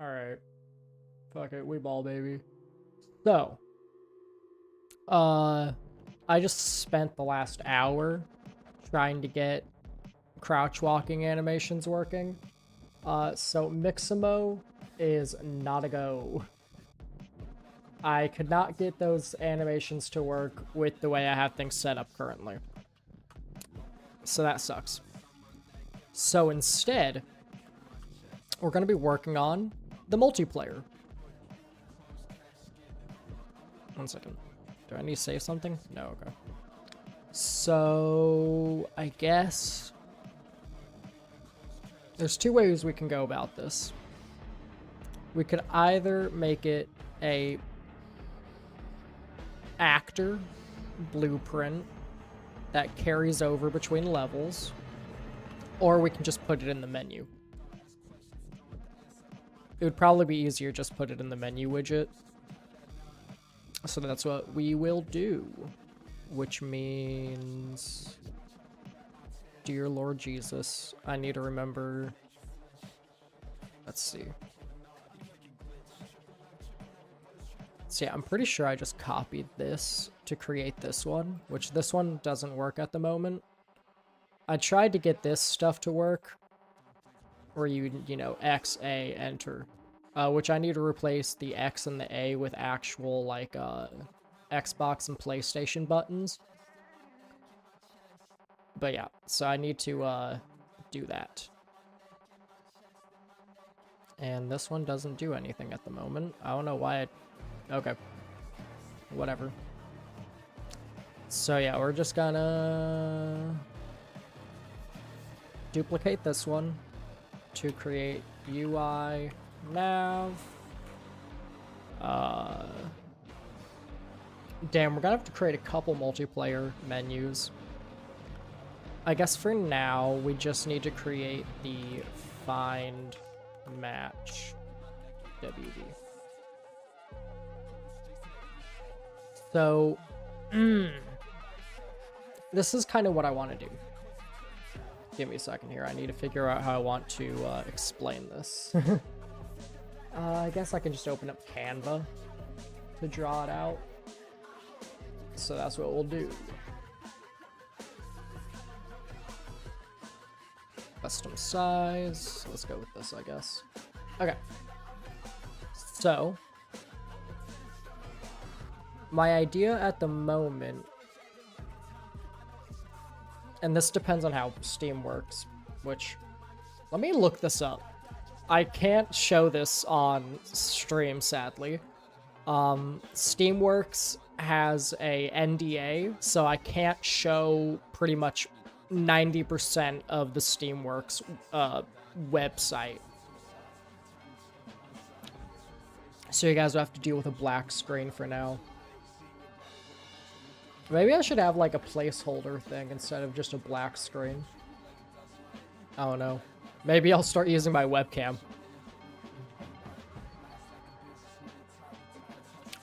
Alright. Fuck it, we ball, baby. So, I just spent the last hour trying to get crouch walking animations working. So Mixamo is not a go. I could not get those animations to work with the way I have things set up currently. So that sucks. So instead, we're going to be working on the multiplayer. One second. Do I need to save something? No, okay. So, I guess there's two ways we can go about this. We could either make it a actor blueprint that carries over between levels, or we can just put it in the menu. It would probably be easier just put it in the menu widget. So that's what we will do, which means, dear Lord Jesus, I need to remember, let's see. So yeah, I'm pretty sure I just copied this to create this one, which this one doesn't work at the moment. I tried to get this stuff to work, where you know, X, A, enter. Which I need to replace the X and the A with actual, like, Xbox and PlayStation buttons. But yeah, so I need to, do that. And this one doesn't do anything at the moment. I don't know why okay. Whatever. So yeah, we're just gonna duplicate this one to create UI nav. Damn, we're gonna have to create a couple multiplayer menus. I guess for now, we just need to create the find match WD. So, this is kind of what I want to do. Give me a second here. I need to figure out how I want to explain this. I guess I can just open up Canva to draw it out. So that's what we'll do. Custom size. Let's go with this, I guess. Okay. So, my idea at the moment, and this depends on how Steam works, which, let me look this up. I can't show this on stream, sadly. Steamworks has a NDA, so I can't show pretty much 90% of the Steamworks website. So you guys will have to deal with a black screen for now. Maybe I should have like a placeholder thing instead of just a black screen. I don't know. Maybe I'll start using my webcam.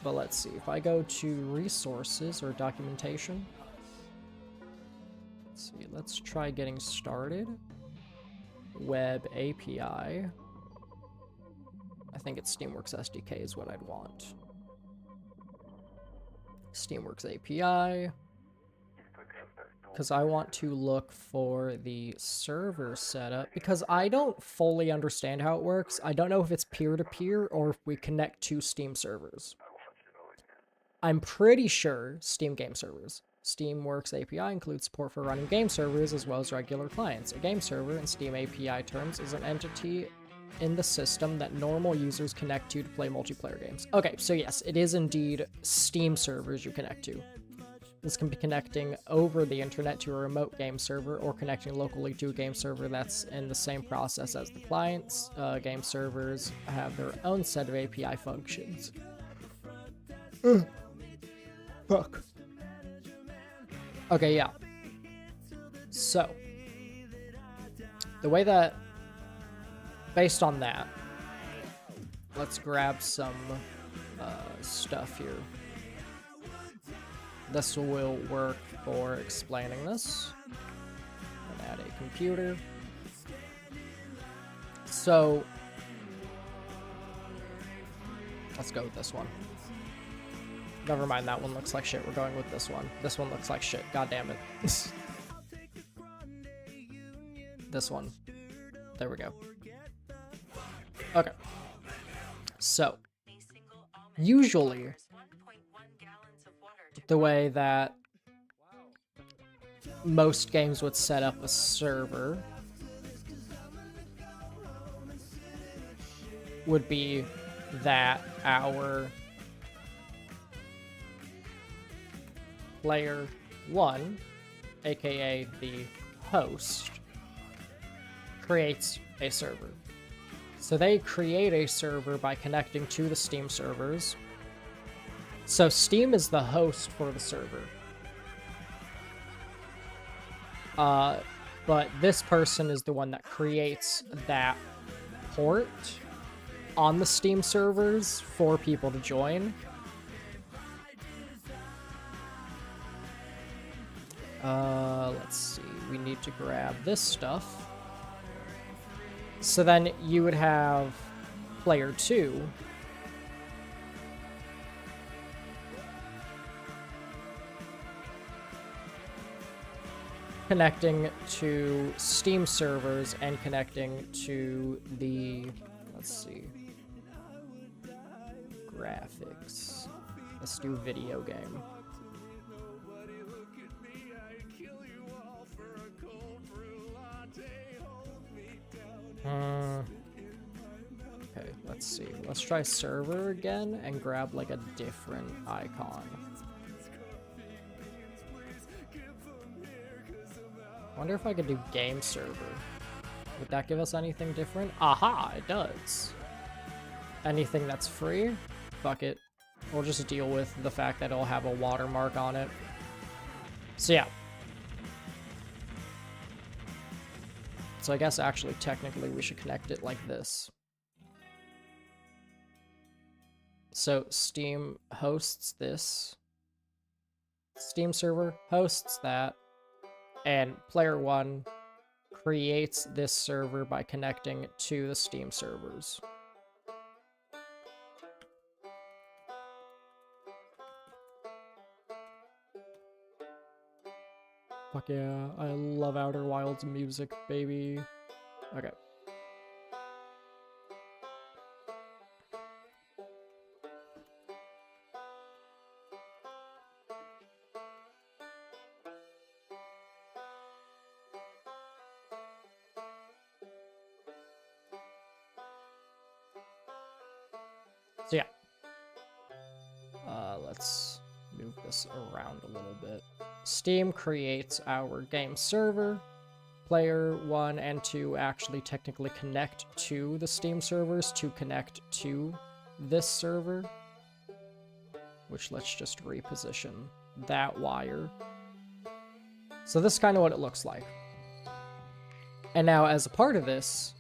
But let's see. If I go to resources or documentation. Let's see. Let's try getting started. Web API. I think it's Steamworks SDK is what I'd want. Steamworks API, because I want to look for the server setup, because I don't fully understand how it works. I don't know if it's peer-to-peer or if we connect to Steam servers. I'm pretty sure Steam game servers. Steamworks API includes support for running game servers as well as regular clients. A game server in Steam API terms is an entity in the system that normal users connect to play multiplayer games. Okay, so yes, it is indeed Steam servers you connect to. This can be connecting over the internet to a remote game server or connecting locally to a game server that's in the same process as the clients. Game servers have their own set of API functions. Fuck. Okay, yeah. So, the way that, based on that, let's grab some stuff here. This will work for explaining this. And add a computer. So, Let's go with this one. Never mind, that one looks like shit. We're going with this one. This one looks like shit. God damn it. This one. There we go. Okay. So, usually, the way that most games would set up a server would be that our player 1, aka the host, creates a server. So they create a server by connecting to the Steam servers. So Steam is the host for the server. But this person is the one that creates that port on the Steam servers for people to join. Let's see. We need to grab this stuff. So then you would have player 2 connecting to Steam servers and connecting to the, let's see, graphics. Let's do video game. Okay, let's see. Let's try server again and grab like a different icon. Wonder if I could do game server. Would that give us anything different? Aha, it does. Anything that's free? Fuck it. We'll just deal with the fact that it'll have a watermark on it. So yeah. So I guess actually technically we should connect it like this. So Steam hosts this. Steam server hosts that. And player 1 creates this server by connecting to the Steam servers. Fuck yeah, I love Outer Wilds music, baby. Okay. So yeah. Let's move this around a little bit. Steam creates our game server. Player 1 and 2 actually technically connect to the Steam servers to connect to this server. Which let's just reposition that wire. So this is kind of what it looks like. And now as a part of this,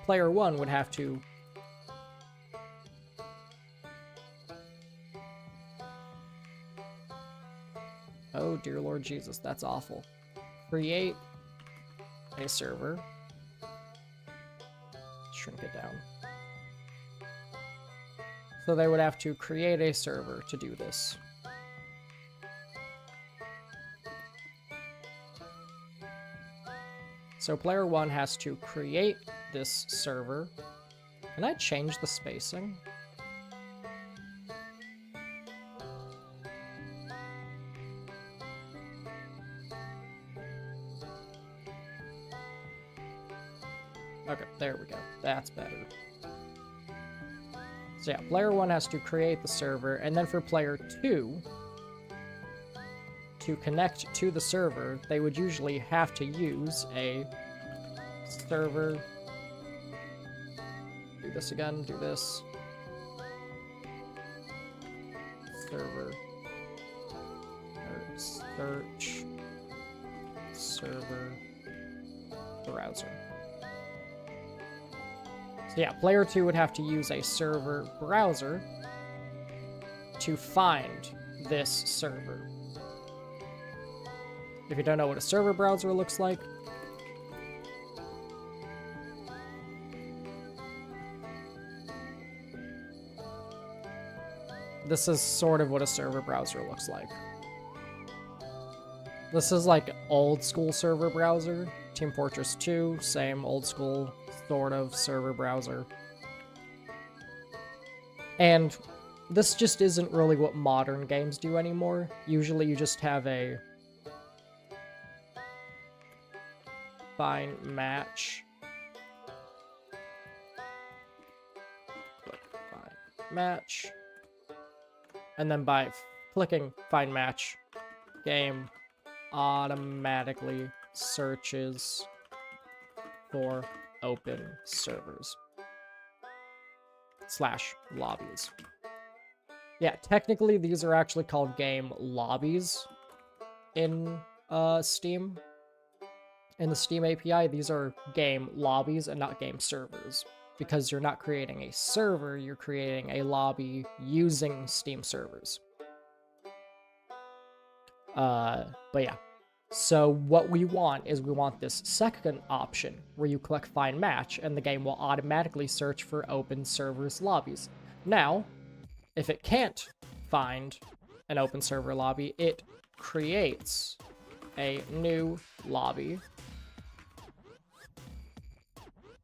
player 1 would have to oh, dear Lord Jesus, that's awful. Create a server. Shrink it down. So they would have to create a server to do this. So player 1 has to create this server. Can I change the spacing? Okay, there we go. That's better. So yeah, player 1 has to create the server, and then for player 2 to connect to the server, they would usually have to use a server. Do this again, do this. Server. Search. Server. Browser. So yeah, player 2 would have to use a server browser to find this server. If you don't know what a server browser looks like, this is sort of what a server browser looks like. This is like old school server browser. Team Fortress 2, same old school sort of server browser. And this just isn't really what modern games do anymore. Usually you just have a find match. Find match. And then by clicking find match, game automatically searches for open servers / lobbies. Yeah, technically these are actually called game lobbies in Steam. In the Steam API, these are game lobbies and not game servers. Because you're not creating a server, you're creating a lobby using Steam servers. But yeah. So what we want is we want this second option where you click find match and the game will automatically search for open servers lobbies. Now, if it can't find an open server lobby, it creates a new lobby.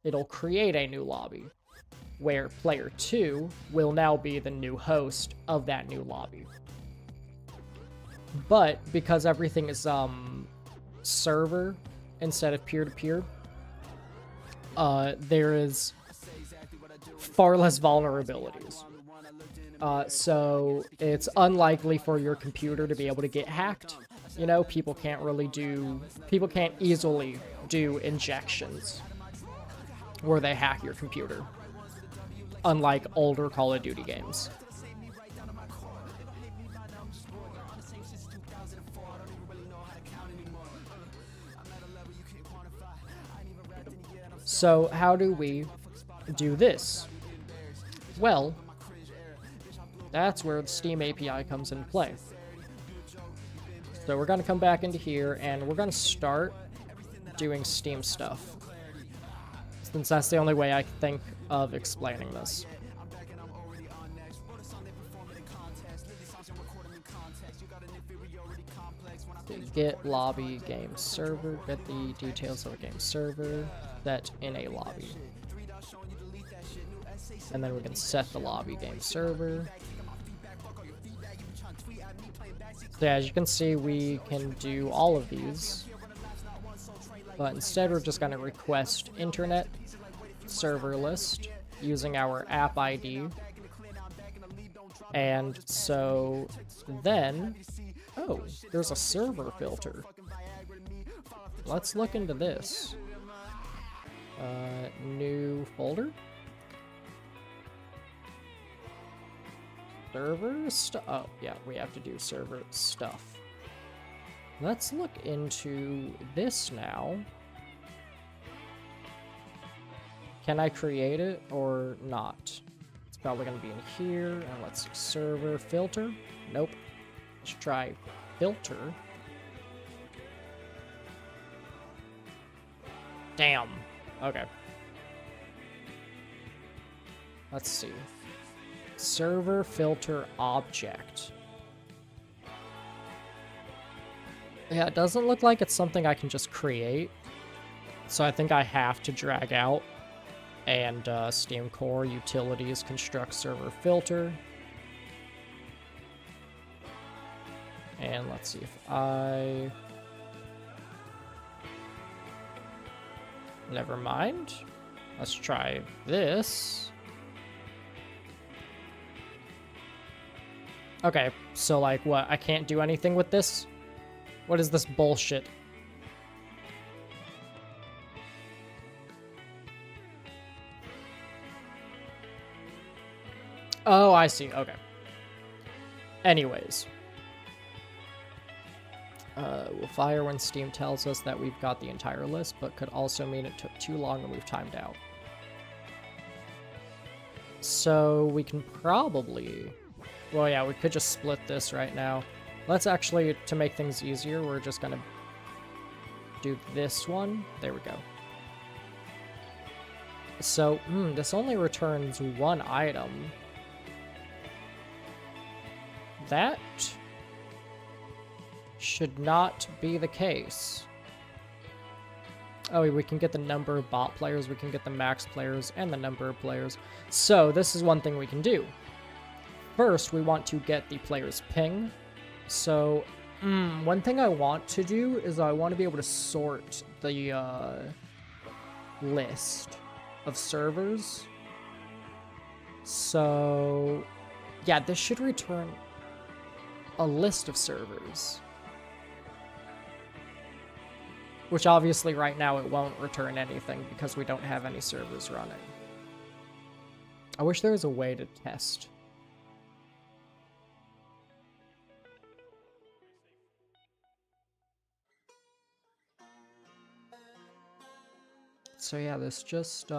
It'll create a new lobby where player 2 will now be the new host of that new lobby. But because everything is server instead of peer-to-peer, there is far less vulnerabilities. So it's unlikely for your computer to be able to get hacked. You know, people can't easily do injections where they hack your computer, unlike older Call of Duty games. So how do we do this? Well, that's where the Steam API comes into play. So we're going to come back into here, and we're going to start doing Steam stuff, since that's the only way I can think of explaining this. Get lobby game server, get the details of a game server, set in a lobby. And then we can set the lobby game server. So as you can see, we can do all of these, but instead we're just going to request internet server list using our app ID. And so then, oh, there's a server filter. Let's look into this. New folder. Server stuff. Oh, yeah, we have to do server stuff. Let's look into this now. Can I create it or not? It's probably going to be in here. And let's see, server filter. Nope. Let's try filter. Damn. Okay. Let's see. Server filter object. Yeah, it doesn't look like it's something I can just create. So I think I have to drag out and Steam Core Utilities construct server filter. And let's see if I... Never mind. Let's try this. Okay, so like what? I can't do anything with this? What is this bullshit? Oh, I see. Okay. Anyways. We'll fire when Steam tells us that we've got the entire list, but could also mean it took too long and we've timed out. So we can probably... Well, yeah, we could just split this right now. Let's actually, to make things easier, we're just gonna do this one. There we go. So, this only returns one item. that should not be the case. Oh, we can get the number of bot players, we can get the max players, and the number of players. So this is one thing we can do. First, we want to get the player's ping. So, one thing I want to do is I want to be able to sort the list of servers. So, yeah, this should return a list of servers. Which obviously right now it won't return anything because we don't have any servers running. I wish there was a way to test. So yeah, this just,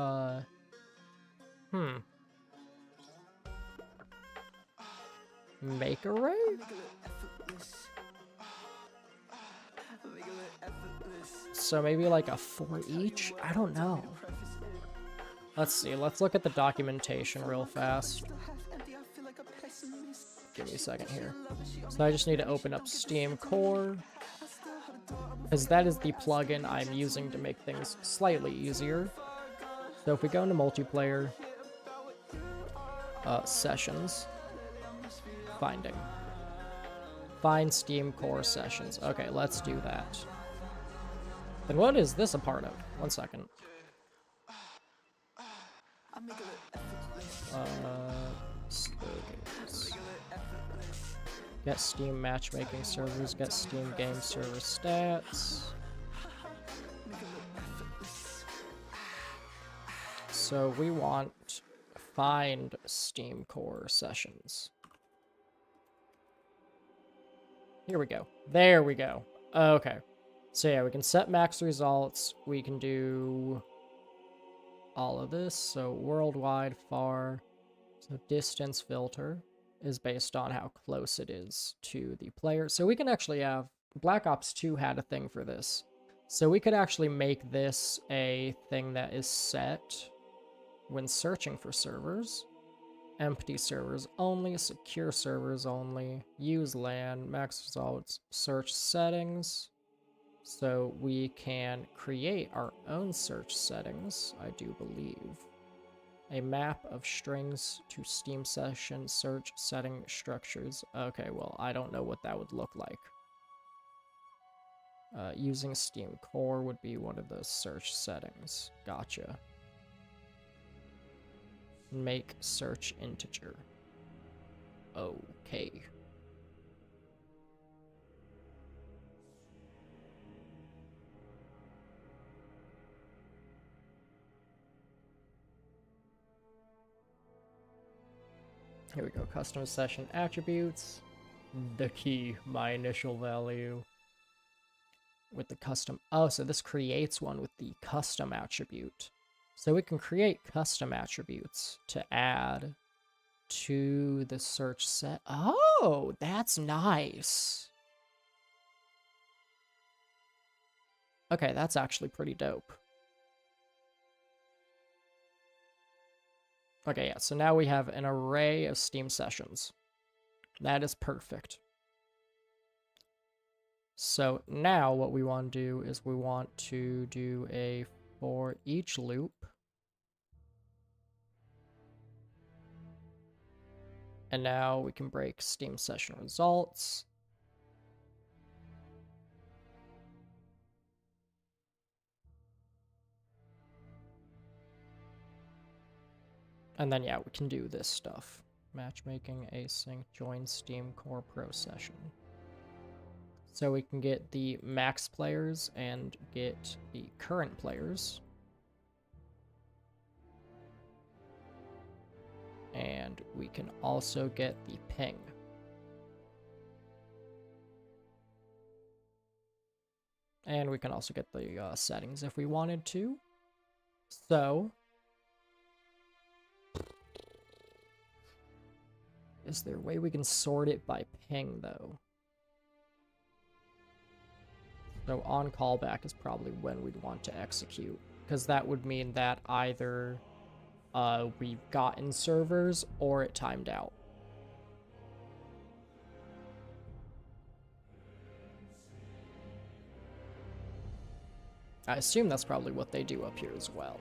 Make array? So maybe like a for each? I don't know. Let's see, let's look at the documentation real fast. Give me a second here. So I just need to open up Steam Core, because that is the plugin I'm using to make things slightly easier. So if we go into multiplayer, sessions, find Steam Core sessions. Okay, let's do that. Then what is this a part of? 1 second. Get Steam matchmaking servers, get Steam game server stats. So we want find Steam Core sessions. Here we go. There we go. Okay. So yeah, we can set max results. We can do all of this. So worldwide, far. So distance filter is based on how close it is to the player. So we can actually have, Black Ops 2 had a thing for this. So we could actually make this a thing that is set when searching for servers. Empty servers only, secure servers only, use LAN, max results, search settings. So we can create our own search settings, I do believe. A map of strings to Steam session search setting structures. Okay, well, I don't know what that would look like. Using Steam Core would be one of those search settings. Gotcha. Make search integer. Okay. Here we go, custom session attributes. The key, my initial value. With the custom, oh, so this creates one with the custom attribute. So we can create custom attributes to add to the search set. Oh, that's nice. Okay, that's actually pretty dope. Okay, yeah, so now we have an array of Steam sessions. That is perfect. So now what we want to do is we want to do a for each loop. And now we can break Steam session results. And then, yeah, we can do this stuff. Matchmaking, async, join Steam Core Pro session. So we can get the max players and get the current players. And we can also get the ping. And we can also get the settings if we wanted to. So, is there a way we can sort it by ping, though? So on callback is probably when we'd want to execute, because that would mean that either we've gotten servers or it timed out. I assume that's probably what they do up here as well.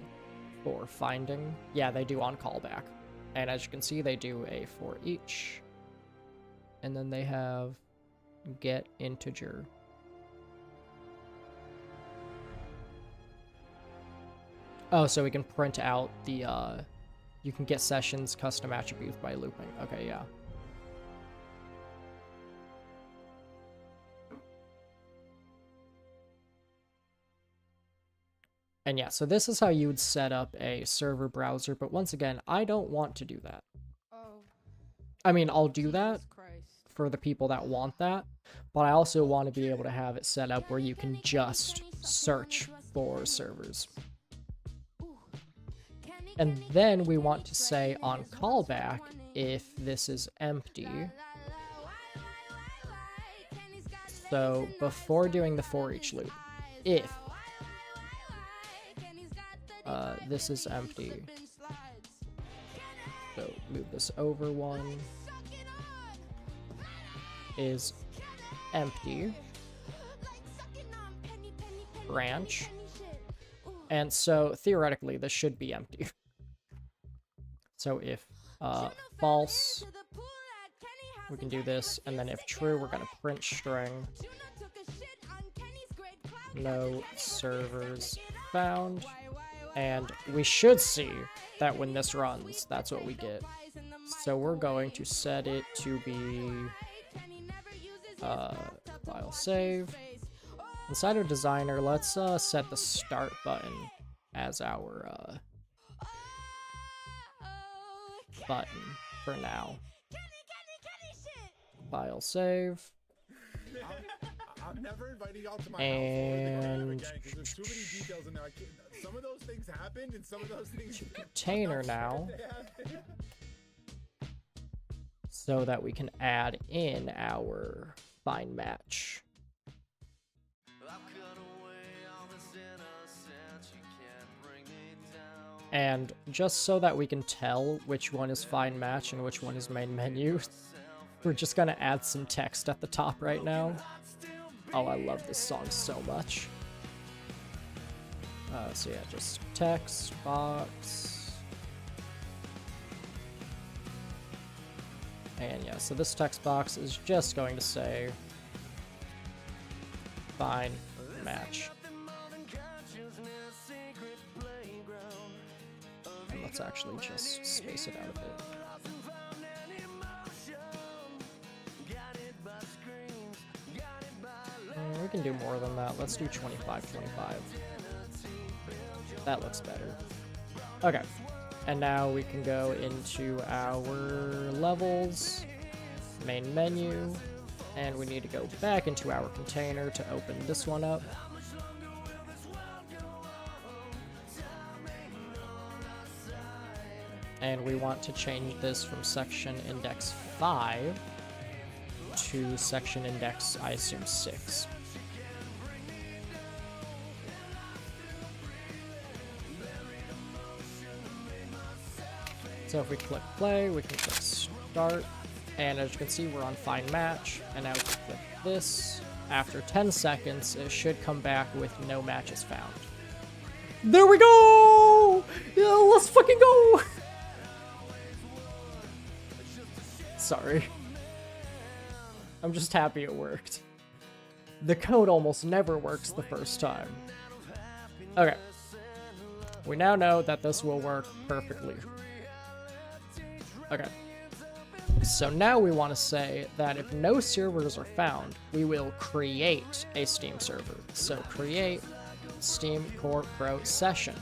For finding. Yeah, they do on callback. And as you can see, they do a for each. And then they have get integer. Oh, so we can print out the, you can get sessions, custom attributes by looping. Okay, yeah. And yeah, so this is how you would set up a server browser, but once again, I don't want to do that. I mean, I'll do that for the people that want that, but I also want to be able to have it set up where you can just search for servers. And then we want to say on callback if this is empty. So before doing the for each loop, if this is empty, so move this over one, is empty, branch, and so theoretically this should be empty. So if false, we can do this, and then if true, we're gonna print string no servers found, and we should see that when this runs, that's what we get. So we're going to set it to be file save. Inside of designer, let's set the start button as our button for now. File save. I'm never inviting y'all to my and house again, there's too many details in there. Some of those things happened, and some of those things container now, so that we can add in our find match. And just so that we can tell which one is find match and which one is main menu, we're just gonna add some text at the top right now. Oh, I love this song so much. So yeah, just text box. And yeah, so this text box is just going to say find match. And let's actually just space it out a bit. We can do more than that. Let's do 25, 25. That looks better. Okay. And now we can go into our levels, main menu, and we need to go back into our container to open this one up. And we want to change this from section index 5 to section index, I assume, 6. So if we click play, we can click start, and as you can see, we're on find match, and now we can click this. After 10 seconds, it should come back with no matches found. There we go! Yeah, let's fucking go! Sorry. I'm just happy it worked. The code almost never works the first time. Okay. We now know that this will work perfectly. Okay. So now we want to say that if no servers are found, we will create a Steam server. So create Steam Core Pro session.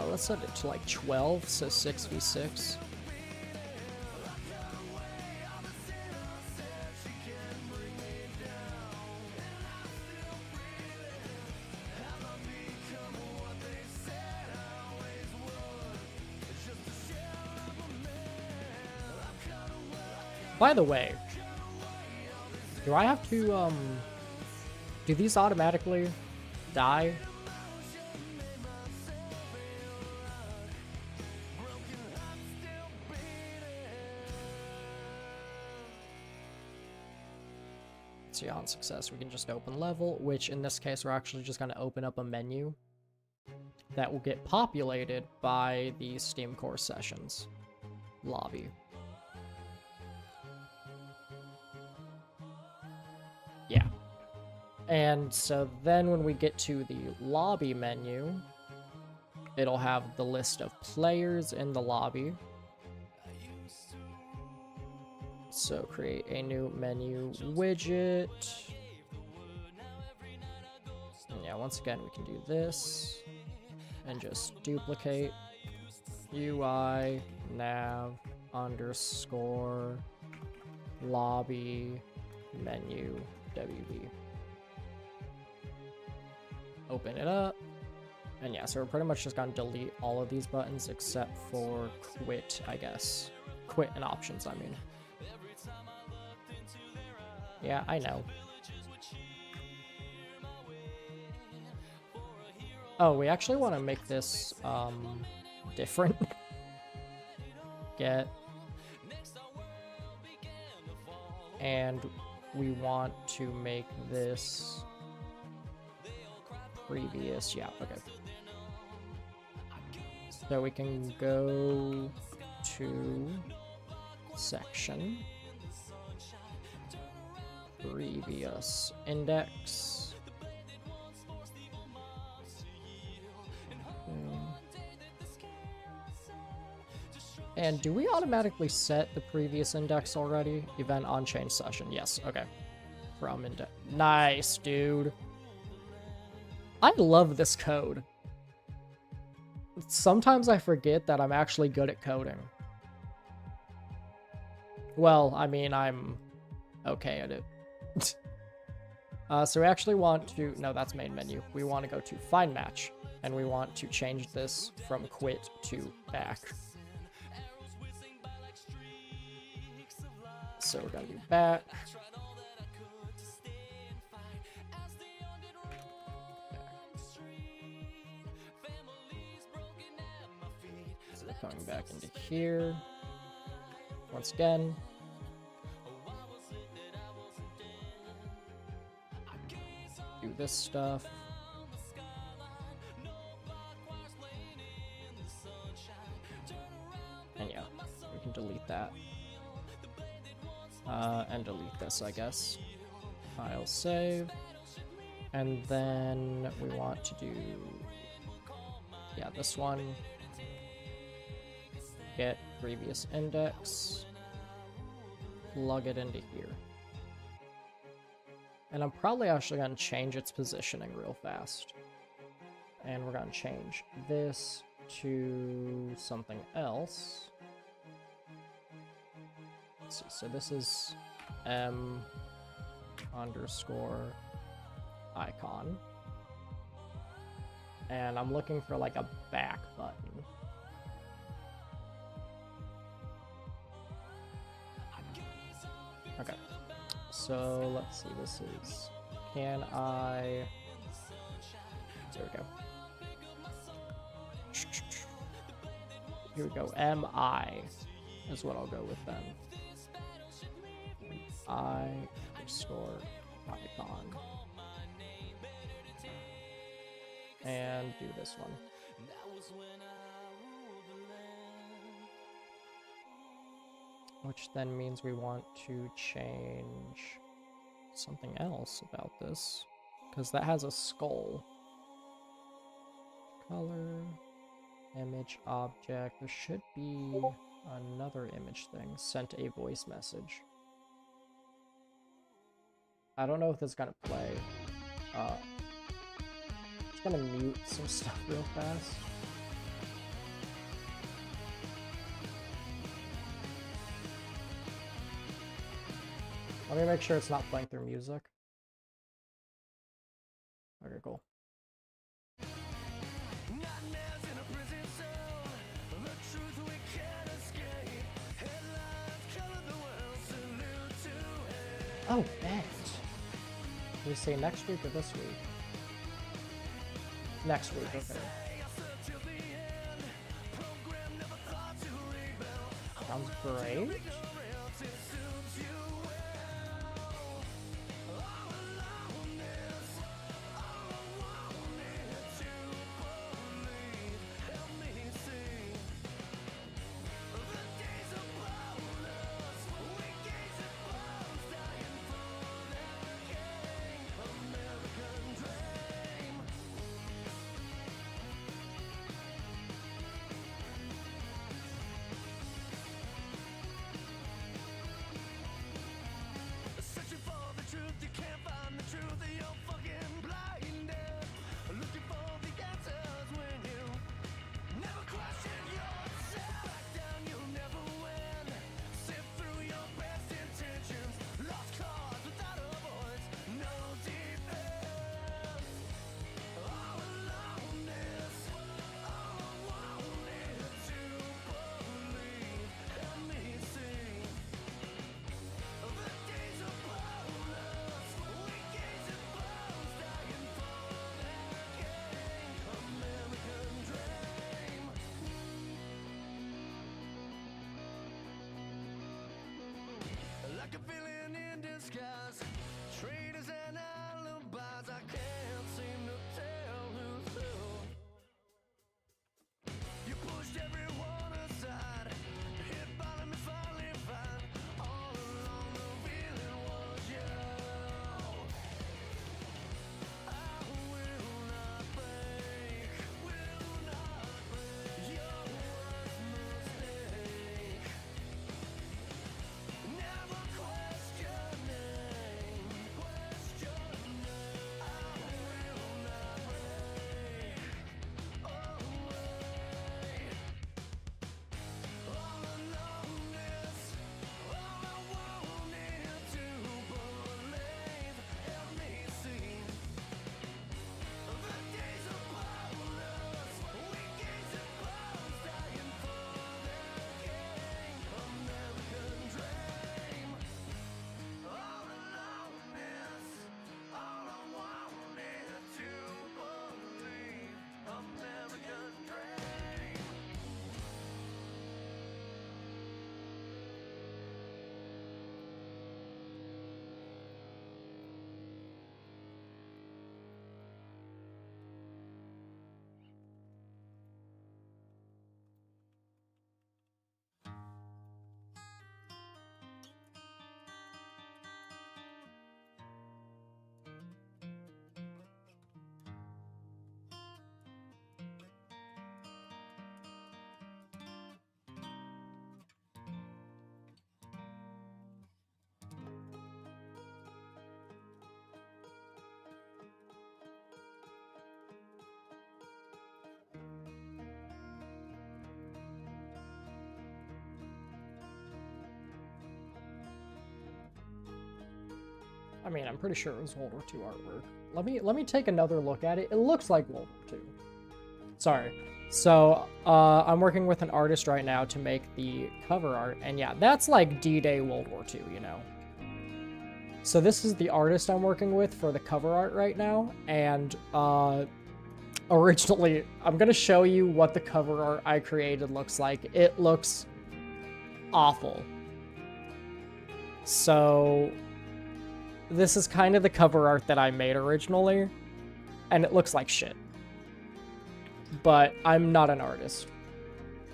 Let's set it to like 12, so 6v6. By the way, do I have to, do these automatically die? See, on success, we can just open level, which in this case, we're actually just going to open up a menu that will get populated by the Steam Core Sessions lobby. Yeah. And so then when we get to the lobby menu, it'll have the list of players in the lobby. So create a new menu widget. And yeah, once again, we can do this and just duplicate UI nav underscore lobby menu WB. Open it up. And yeah, so we're pretty much just gonna delete all of these buttons except for quit, I guess. Quit and options, I mean. Yeah, I know. Oh, we actually want to make this different. Get. And we want to make this previous. Yeah, okay. So we can go to section. Previous index. And do we automatically set the previous index already? Event on change session. Yes, okay. From index. Nice, dude. I love this code. Sometimes I forget that I'm actually good at coding. Well, I mean, I'm okay at it. So we actually want to, no, that's main menu. We want to go to find match, and we want to change this from quit to back. So we're going to do back. So we're coming back into here. Once again. Do this stuff. And yeah, we can delete that. And delete this, I guess. File save. And then we want to do, yeah, this one. Get previous index. Plug it into here. And I'm probably actually going to change its positioning real fast. And we're going to change this to something else. Let's see, so this is M underscore icon. And I'm looking for like a back button. Okay. So let's see, this is, can I, there we go. Here we go, MI is what I'll go with then. I underscore icon. And do this one. Which then means we want to change something else about this, because that has a skull. Color, image object. There should be another image thing. Sent a voice message. I don't know if this is gonna play. Just gonna mute some stuff real fast. Let me make sure it's not playing through music. Okay, cool. Oh, bet. Did you say next week or this week? Next week, okay. Sounds great. Like a villain in disguise, traitors and alibis. I can't seem to tell who's who. You pushed everyone aside, hit bottom and finally find. All along the villain was you. I will not break your worst mistake. Never questioning. I will not break away. All aloneness, all I wanted to believe. Help me see the days of powerless, weekends and clowns dying for their king. American dream. All aloneness, all I wanted to believe. American dream. I mean, I'm pretty sure it was World War II artwork. Let me take another look at it. It looks like World War II. Sorry. So, I'm working with an artist right now to make the cover art, and yeah, that's like D-Day World War II, you know? So this is the artist I'm working with for the cover art right now, and, originally, I'm gonna show you what the cover art I created looks like. It looks awful. So, this is kind of the cover art that I made originally, and it looks like shit. But I'm not an artist.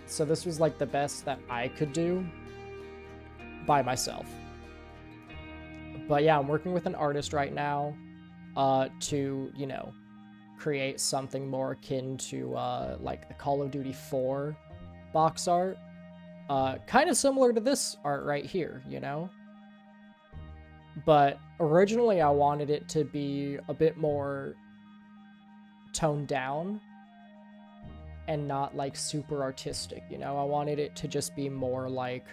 So this was like the best that I could do by myself. But yeah, I'm working with an artist right now to, you know, create something more akin to like the Call of Duty 4 box art. Kind of similar to this art right here, you know? But originally I wanted it to be a bit more toned down and not like super artistic, you know? I wanted it to just be more like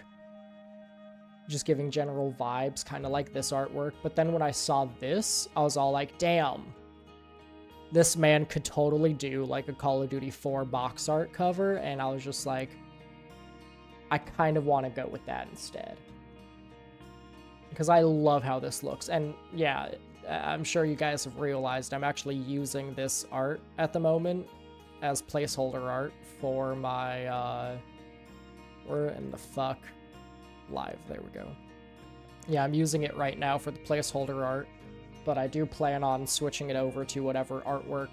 just giving general vibes, kind of like this artwork. But then when I saw this, I was all like, damn, this man could totally do like a Call of Duty 4 box art cover. And I was just like, I kind of want to go with that instead. because I love how this looks. And yeah, I'm sure you guys have realized I'm actually using this art at the moment as placeholder art for my, where in the fuck? Live, there we go. Yeah, I'm using it right now for the placeholder art, but I do plan on switching it over to whatever artwork,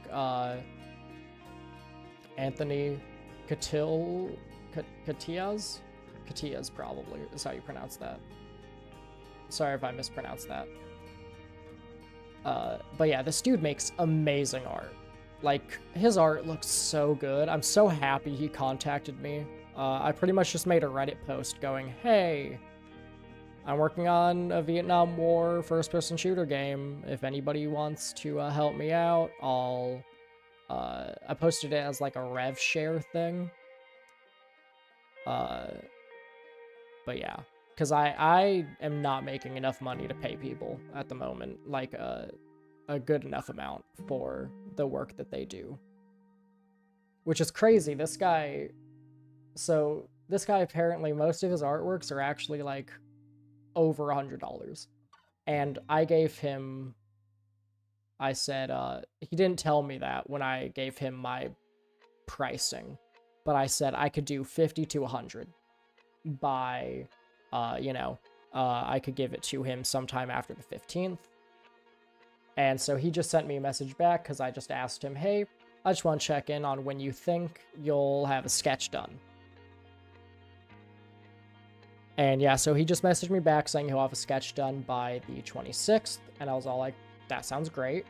Anthony Catillas probably is how you pronounce that. Sorry if I mispronounced that. But yeah, this dude makes amazing art. Like, his art looks so good. I'm so happy he contacted me. I pretty much just made a Reddit post going, hey, I'm working on a Vietnam War first-person shooter game. If anybody wants to help me out, I posted it as like a rev share thing. But yeah, because I am not making enough money to pay people at the moment, like a good enough amount for the work that they do. Which is crazy. This guy apparently, most of his artworks are actually like over $100. And I gave him, I said, he didn't tell me that when I gave him my pricing, but I said I could do 50 to 100 by, I could give it to him sometime after the 15th. And so he just sent me a message back because I just asked him, hey, I just want to check in on when you think you'll have a sketch done. And yeah, so he just messaged me back saying he'll have a sketch done by the 26th, and I was all like, that sounds great.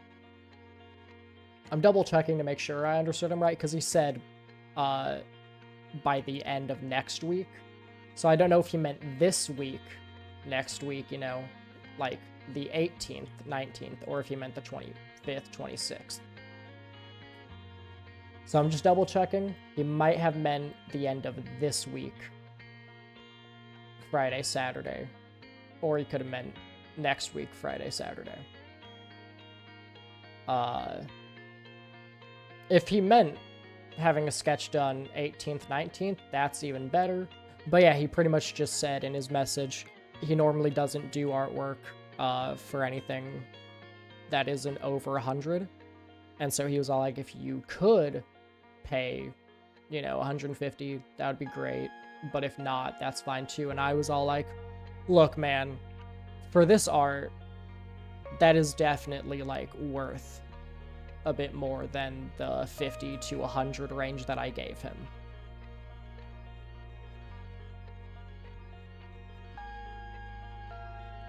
I'm double checking to make sure I understood him right, because he said by the end of next week. So I don't know if he meant this week, next week, like the 18th, 19th, or if he meant the 25th, 26th. So I'm just double checking. He might have meant the end of this week, Friday, Saturday, or he could have meant next week, Friday, Saturday. If he meant having a sketch done 18th, 19th, that's even better. But yeah, he pretty much just said in his message, he normally doesn't do artwork for anything that isn't over 100. And so he was all like, if you could pay, 150, that would be great. But if not, that's fine too. And I was all like, look, man, for this art, that is definitely like worth a bit more than the 50 to 100 range that I gave him.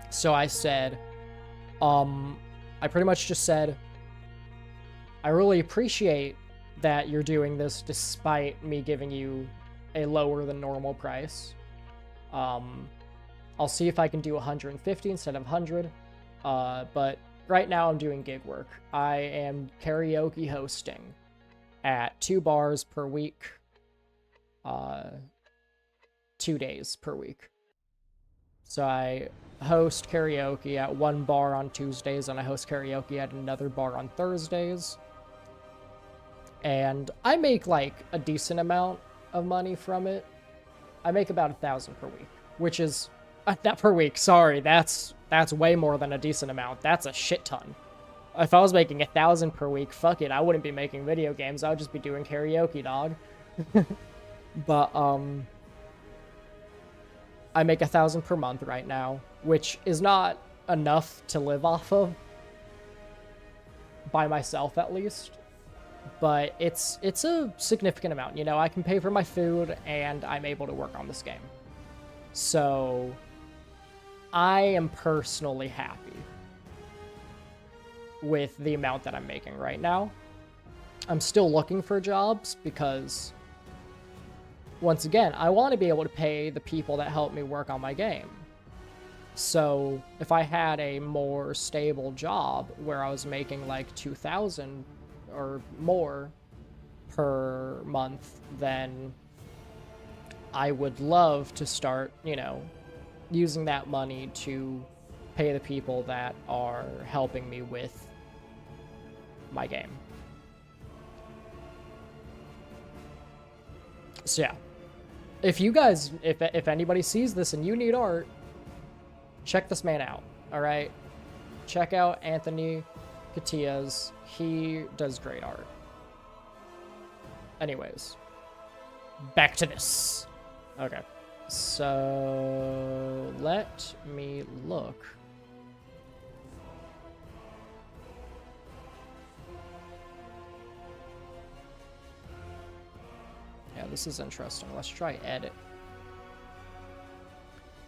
So I said, I pretty much just said, I really appreciate that you're doing this despite me giving you a lower than normal price. I'll see if I can do 150 instead of 100, but right now I'm doing gig work. I am karaoke hosting at 2 bars per week, 2 days per week. So I host karaoke at 1 bar on Tuesdays, and I host karaoke at another bar on Thursdays. And I make like a decent amount of money from it. I make about 1,000 per week, which is not per week. Sorry, that's way more than a decent amount. That's a shit ton. If I was making 1,000 per week, fuck it, I wouldn't be making video games. I would just be doing karaoke, dog. But I make 1,000 per month right now, which is not enough to live off of, by myself at least. But it's a significant amount. I can pay for my food, and I'm able to work on this game. So I am personally happy with the amount that I'm making right now. I'm still looking for jobs because, once again, I want to be able to pay the people that help me work on my game. So if I had a more stable job where I was making like 2,000 or more per month, then I would love to start, using that money to pay the people that are helping me with my game. So yeah, if you guys, if anybody sees this and you need art, check this man out, all right? Check out Anthony Catillas. He does great art. Anyways, back to this. Okay, so let me look. Yeah, this is interesting. Let's try edit.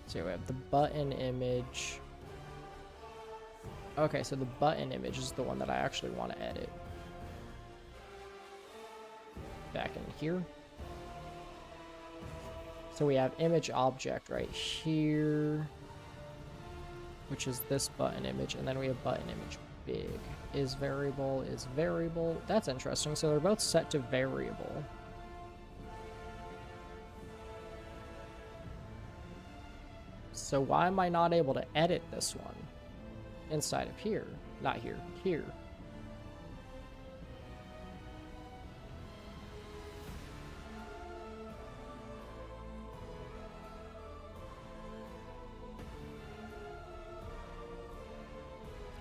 So we have the button image. Okay, so the button image is the one that I actually want to edit. Back in here. So we have image object right here, which is this button image, and then we have button image big. Is variable. That's interesting. So they're both set to variable. So why am I not able to edit this one inside of here? Not here, here.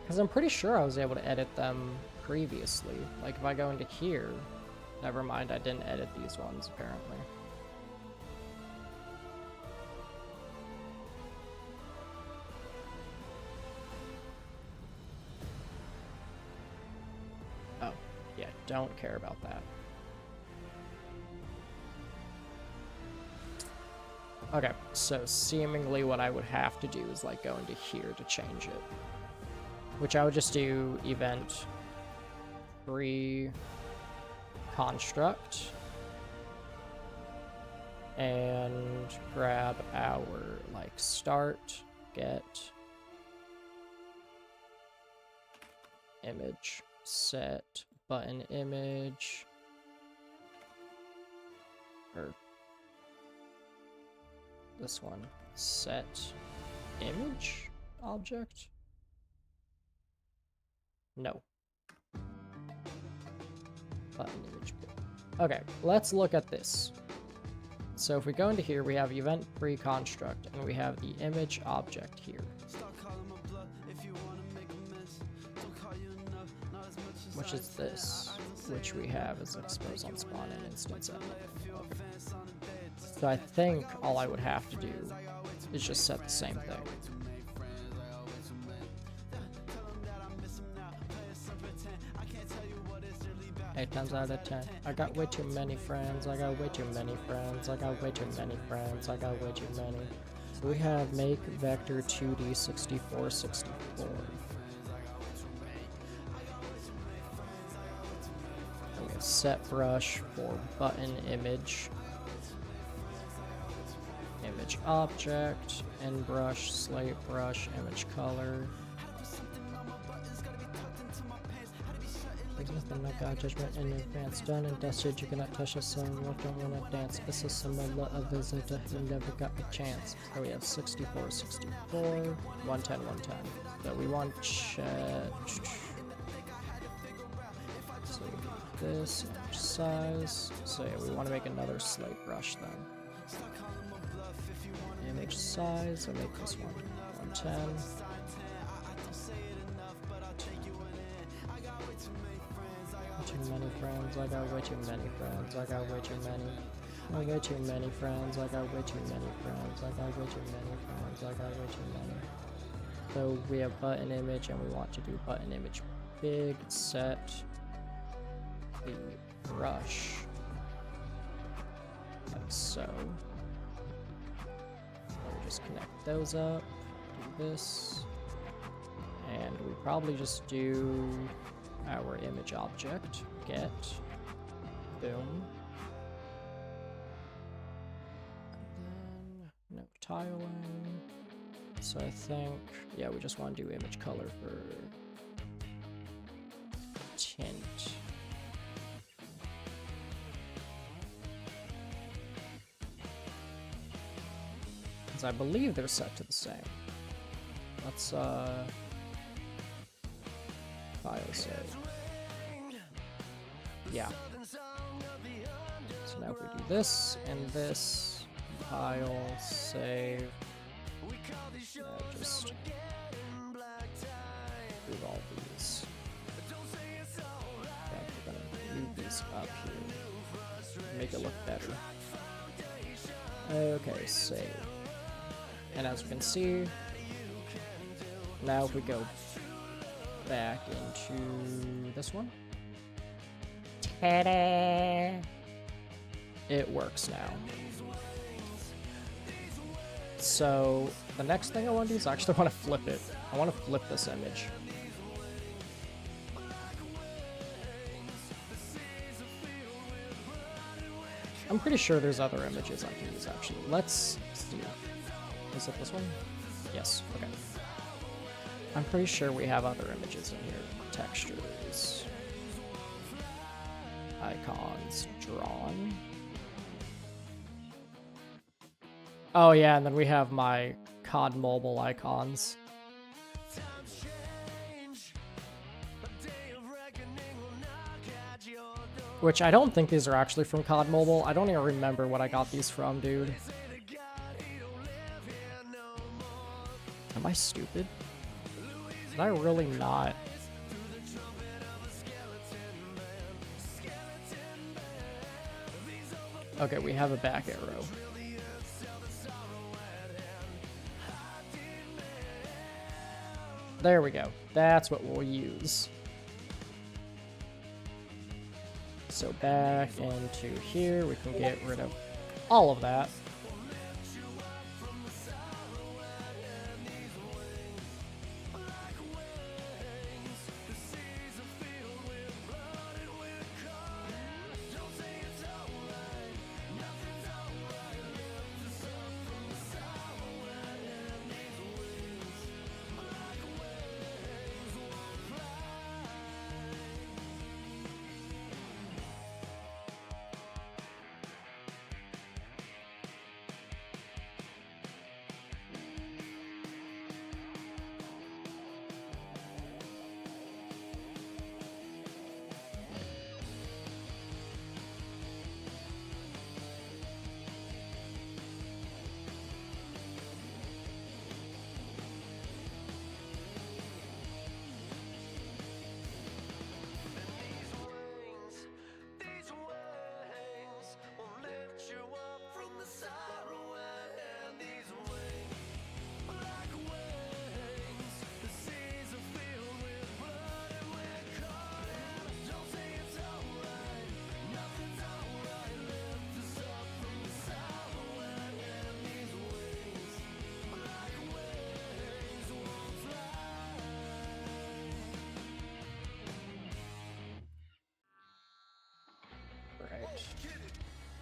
Because I'm pretty sure I was able to edit them previously. Like if I go into here, never mind, I didn't edit these ones apparently. Don't care about that. Okay, so seemingly what I would have to do is like go into here to change it. Which I would just do event free construct and grab our like start, get, image, set, button image, or this one, set image object? No. Button image. Okay, let's look at this. So if we go into here, we have event pre-construct, and we have the image object here. Which is this, which we have as expose on spawn and instance of. Okay. So I think all I would have to do is just set the same thing. 8 times out of 10. I got way too many friends. I got way too many friends. I got way too many friends. I got way too many. So we have make vector 2D 64 64. And we have set brush for button image. Image object, end brush, slate brush, image color. There's nothing like our judgment in advance. Done and dusted, you cannot touch us, so what don't wanna dance. This is similar a visitor who never got a chance. So we have 64, 64, 110, 110. So we want so this image size. So yeah, we want to make another slate brush then. Image size, so make this one 110. Too many friends, I got way too many friends, I got way too many. I got way too many friends, I got way too many friends, I got way too many friends, I got way too many. So we have button image and we want to do button image big, set the brush. Like so. We just connect those up, do this, and we probably just do our image object, get, boom, and then no tiling. So I think, yeah, we just want to do image color for tint. Because I believe they're set to the same. Let's file save. Yeah. So now if we do this and this, file save. Just move all these. Yeah, we're gonna move these up here. Make it look better. Okay, save. And as you can see, now if we go back into this one, ta-da! It works now. So the next thing I want to do is I actually want to flip it. I want to flip this image. I'm pretty sure there's other images I can use actually. Let's see. Is it this one? Yes, okay. I'm pretty sure we have other images in here. Textures. Icons. Drawn. Oh yeah, and then we have my COD mobile icons. Which I don't think these are actually from COD Mobile. I don't even remember what I got these from, dude. Am I stupid? Did I really not? Okay, we have a back arrow. There we go. That's what we'll use. So back into here, we can get rid of all of that.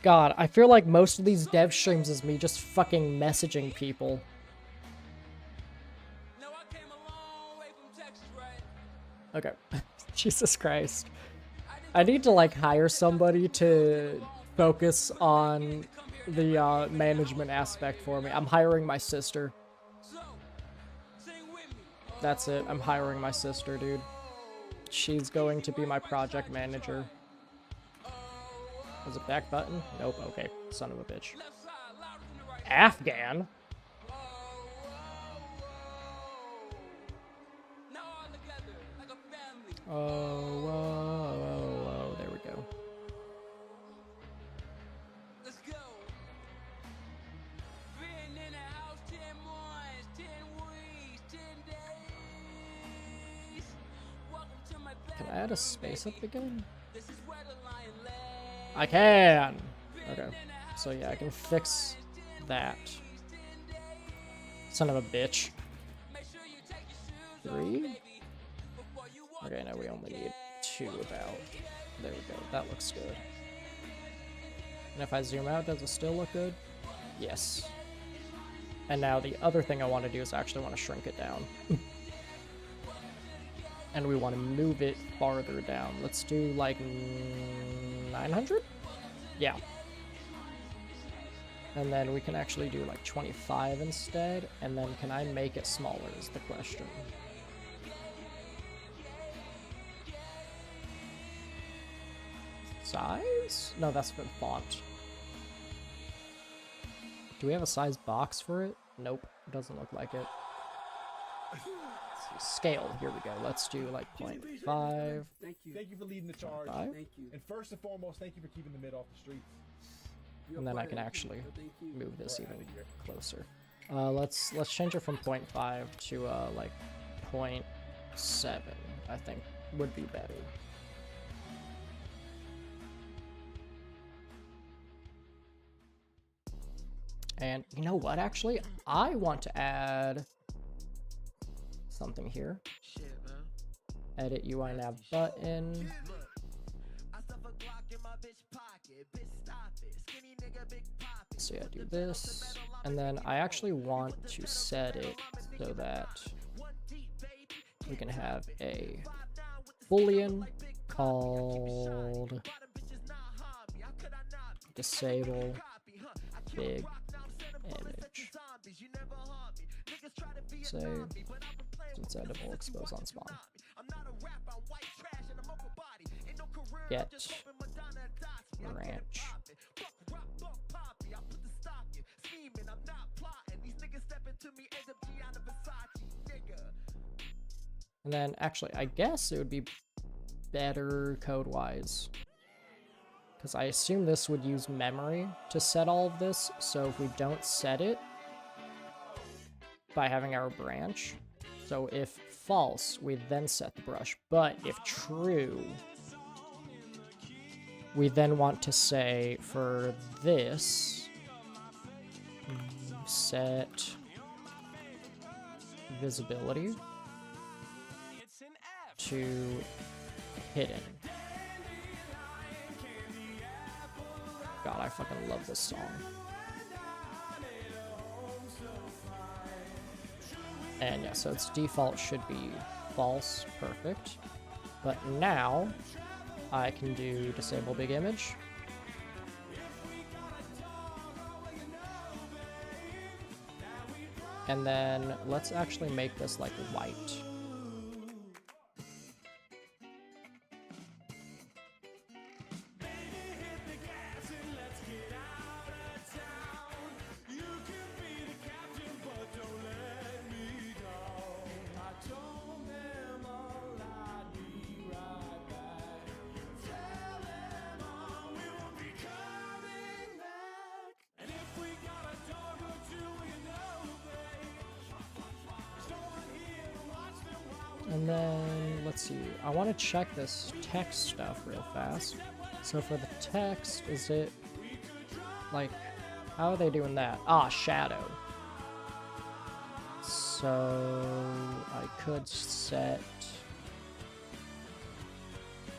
God, I feel like most of these dev streams is me just fucking messaging people. Okay. Jesus Christ. I need to, like, hire somebody to focus on the management aspect for me. I'm hiring my sister. That's it. I'm hiring my sister, dude. She's going to be my project manager. Was it back button? Nope. Okay. Son of a bitch. Afghan? Oh, whoa, whoa, whoa. There we go. Let's go. Been in the house 10 months, 10 weeks, 10 days. Welcome to my bed. Can I add a space up again? I can! Okay. So yeah, I can fix that. Son of a bitch. 3? Okay, now we only need 2 about. There we go. That looks good. And if I zoom out, does it still look good? Yes. And now the other thing I want to do is actually want to shrink it down. And we want to move it farther down. Let's do like 900? Yeah. And then we can actually do like 25 instead. And then can I make it smaller is the question. Size? No, that's for the font. Do we have a size box for it? Nope, doesn't look like it. Scale, here we go. Let's do like 0.5. Thank you. Thank you for leading the charge. 5. Thank you. And first and foremost, thank you for keeping the mid off the streets. And then I can actually move this even closer. Let's change it from 0.5 to like 0.7. I think would be better. And you know what? Actually, I want to add something here. Edit UI nav button. So yeah, do this, and then I actually want to set it so that we can have a boolean called disable big image. Save. It's editable, expose on spawn. Get branch. And then actually, I guess it would be better code-wise, because I assume this would use memory to set all of this. So if we don't set it by having our branch, so if false, we then set the brush. But if true, we then want to say for this, set visibility to hidden. God, I fucking love this song. And yeah, so its default should be false, perfect. But now I can do disable big image. And then let's actually make this like white. And then, let's see, I want to check this text stuff real fast. So for the text, is it, like, how are they doing that? Ah, shadow. So I could set,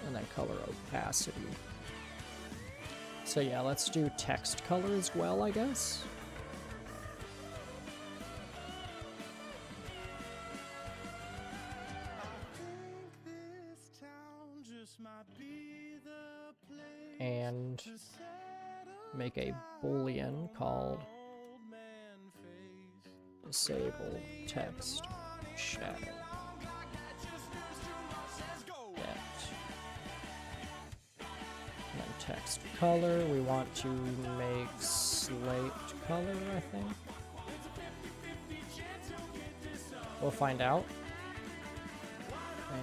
and then color opacity. So yeah, let's do text color as well, I guess. And make a boolean called disable text shadow. And then text color, we want to make slate color, I think. We'll find out.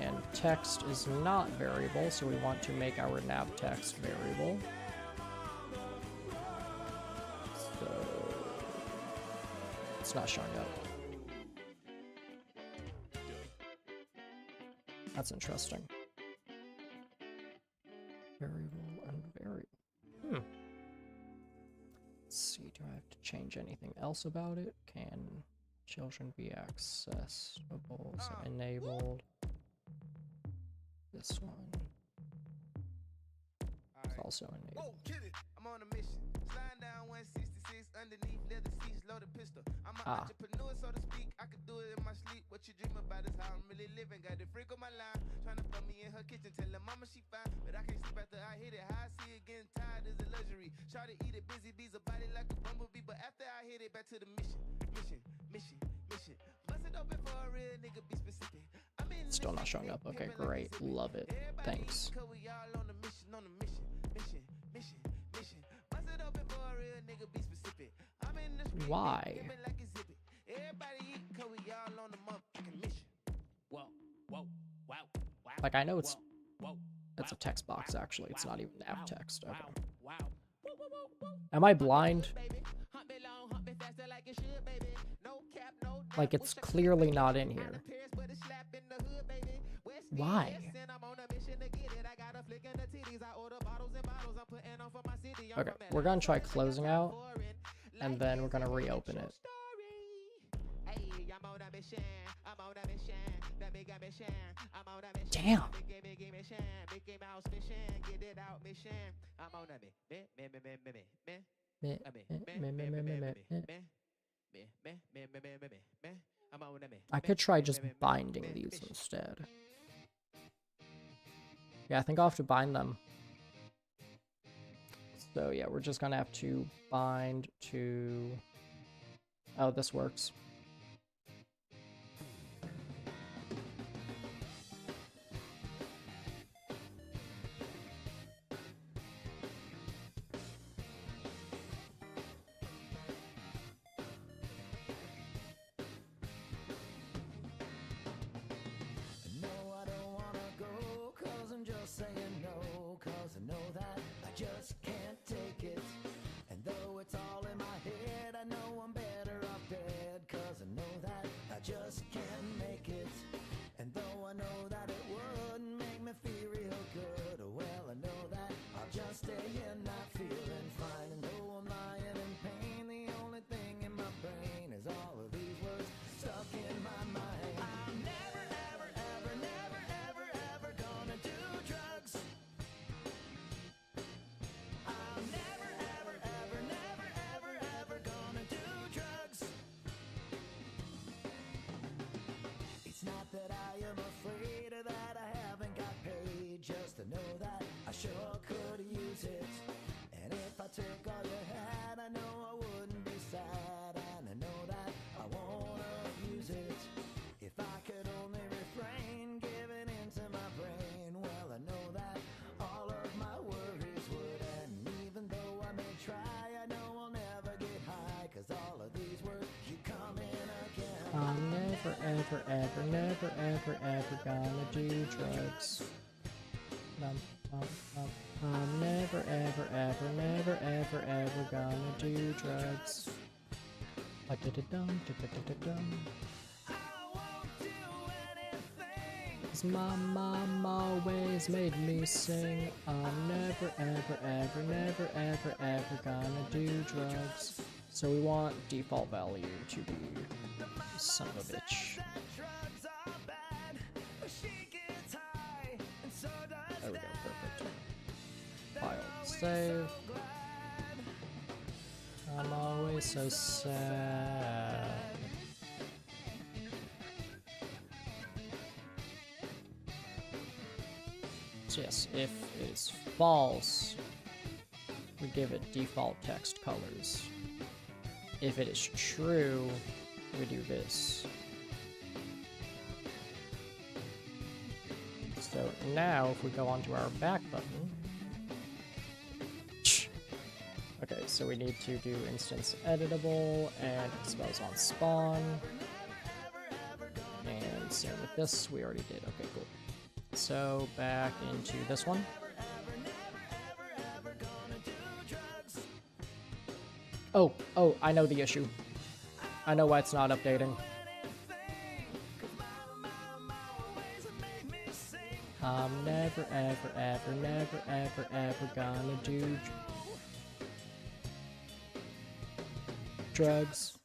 And text is not variable, so we want to make our nav text variable. So it's not showing up. That's interesting. Variable and variable. Let's see, do I have to change anything else about it? Can children be accessible? So enabled. This one is also enabled. I'm on a mission. Sliding down 166 underneath leather seats, loaded pistol. I'm an entrepreneur, so to speak. I could do it in my sleep. What you dream about is how I'm really living. Got the freak on my line, trying to put me in her kitchen. Tell her mama she fine, but I can't sleep after I hit it. How I see it getting tired is a luxury. Try to eat it, busy bees, a body like a bumblebee. But after I hit it, back to the mission. Bust it open for a real nigga, be specific. Still not showing up. Okay, great. Love it. Thanks. Why? Everybody eat, cause we all on the motherfucking mission. Whoa, whoa, wow, wow. Like, I know it's Whoa, a text box, actually. It's not even nav text. Okay. wow. Am I blind? Like, it's clearly not in here. Why? Okay, we're gonna try closing out, and then we're gonna reopen it. Damn. I could try just binding these instead. Yeah, I think I'll have to bind them. So yeah, we're just gonna have to bind to... Oh, this works. Never gonna do drugs. I'm never gonna do drugs. Cause my mom always made me sing. I'm never gonna do drugs. So we want default value to be son of a bitch. There we go, perfect. File, save. I'm always so sad. So yes, if it is false, we give it default text colors. If it is true, we do this. So now, if we go onto our back button... Okay, so we need to do instance editable and expose on spawn. And same with this, we already did. Okay, cool. So back into this one. Oh, I know the issue. I know why it's not updating. I'm never gonna do drugs.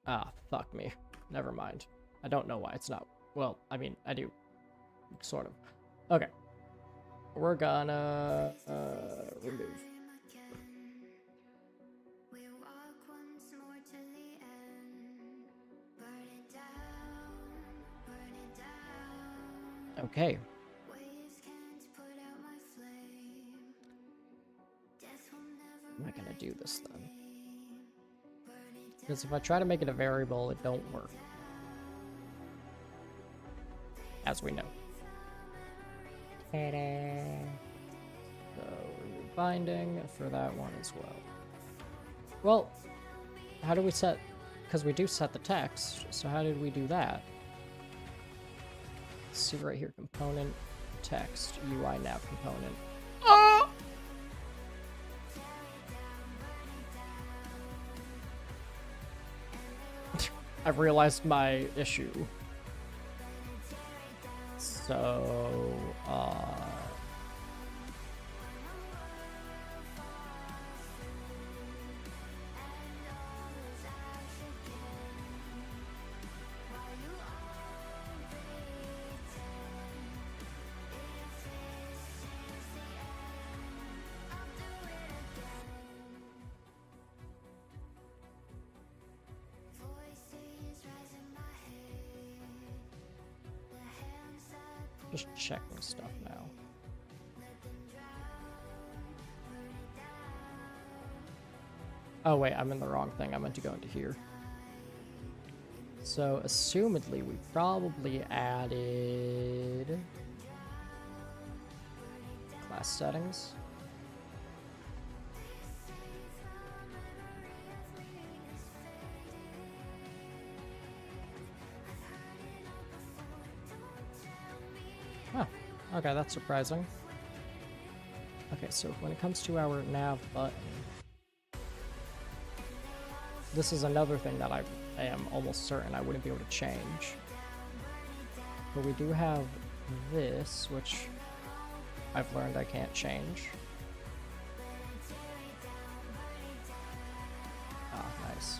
Ah, fuck me. Never mind. I don't know why it's not. Well, I mean, I do. Sort of. Okay. We're gonna remove. Okay. Am I gonna do this then? Because if I try to make it a variable, it don't work. As we know. Ta-da! So, remove binding for that one as well. Well, How do we set... Because we do set the text, so how did we do that? Let's see right here, component, text, UI nav component. Oh! I've realized my issue. So, just checking stuff now. Oh wait, I'm in the wrong thing. I meant to go into here. So, assumedly, we probably added class settings. Huh. Okay, that's surprising. Okay, so when it comes to our nav button, this is another thing that I am almost certain I wouldn't be able to change. But we do have this, which I've learned I can't change. Ah, nice.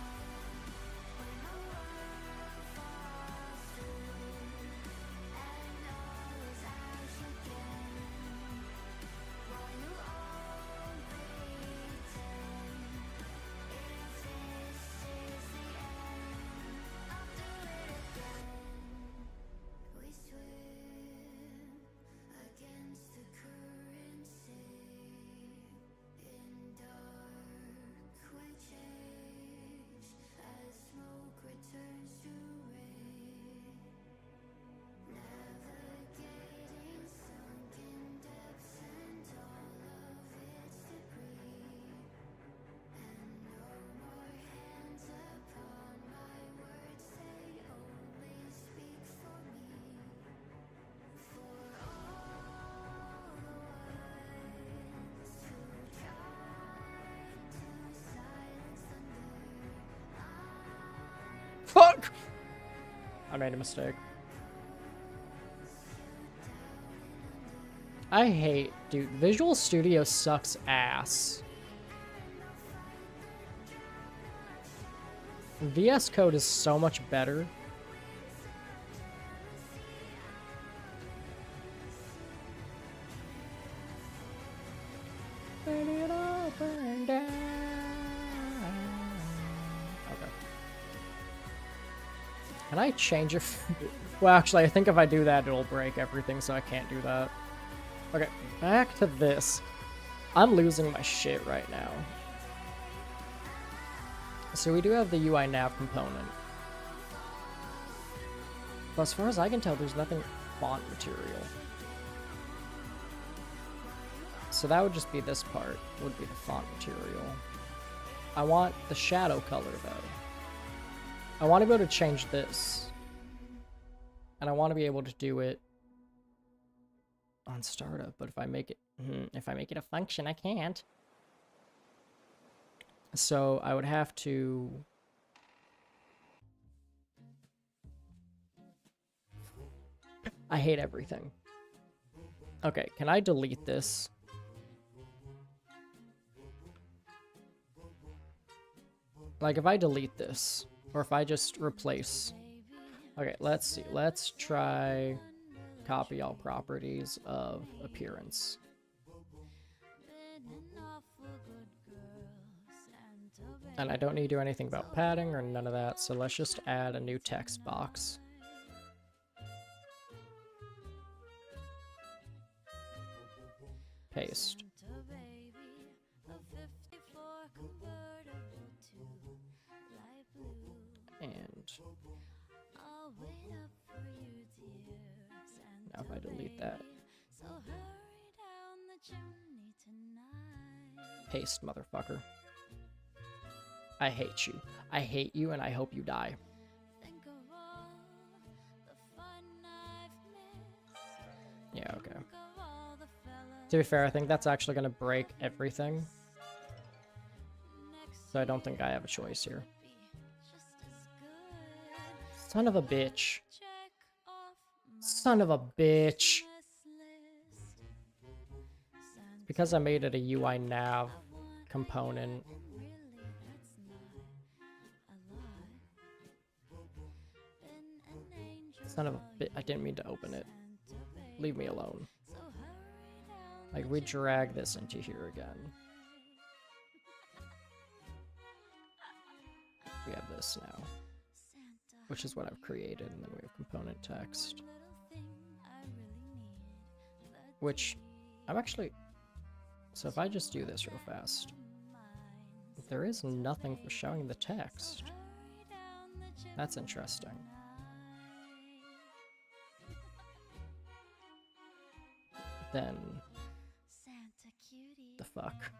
Fuck! I made a mistake. I hate... Dude, Visual Studio sucks ass. VS Code is so much better. Burn it all, burn down. Okay. Can I change it? Well, actually, I think if I do that, it'll break everything, so I can't do that. Okay, back to this. I'm losing my shit right now. So we do have the UI nav component. But as far as I can tell, there's nothing font material. So that would just be this part, would be the font material. I want the shadow color, though. I want to be able to change this. And I want to be able to do it on startup, but if I make it a function, I can't. So I would have to... I hate everything. Okay, can I delete this? Like, if I delete this, or if I just replace... Okay, let's see. Let's try copy all properties of appearance. And I don't need to do anything about padding or none of that, so let's just add a new text box. Paste. And now if I delete that. Paste, motherfucker. I hate you. I hate you, and I hope you die. Yeah, okay. To be fair, I think that's actually going to break everything. So I don't think I have a choice here. Son of a bitch. Son of a bitch. Because I made it a UI nav component. Son of a bitch. I didn't mean to open it. Leave me alone. Like, we drag this into here again. We have this now, which is what I've created, and then we have component text, which I'm actually, so if I just do this real fast, there is nothing for showing the text. That's interesting. Then, the fuck?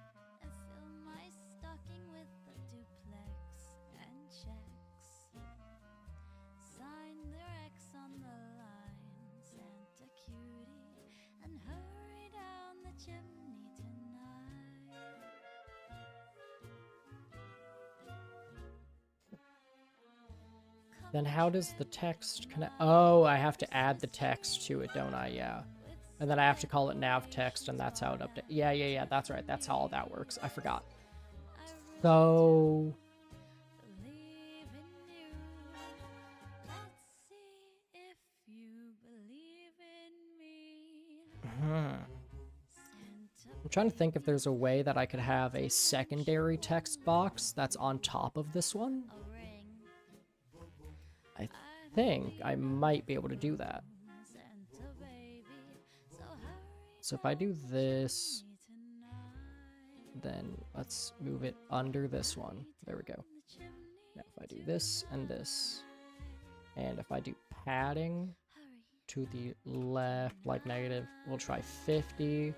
Then how does the text connect? Oh, I have to add the text to it, don't I? Yeah. And then I have to call it nav text, and that's how it updates. Yeah, that's right. That's how all that works. I forgot. So... I'm trying to think if there's a way that I could have a secondary text box that's on top of this one. I think I might be able to do that. So if I do this, then let's move it under this one. There we go. Now if I do this and this, and if I do padding to the left, like negative, we'll try 50.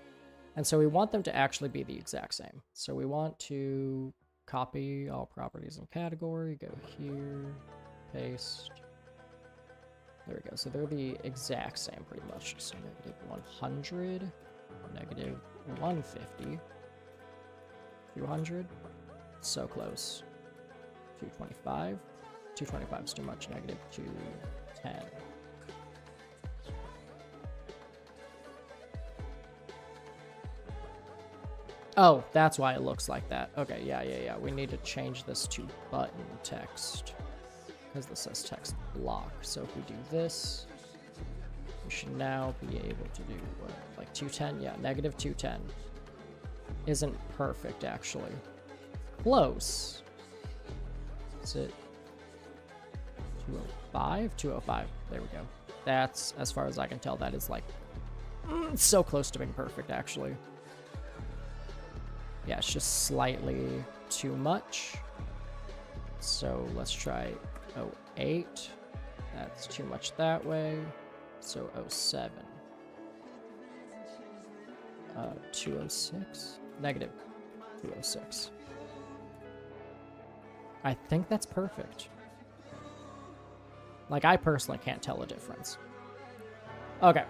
And so we want them to actually be the exact same. So we want to copy all properties and category, go here, paste. There we go. So they're the exact same pretty much. So negative 100, negative 150, 200, so close. 225, 225 is too much, negative 210. Oh, that's why it looks like that. Okay, yeah. We need to change this to button text, because this says text block. So if we do this, we should now be able to do, what, like 210? Yeah, negative 210. Isn't perfect, actually. Close. Is it 205? 205. There we go. That's, as far as I can tell, that is like so close to being perfect, actually. Yeah, it's just slightly too much. So let's try 08. That's too much that way. So 07. 206. Negative 206. I think that's perfect. Like, I personally can't tell a difference. Okay.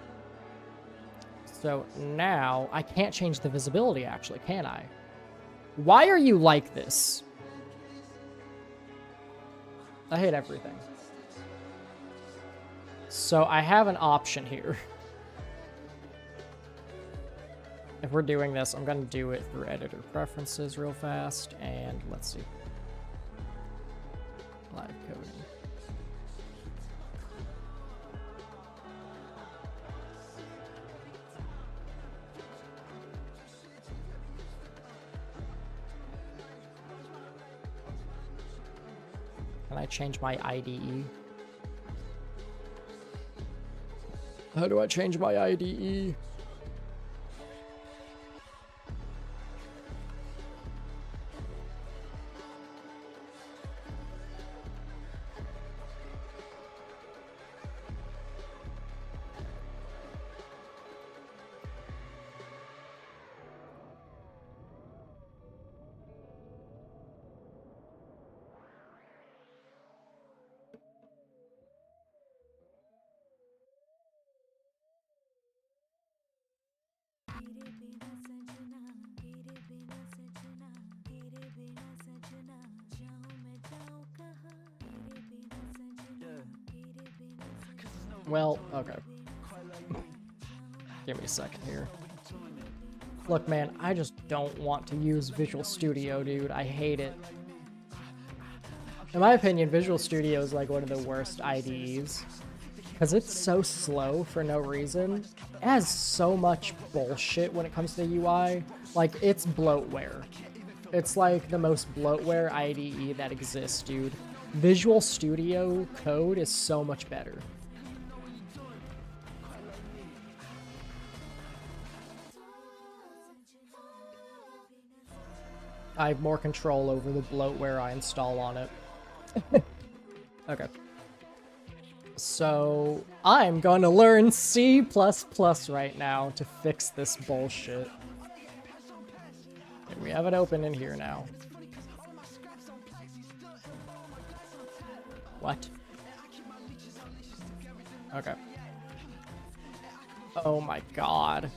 So now I can't change the visibility, actually, can I? Why are you like this? I hate everything. So I have an option here. If we're doing this, I'm going to do it through editor preferences real fast. And let's see. Live coding. Can I change my IDE? How do I change my IDE? Well, okay. Give me a second here. Look, man, I just don't want to use Visual Studio, dude. I hate it. In my opinion, Visual Studio is like one of the worst IDEs. Because it's so slow for no reason. It has so much bullshit when it comes to the UI. Like, it's bloatware. It's like the most bloatware IDE that exists, dude. Visual Studio Code is so much better. I have more control over the bloatware I install on it. Okay. So, I'm gonna learn C++ right now to fix this bullshit. Okay, we have it open in here now. What? Okay. Oh my god.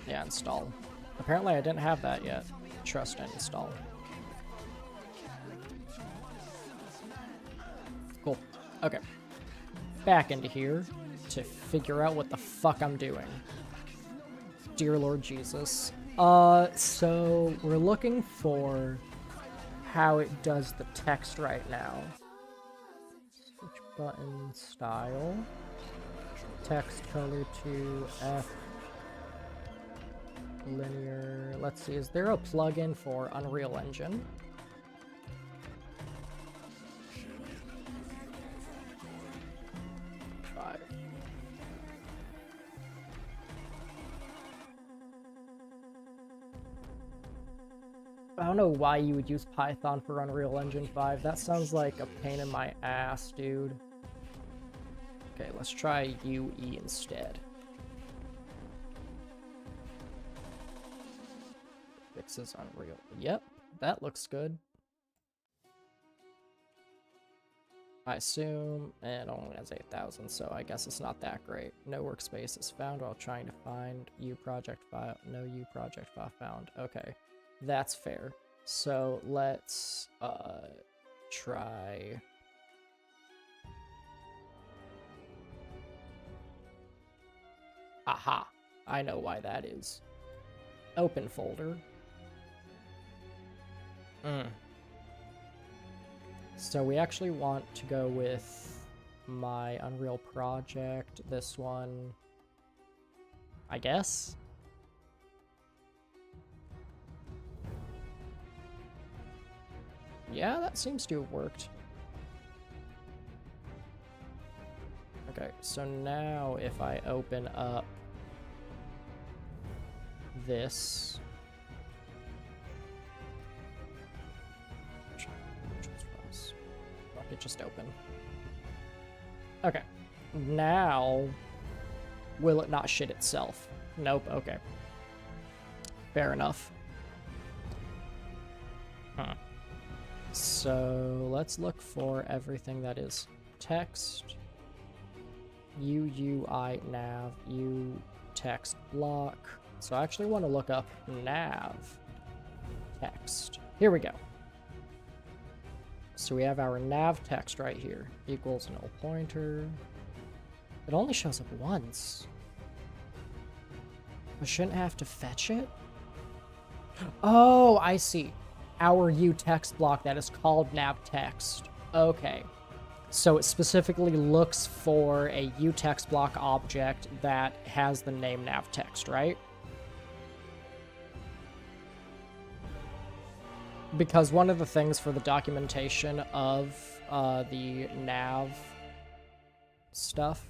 Yeah, install. Apparently I didn't have that yet. Trust and install. Cool. Okay. Back into here to figure out what the fuck I'm doing. Dear Lord Jesus. So we're looking for how it does the text right now. Switch button style. Text color to F. Linear. Let's see, is there a plugin for Unreal Engine? I don't know why you would use Python for Unreal Engine 5. That sounds like a pain in my ass, dude. Okay, let's try UE instead. Fixes Unreal. Yep, that looks good. I assume it only has 8,000, so I guess it's not that great. No workspace is found while trying to find U project file. No U project file found. Okay. That's fair. So let's try. Aha! I know why that is. Open folder. So we actually want to go with my Unreal project. This one, I guess. Yeah, that seems to have worked. Okay, so now if I open up this... It just open. Okay. Now, will it not shit itself? Nope, okay. Fair enough. Huh. So let's look for everything that is text, UI nav, U text block. So I actually want to look up nav text. Here we go. So we have our nav text right here. Equals null pointer. It only shows up once. I shouldn't have to fetch it? Oh, I see. Our U text block that is called nav text. Okay. So it specifically looks for a U text block object that has the name nav text, right? Because one of the things for the documentation of the nav stuff,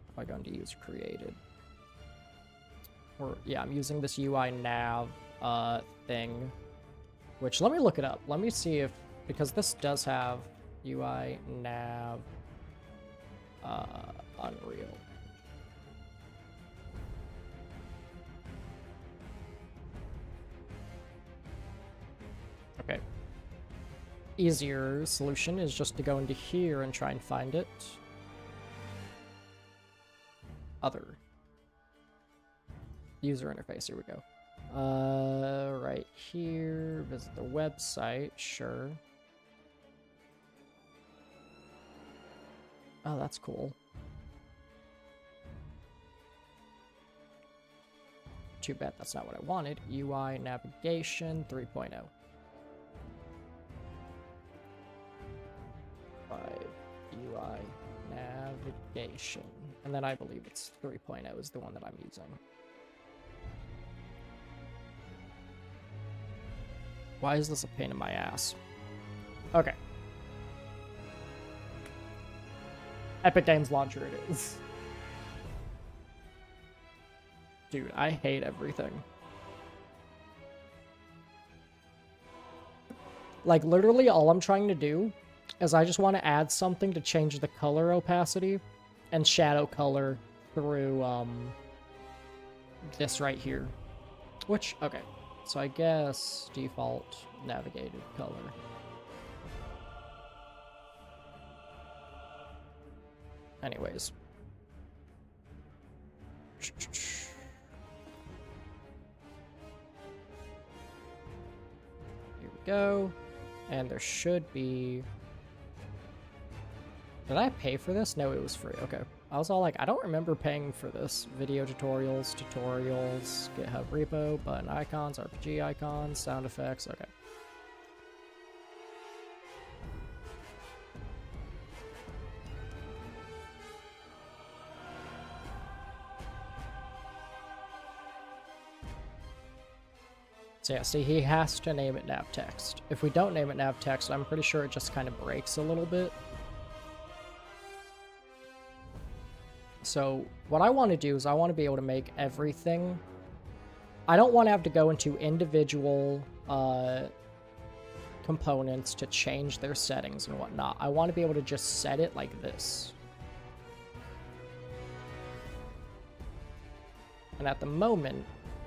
am I going to use created? Or yeah, I'm using this UI nav thing, which let me look it up. Let me see if, because this does have UI nav Unreal. Okay. Easier solution is just to go into here and try and find it. Other. User interface, here we go. Right here, visit the website, sure. Oh, that's cool. Too bad that's not what I wanted. UI navigation 3.0. 5 UI navigation. And then I believe it's 3.0 is the one that I'm using. Why is this a pain in my ass? Okay. Epic Games Launcher it is. Dude, I hate everything. Like, literally all I'm trying to do is I just want to add something to change the color opacity and shadow color through, this right here. Which, okay. So I guess default navigated color. Anyways. Here we go. And there should be... Did I pay for this? No, it was free. Okay. I was all like, I don't remember paying for this. Video tutorials, GitHub repo, button icons, RPG icons, sound effects. Okay. So yeah, see, he has to name it nav text. If we don't name it nav text, I'm pretty sure it just kind of breaks a little bit. So what I want to do is I want to be able to make everything... I don't want to have to go into individual components to change their settings and whatnot. I want to be able to just set it like this. And at the moment,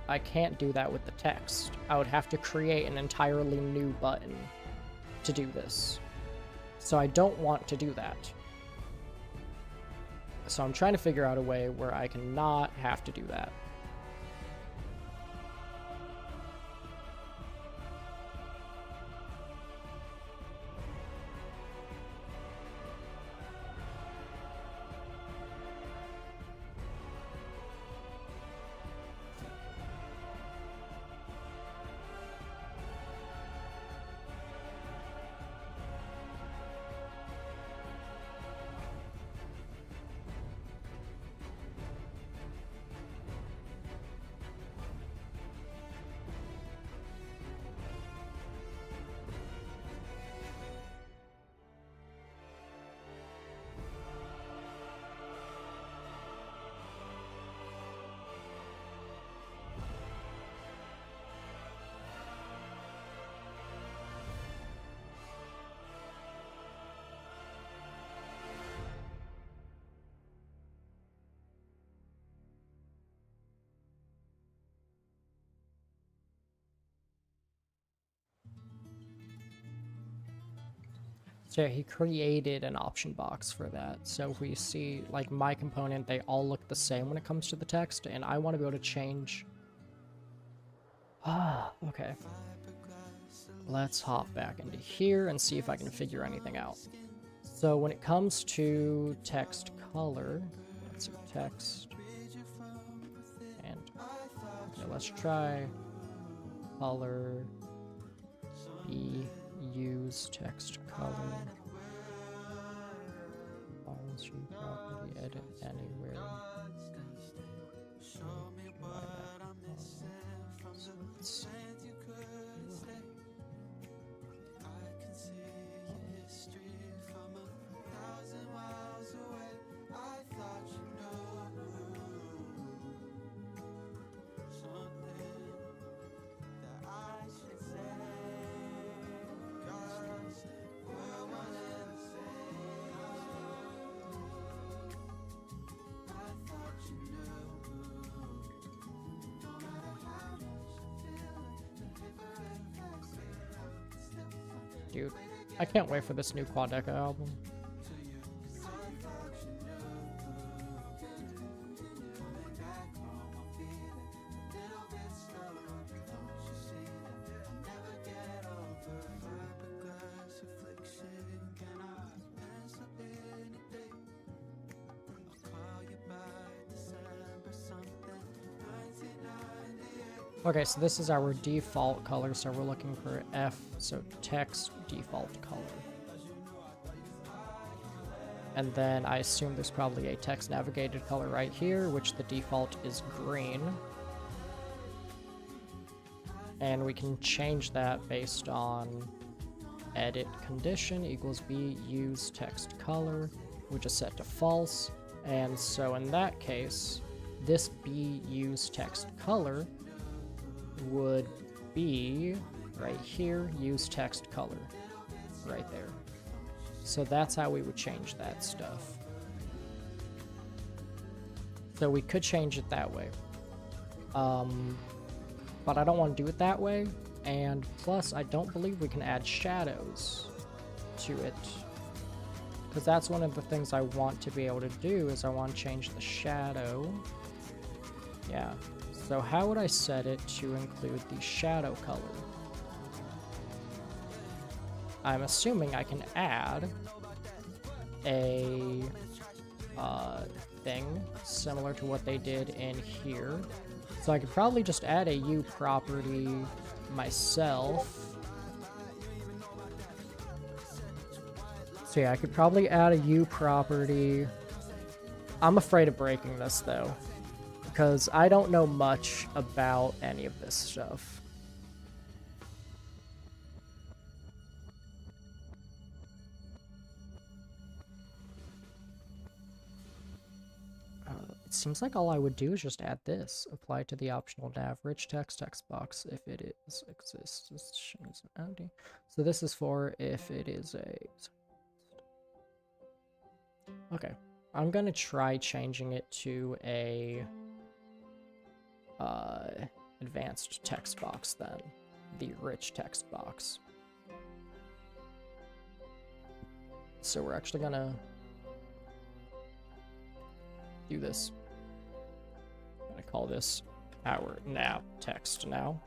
I can't do that with the text. I would have to create an entirely new button to do this. So I don't want to do that. So I'm trying to figure out a way where I cannot have to do that. So yeah, he created an option box for that. So if we see, like, my component, they all look the same when it comes to the text, and I want to be able to change... Ah, okay. Let's hop back into here and see if I can figure anything out. So when it comes to text color, let's see, text, and okay, let's try color, use text color, property, edit anywhere. Dude, I can't wait for this new Quadeca album. Okay, so this is our default color, so we're looking for F, so text default color. And then I assume there's probably a text navigated color right here, which the default is green. And we can change that based on edit condition equals B use text color, which is set to false. And so in that case, this B use text color would be right here, use text color, right there. So that's how we would change that stuff. So we could change it that way. But I don't want to do it that way. And plus, I don't believe we can add shadows to it. Because that's one of the things I want to be able to do, is I want to change the shadow. Yeah. So how would I set it to include the shadow color? I'm assuming I can add a thing similar to what they did in here. So I could probably just add a U property myself. So yeah, I could probably add a U property. I'm afraid of breaking this though, because I don't know much about any of this stuff. It seems like all I would do is just add this. Apply to the optional nav rich text box if it is exists. So this is for if it is a... Okay. I'm gonna try changing it to a advanced text box then. The rich text box. So we're actually gonna do this. I'm gonna call this our nav text now.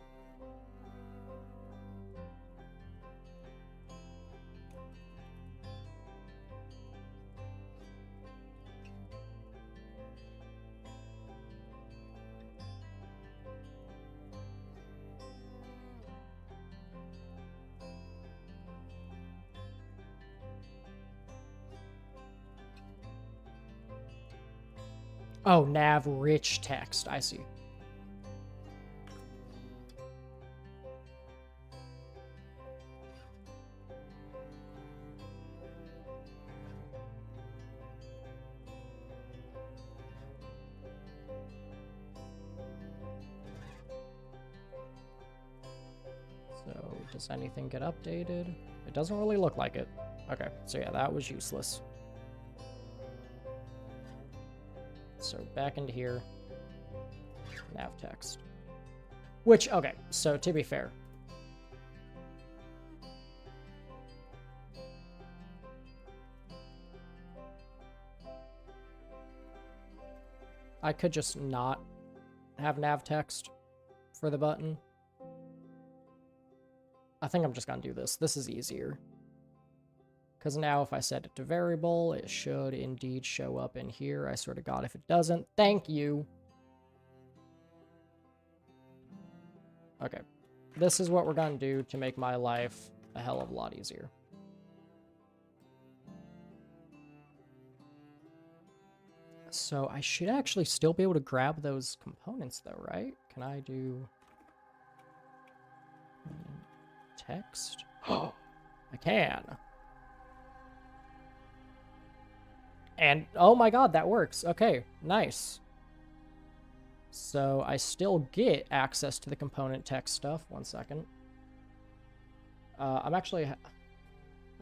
Oh, nav rich text. I see. So, does anything get updated? It doesn't really look like it. Okay, so yeah, that was useless. So back into here, nav text. Which, okay, so to be fair, I could just not have nav text for the button. I think I'm just gonna do this. This is easier. Because now if I set it to variable, it should indeed show up in here. I swear to God, if it doesn't, thank you. Okay. This is what we're going to do to make my life a hell of a lot easier. So I should actually still be able to grab those components though, right? Can I do text? Oh, I can. And, oh my god, that works. Okay, nice. So I still get access to the component text stuff. One second. I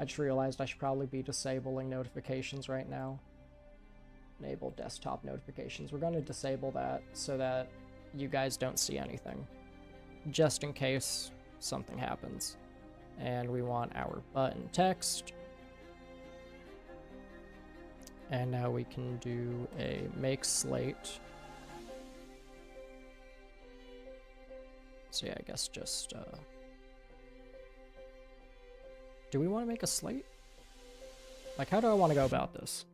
just realized I should probably be disabling notifications right now. Enable desktop notifications. We're going to disable that so that you guys don't see anything. Just in case something happens. And we want our button text. And now we can do a make slate. So yeah, I guess just, do we want to make a slate? Like, how do I want to go about this?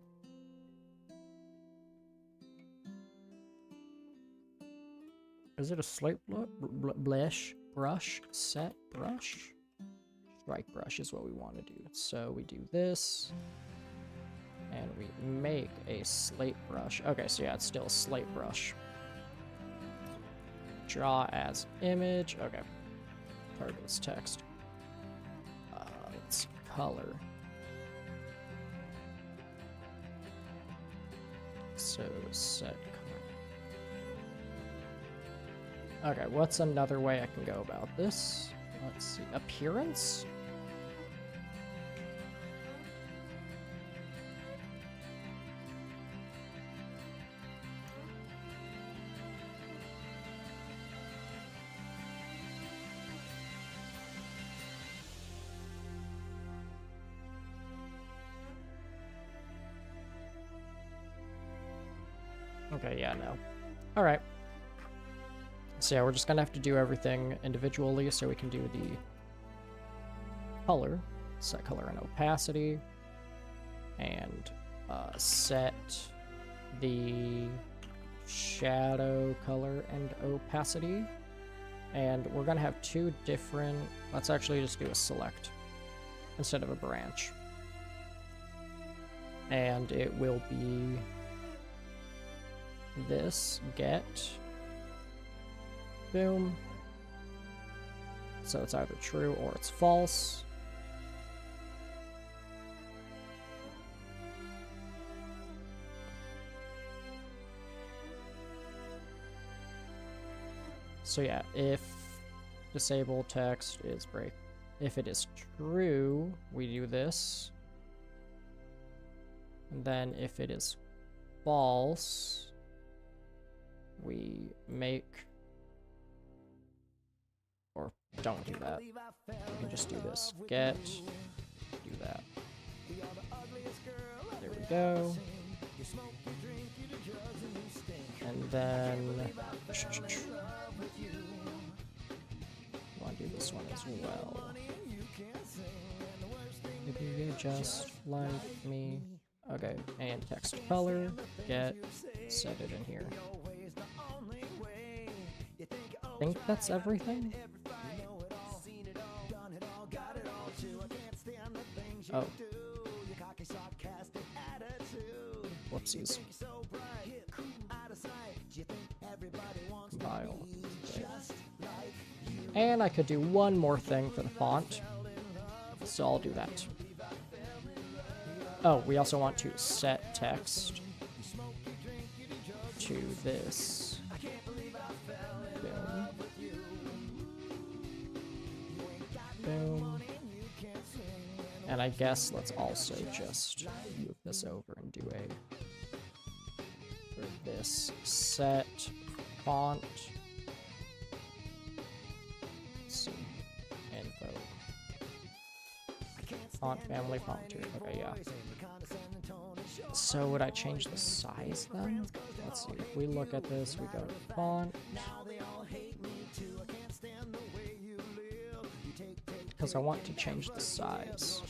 Is it a slate brush? Set brush? Strike brush is what we want to do. So we do this. And we make a slate brush. Okay, so yeah, it's still a slate brush. Draw as image. Okay. Target is text. It's color. So set color. Okay, what's another way I can go about this? Let's see. Appearance? Okay, yeah, no. Alright. So yeah, we're just gonna have to do everything individually so we can do the color. Set color and opacity. And set the shadow color and opacity. And we're gonna have two different... Let's actually just do a select instead of a branch. And it will be... this get boom, so it's either true or it's false. So yeah, if disable text is break, if it is true, we do this, and then if it is false, we make, or don't do that. We can just do this. Get, do that. There we go. And then, I want to do this one as well. Maybe you just like me. Okay, and text color, get, set it in here. I think that's everything. Oh. Whoopsies. Compile. Okay. And I could do one more thing for the font. So I'll do that. Oh, we also want to set text to this. Boom. Boom. And I guess let's also just move this over and do a, for this, set font. Let's see, info. Font family, font tier. Okay, yeah. So would I change the size then? Let's see. If we look at this, we go to font. Because I want to change the size.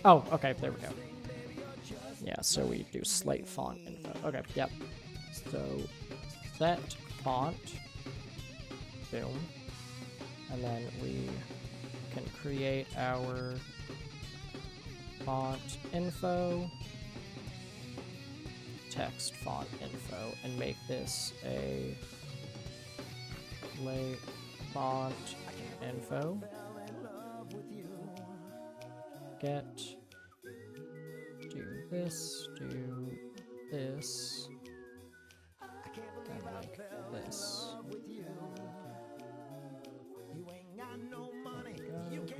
Oh, okay, there we go. Yeah, so we do slate font info. Okay, yep. So set font, boom, and then we can create our font info, text font info, and make this a slate font info. Get, do this, and like this.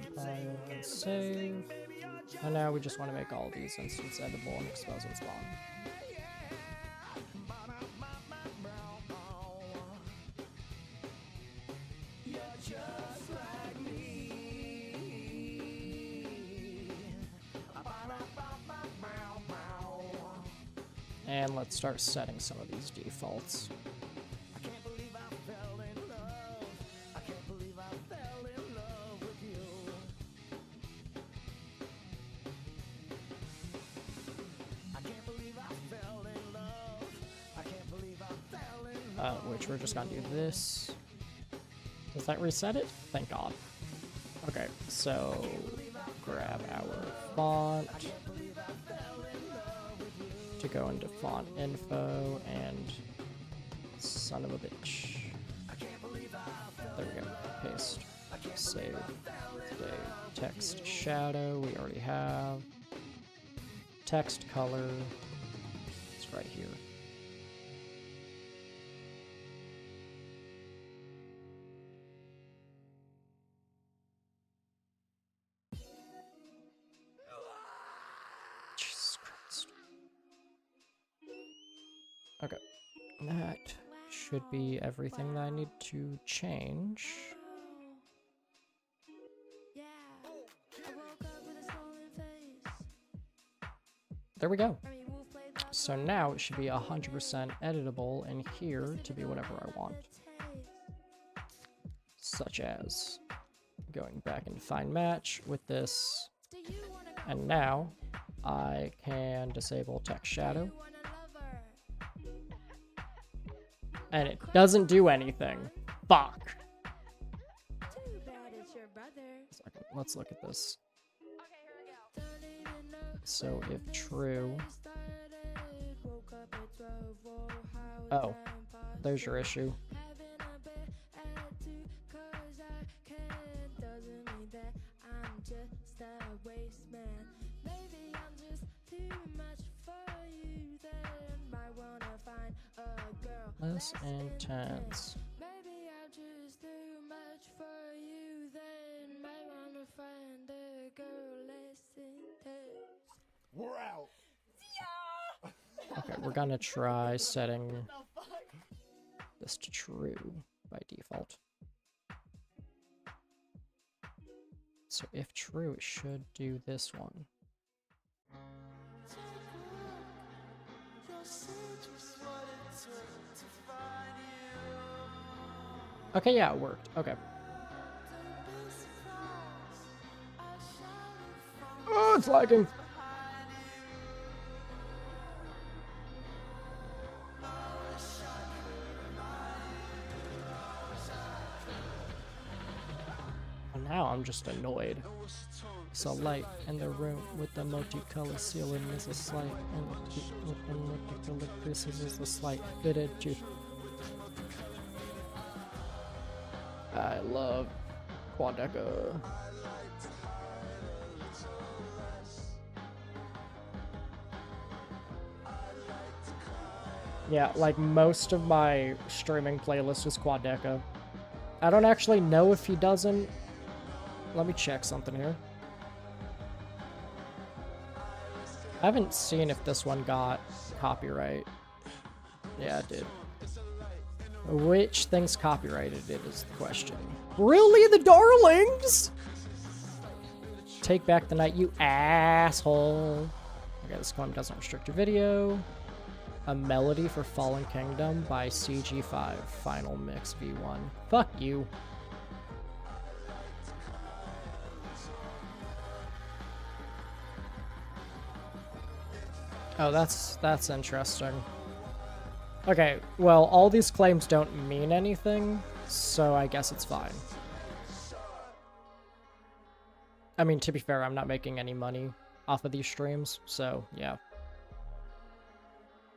Compile and save. And now we just want to make all these instance editable and expose and spawn. And let's start setting some of these defaults. Which we're just gonna do this. Does that reset it? Thank God. Okay, so grab our font to go into font info and son of a bitch. There we go. Paste. Save. Today. Text shadow. We already have. Text color. It's right here. Okay, that should be everything that I need to change. There we go. So now it should be 100% editable in here to be whatever I want. Such as going back into Find Match with this. And now I can disable Text Shadow. And it doesn't do anything. Fuck. Let's look at this. So if true... Oh, there's your issue. Less intense. Maybe I'm just too much for you, then might wanna find a girl less intense. We're out. Okay, we're gonna try setting this to true by default. So if true, it should do this one. Okay, yeah, it worked. Okay. Oh, it's lagging. And now I'm just annoyed. So light in the room with the multicolored ceiling is a slight, and with the multicolored pieces is the slight fitted to. I love Quadeca. Yeah, like most of my streaming playlist is Quadeca. I don't actually know if he doesn't. Let me check something here. I haven't seen if this one got copyright. Yeah, it did. Which thing's copyrighted, it is the question. Really, the darlings? Take back the night, you asshole. Okay, this one doesn't restrict your video. A melody for Fallen Kingdom by CG5. Final mix V1. Fuck you. Oh, that's interesting. Okay, well, all these claims don't mean anything, so I guess it's fine. I mean, to be fair, I'm not making any money off of these streams, so yeah.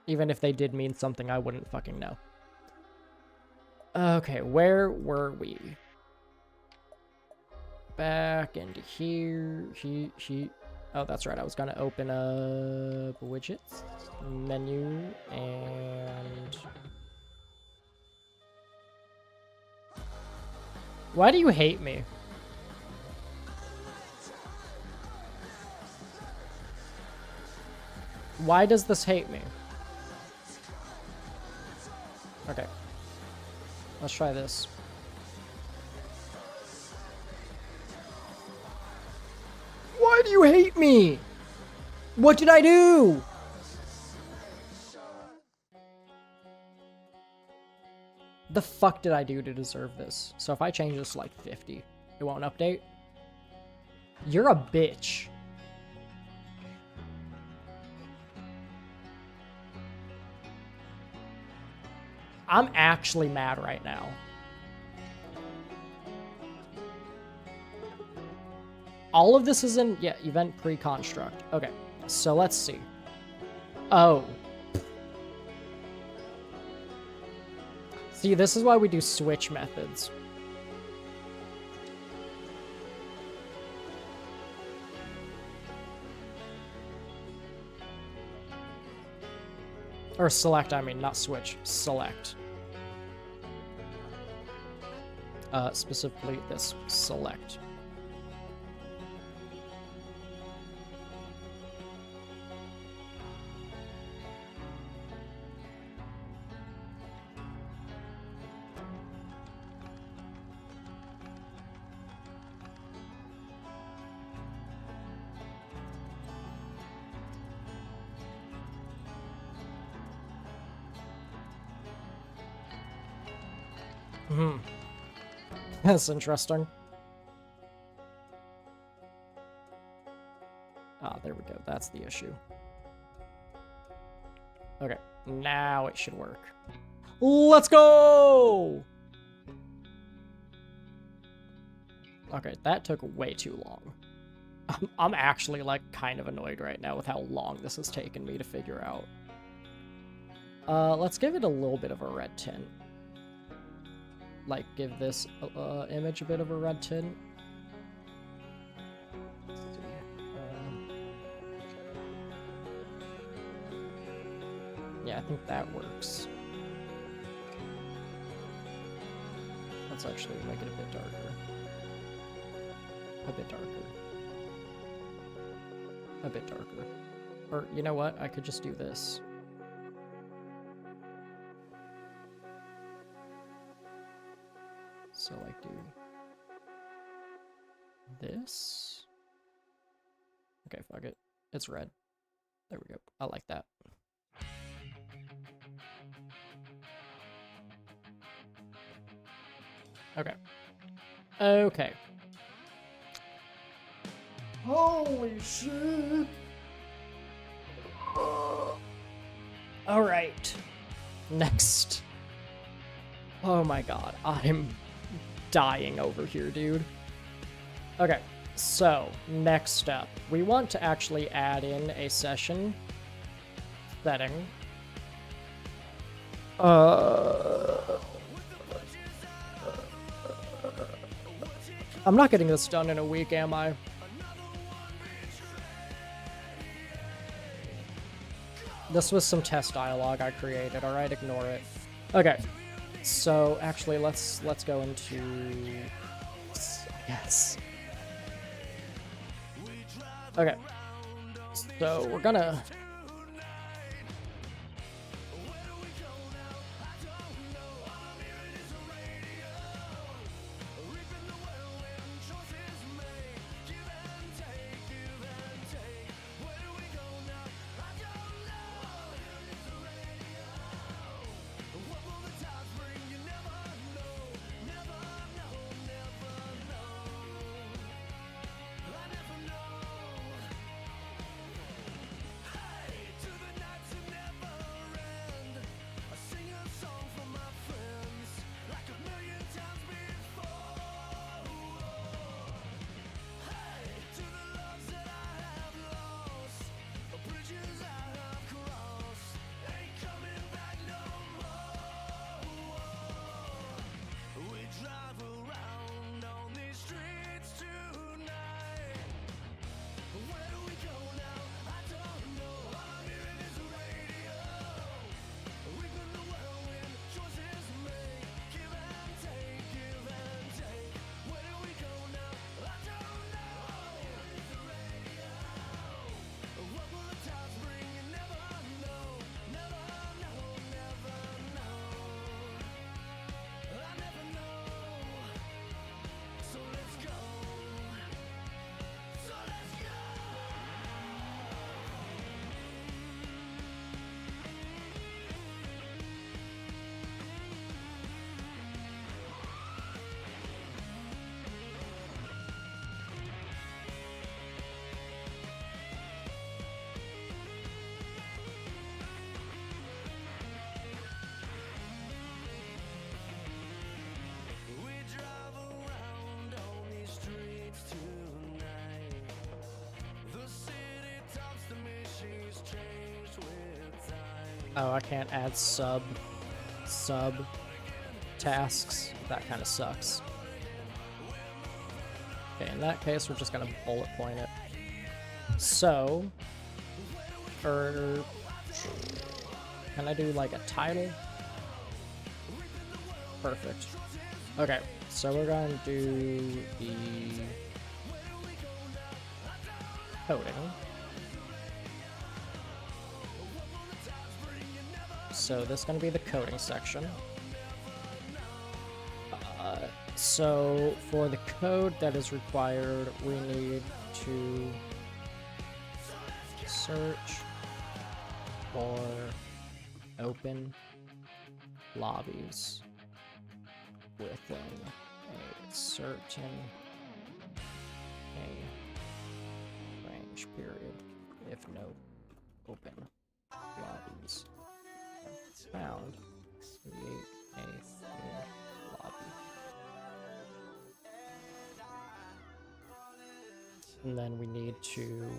Even if they did mean something, I wouldn't fucking know. Okay, where were we? Back into here. Oh, that's right. I was gonna open up widgets, menu, and... Why do you hate me? Why does this hate me? Okay. Let's try this. Why do you hate me? What did I do? The fuck did I do to deserve this? So if I change this to like 50, it won't update? You're a bitch. I'm actually mad right now. All of this is in, yeah, event pre-construct. Okay, so let's see. Oh. See, this is why we do switch methods. Or select, I mean, not switch, select. Specifically this select. That's interesting. Ah, there we go. That's the issue. Okay, now it should work. Let's go! Okay, that took way too long. I'm actually, like, kind of annoyed right now with how long this has taken me to figure out. Let's give it a little bit of a red tint. Like, give this image a bit of a red tint. Let's see. Yeah, I think that works. Let's actually make it a bit darker. A bit darker. A bit darker. Or, you know what? I could just do this. So, like, do this. Okay, fuck it. It's red. There we go. I like that. Okay. Okay. Holy shit! Alright. Next. Oh my god. I'm dying over here, dude. Okay, so next step. We want to actually add in a session setting. I'm not getting this done in a week, am I? This was some test dialogue I created, alright? Ignore it. Okay. So, actually, let's go into... Yes. Okay. So, we're gonna... Oh, I can't add sub tasks. That kind of sucks. Okay, in that case, we're just gonna bullet point it. So, can I do like a title? Perfect. Okay, so we're going to do the coding. So this is going to be the coding section. So for the code that is required, we need to search for open lobbies within a certain range period if no open lobbies are found. Create a new lobby. And then we need to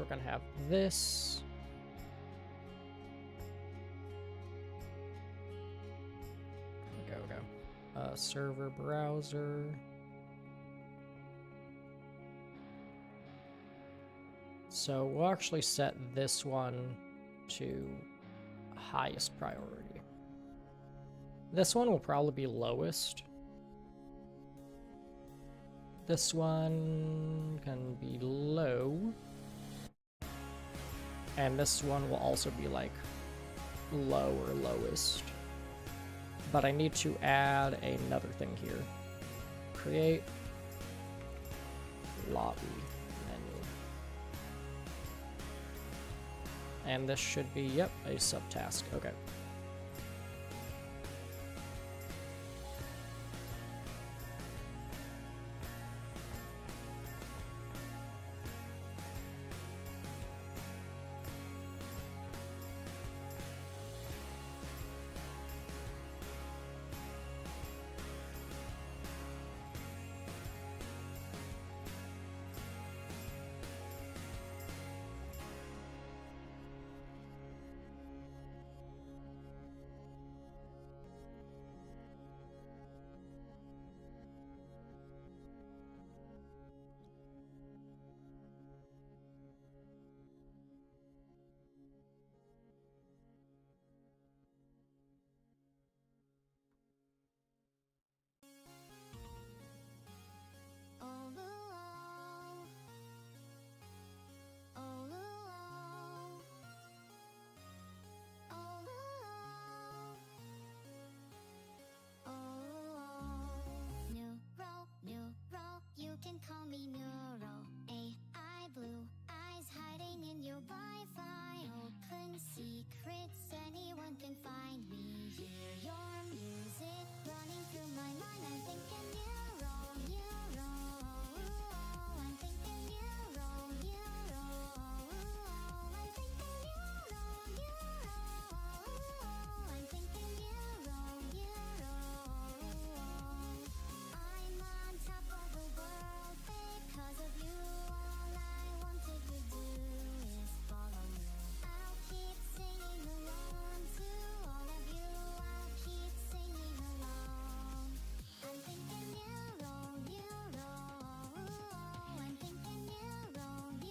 we're gonna have this. Go. Server browser. So we'll actually set this one to highest priority. This one will probably be lowest. This one can be low. And this one will also be like low or lowest. But I need to add another thing here. Create lobby menu. And this should be, yep, a subtask. Okay.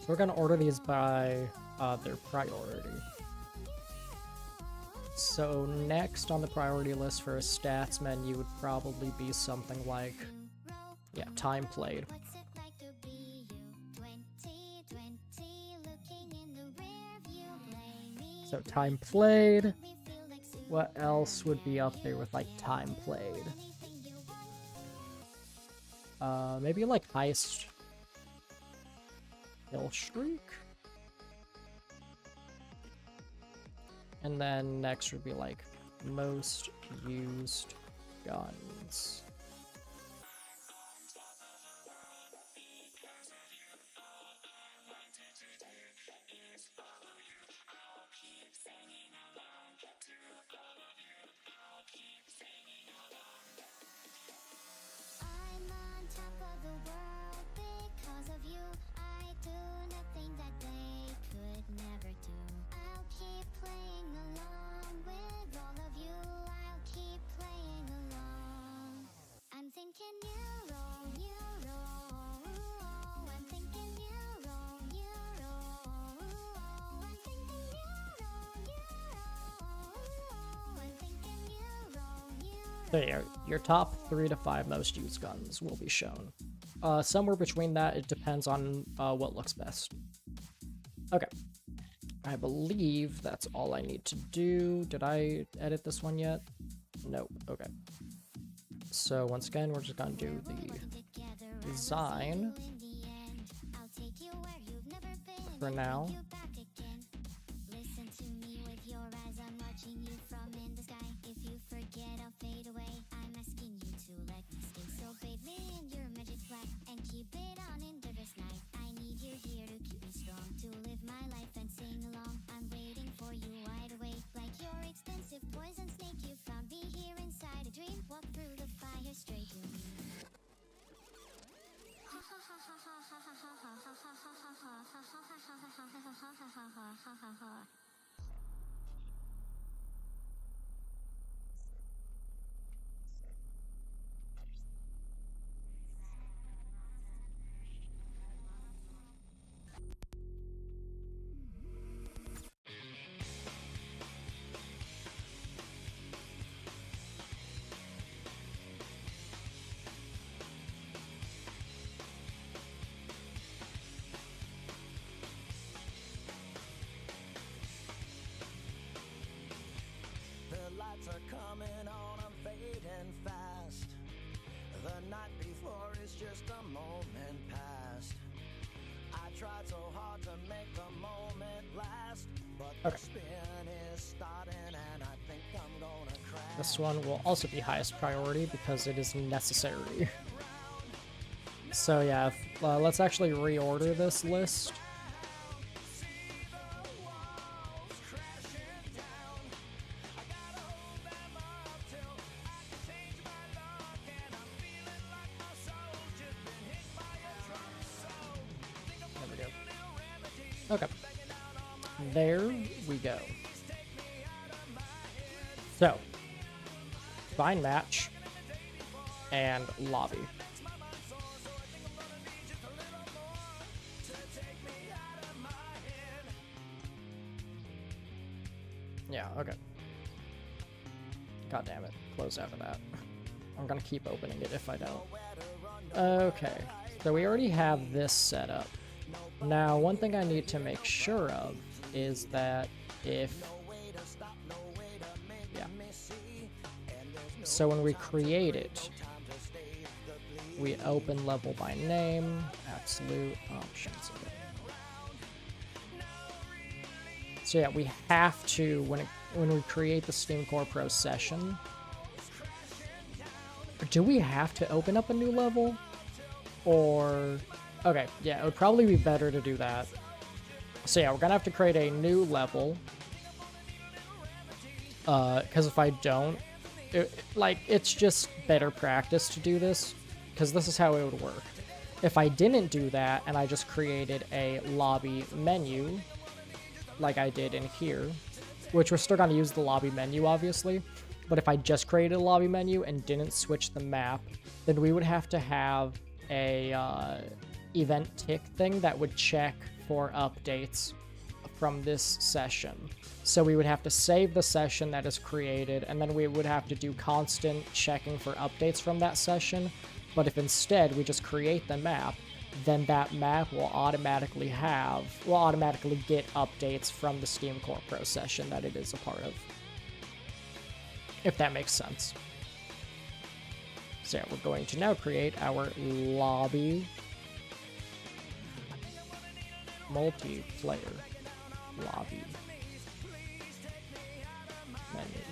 we're gonna order these by their priority. So next on the priority list for a stats menu would probably be something like, yeah, time played. So time played. What else would be up there with like time played? Maybe like highest kill streak? And then next would be like most used guns. So yeah, your top 3 to 5 most used guns will be shown. Somewhere between that, it depends on what looks best. Okay. I believe that's all I need to do. Did I edit this one yet? Nope. Okay. So once again, we're just gonna do the design for now. Are coming on, I'm fading fast. The night before is just a moment past. I tried so hard to make the moment last, but the spin is starting and I think I'm gonna crash. This one will also be highest priority because it is necessary. So yeah, let's actually reorder this list. Okay, there we go. So, find match and lobby. Yeah, okay. God damn it, close out of that. I'm gonna keep opening it if I don't. Okay, so we already have this set up. Now, one thing I need to make sure of is that if... Yeah. So when we create it, we open level by name, absolute options. So yeah, we have to, when we create the Steam Core Pro session, do we have to open up a new level? Or... Okay, yeah, it would probably be better to do that. So yeah, we're gonna have to create a new level. Because if I don't, it's just better practice to do this. Because this is how it would work. If I didn't do that, and I just created a lobby menu, like I did in here, which we're still gonna use the lobby menu, obviously, but if I just created a lobby menu and didn't switch the map, then we would have to have a, event tick thing that would check for updates from this session. So we would have to save the session that is created, and then we would have to do constant checking for updates from that session. But if instead we just create the map, then that map will automatically get updates from the Steam Core Pro session that it is a part of. If that makes sense. So yeah, we're going to now create our lobby multiplayer lobby menu.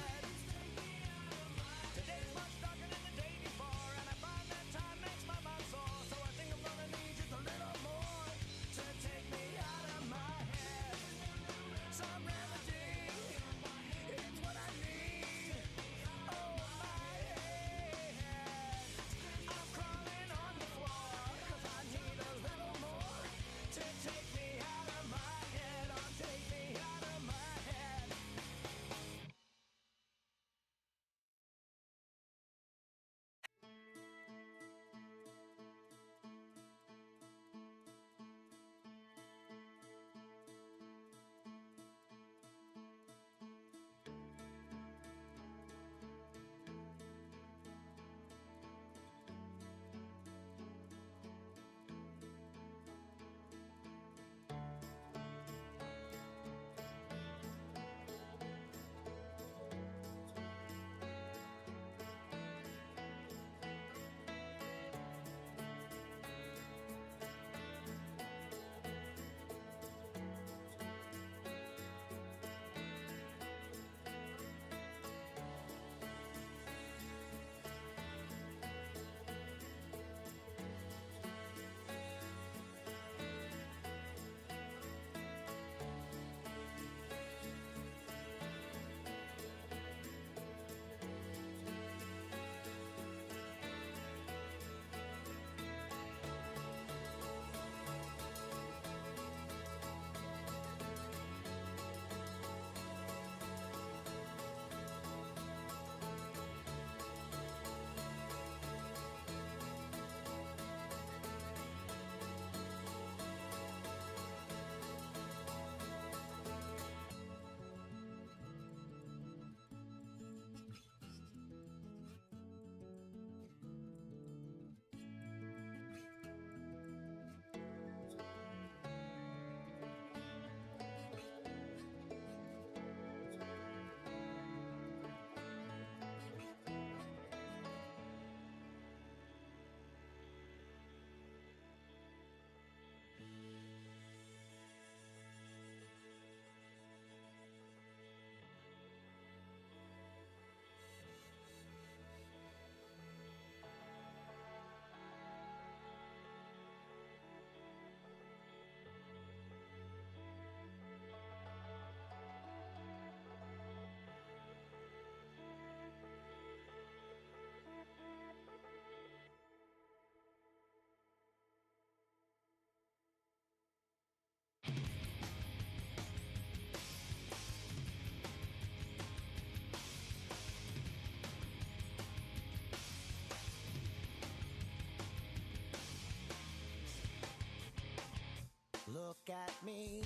Look at me,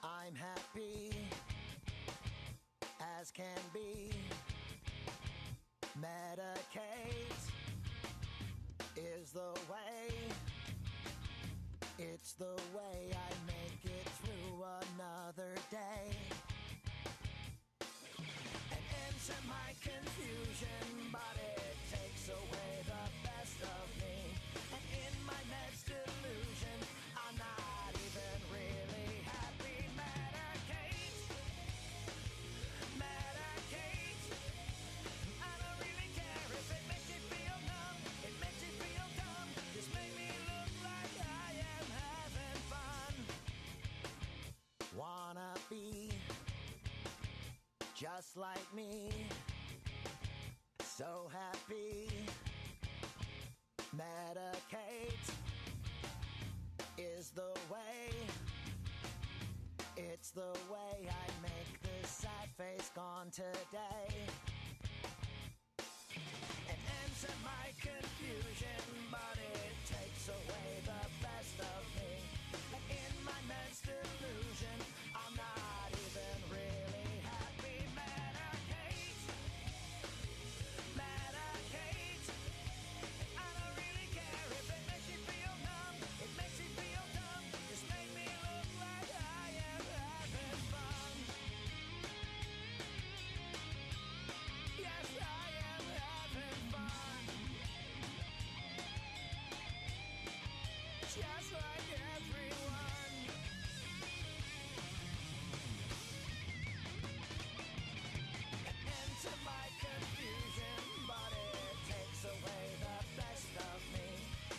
I'm happy as can be. Medicate is the way, it's the way I make it through another day. An end to my confusion, but it takes away the best of me. And in my next delusion, I'm not even really happy. Medicate, medicate. I don't really care if it makes you feel numb, it makes you feel dumb. Just make me look like I am having fun. Wanna be just like me, so happy. Medicate is the way, it's the way I make this sad face gone today. An end to my confusion, but it takes away the best of me. And in my next illusion, I'm not even really happy. Medicate, medicate. I don't really care if it makes you feel numb. It makes you feel dumb. Just make me look like I am having fun. Yes, I am having fun. Just like everyone. An end to my confusion, but it takes away the best of me.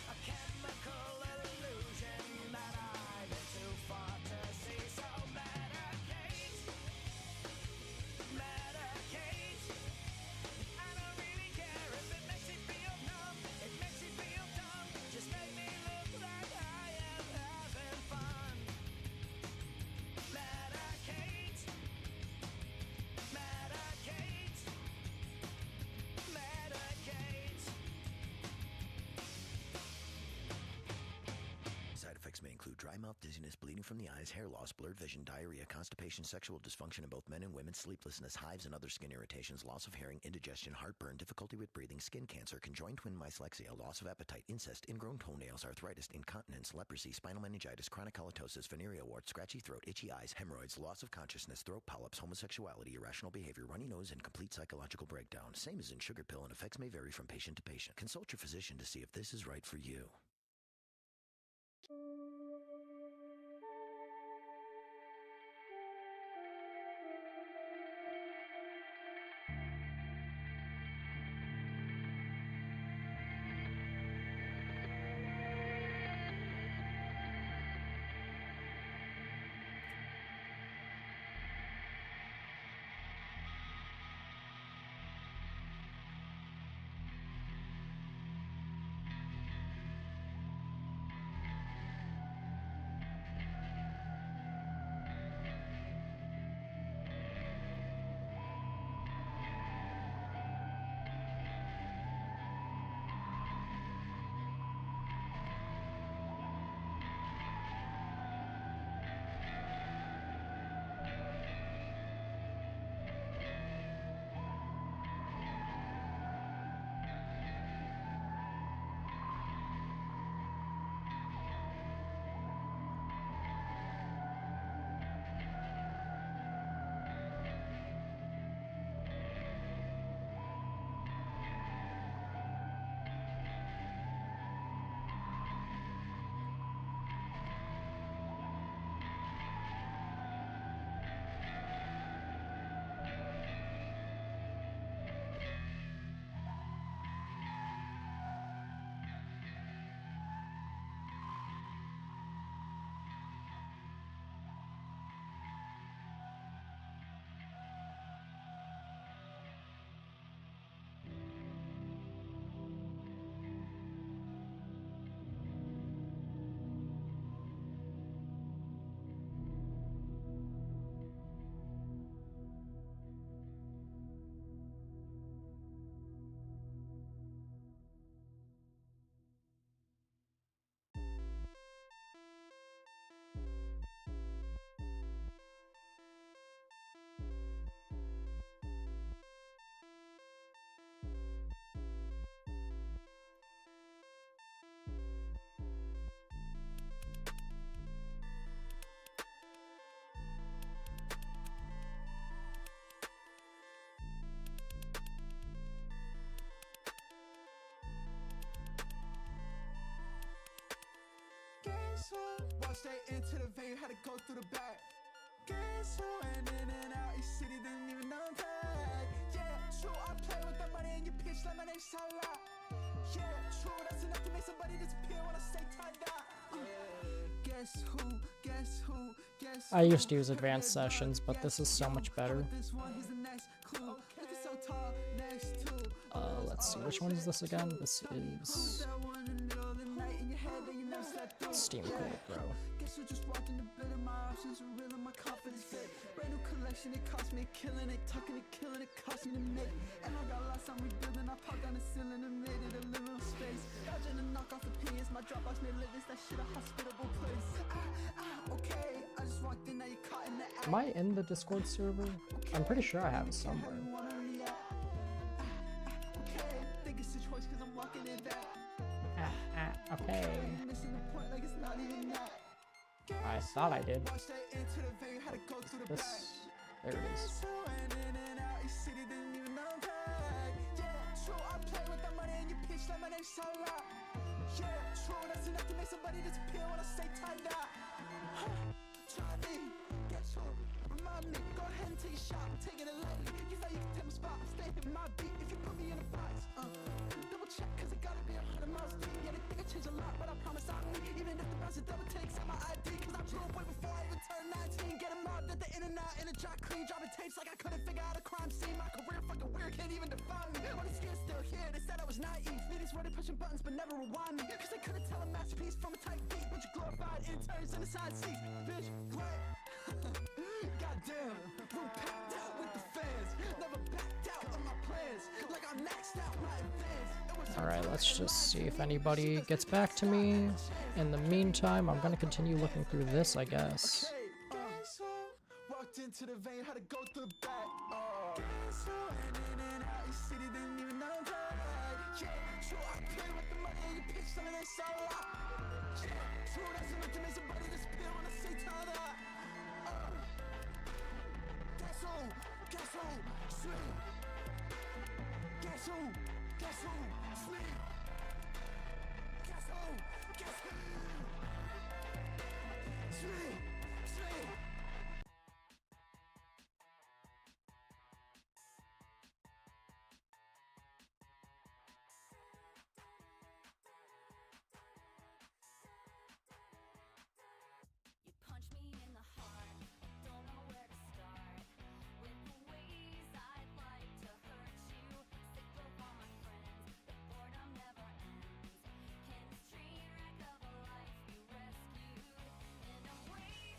A chemical illusion that I've been too far to see. So medicate, medicate. I don't really care if it makes you feel numb. It makes you feel dumb. Just make me look like I am having fun. Medicate, medicate, medicate. Side effects may include dry mouth, dizziness, bleeding from the eyes, hair loss, blurred vision, diarrhea, constipation, sexual dysfunction in both men and women, sleeplessness, hives and other skin irritations, loss of hearing, indigestion, heartburn, difficulty with breathing, skin cancer, conjoined twin dyslexia, loss of appetite, incest, ingrown toenails, arthritis, incontinence, leprosy, spinal meningitis, chronic halitosis, venereal wart, scratchy throat, itchy eyes, hemorrhoids, loss of consciousness, throat polyps, homosexuality, irrational behavior, runny nose, and complete psychological breakdown. Same as in sugar pill, and effects may vary from patient to patient. Consult your physician to see if this is right for you. Guess who? Walked straight into the venue, had to go through the back. Guess who? And in and out each city, didn't even unpack. Yeah, true, I play with the money and you pitch like my name's Salah. Yeah, true, that's enough to make somebody disappear when I say tie-dye. Guess who? Guess who? Guess who? I used to use advanced sessions, but this is so much better. This one, here's the next clue. Look at so tall, next to. Let's see, which one is this again? This is Steam Cold, bro. Guess who just walked in the building, my options are real and my confidence fit. Brand new collection, it cost me killing it, tucking it, killing it, cost me to make. And I got lost on rebuilding, I popped down the ceiling and made it a living space. Dodging and knock off the opinions, my Dropbox made living, that shit a hospitable place. Okay, I just walked in, now you caught in the act. Am I in the Discord server? I'm pretty sure I have it somewhere. Okay, think it's a choice cause I'm walking it back. Okay. Missing the point like it's not even that. I thought I did. Watch that into the venue, had to go through the back. This. There it is. So in and out, you city didn't even unpack. Yeah, true, I play with the money and you pitch like my name's so loud. Yeah, true, that's enough to make somebody disappear when I say tied up. Try me, get you, remind me, go ahead and take a shot, I'm taking it lightly. You thought you could take my spot, I'm staying in my beat if you put me in a box. Double check, cause it gotta be 100 miles deep. Yeah, they think I changed a lot, but I promise I'm me. Even if the bouncer double takes out my ID, cause I blew away before I even turned 19. Get 'em mobbed at the in and out, in a jock clean, dropping tapes like I couldn't figure out a crime scene. My career fucking weird, can't even define me. All the skills still here, they said I was naive. Ladies were pushing buttons, but never rewind me. Cause they couldn't tell a masterpiece from a tight beat. But you glorified interns in the side seats. Bitch, what? Goddamn, we're packed out with the fans. Never backed out on my plans. Like I maxed out my advance. Alright, let's just see if anybody gets back to me. In the meantime, I'm gonna continue looking through this, I guess. Walked into the vein, had to go through the back. In and out, you city didn't even unpack. Yeah, true, I play with the money and you pitch some of that so loud. Yeah, true, that's enough to make somebody disappear when I say tied up. Guess who, sleep. Guess who, sleep. Guess who, sleep. You punch me in the heart, don't know where to start. With the ways I'd like to hurt you, sick of all my friends, the boredom never ends. In this train wreck of a life you rescued, in a way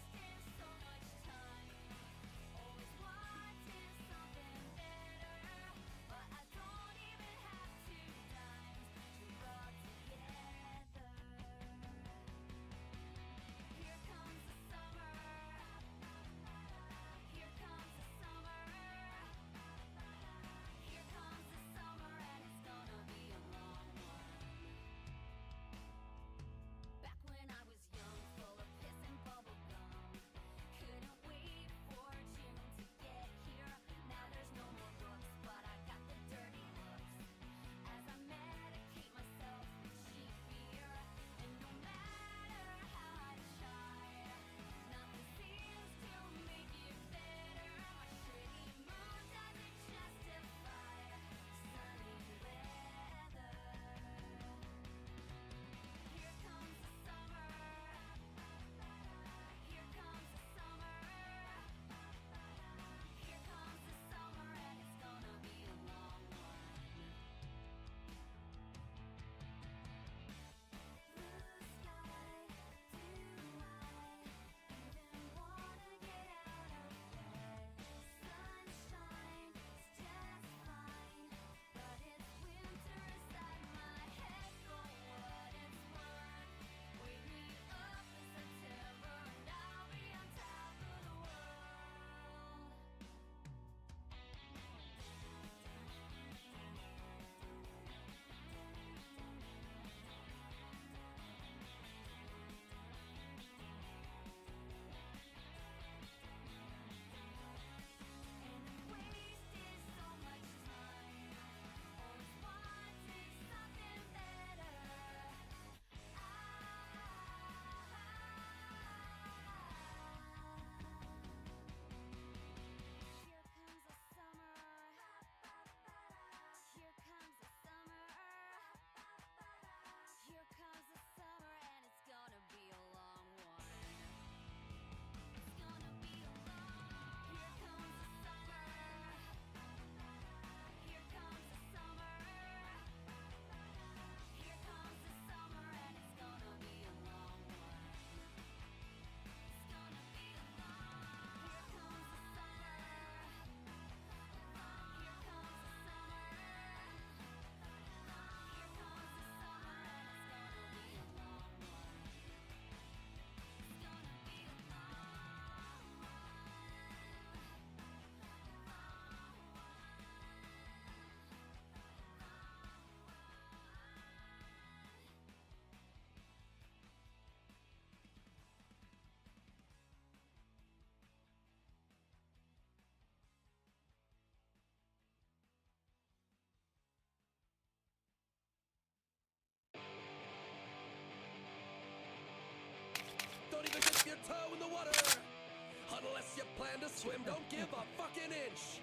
swim, don't give a fucking inch.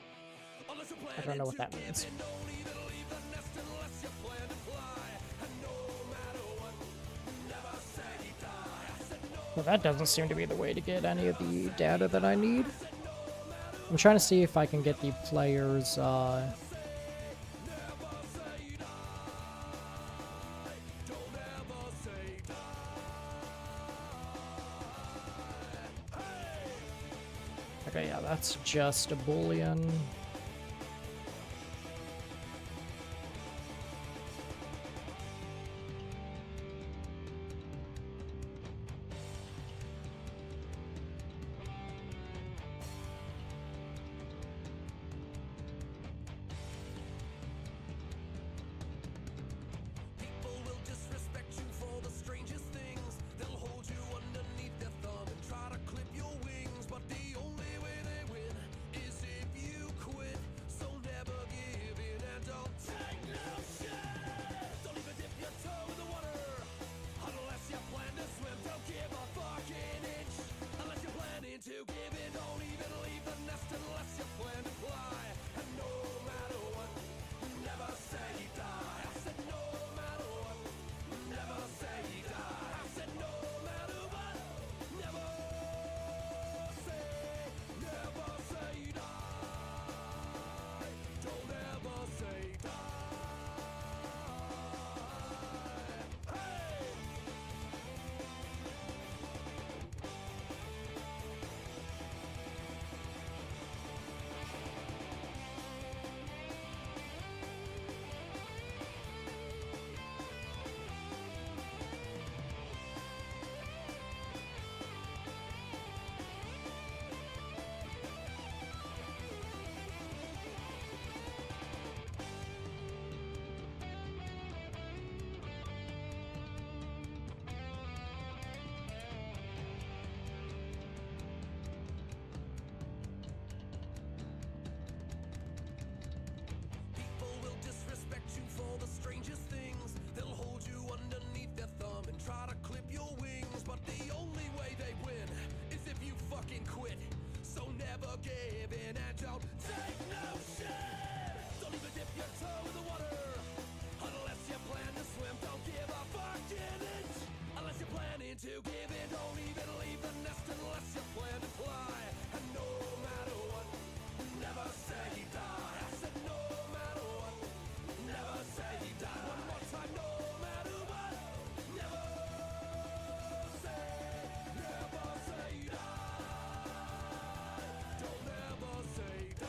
Unless you plan I don't know what to that give means. in, don't even leave the nest unless you plan to fly. And no matter what, never say die. I said no. Well, that doesn't seem to be the way to get any of the data that I need. I'm trying to see if I can get the players, Okay, yeah, that's just a Boolean. People will disrespect you for the strangest things. They'll hold you underneath their thumb and try to clip your wings. But the only way they win is if you quit. So never give in and don't take no shit. Don't even dip your toe in the water unless you plan to swim. Don't give a fucking inch unless you're planning to give in. Don't even leave the nest unless you plan to fly. And no matter what, never say die. I said no matter what, never say die. I said no matter what, never say die. Don't ever say die. Hey! People will disrespect you for the strangest things. They'll hold you underneath their thumb and try to clip your wings. But the only way they win is if you fucking quit. So never give in and don't take no shit. Don't even dip your toe in the water unless you plan to swim. Don't give a fucking inch unless you're planning to give in. Don't even leave the nest unless you plan to fly. And no matter what, never say die. I said no matter what, never say die. One more time, no matter what, never say die. Don't ever say die.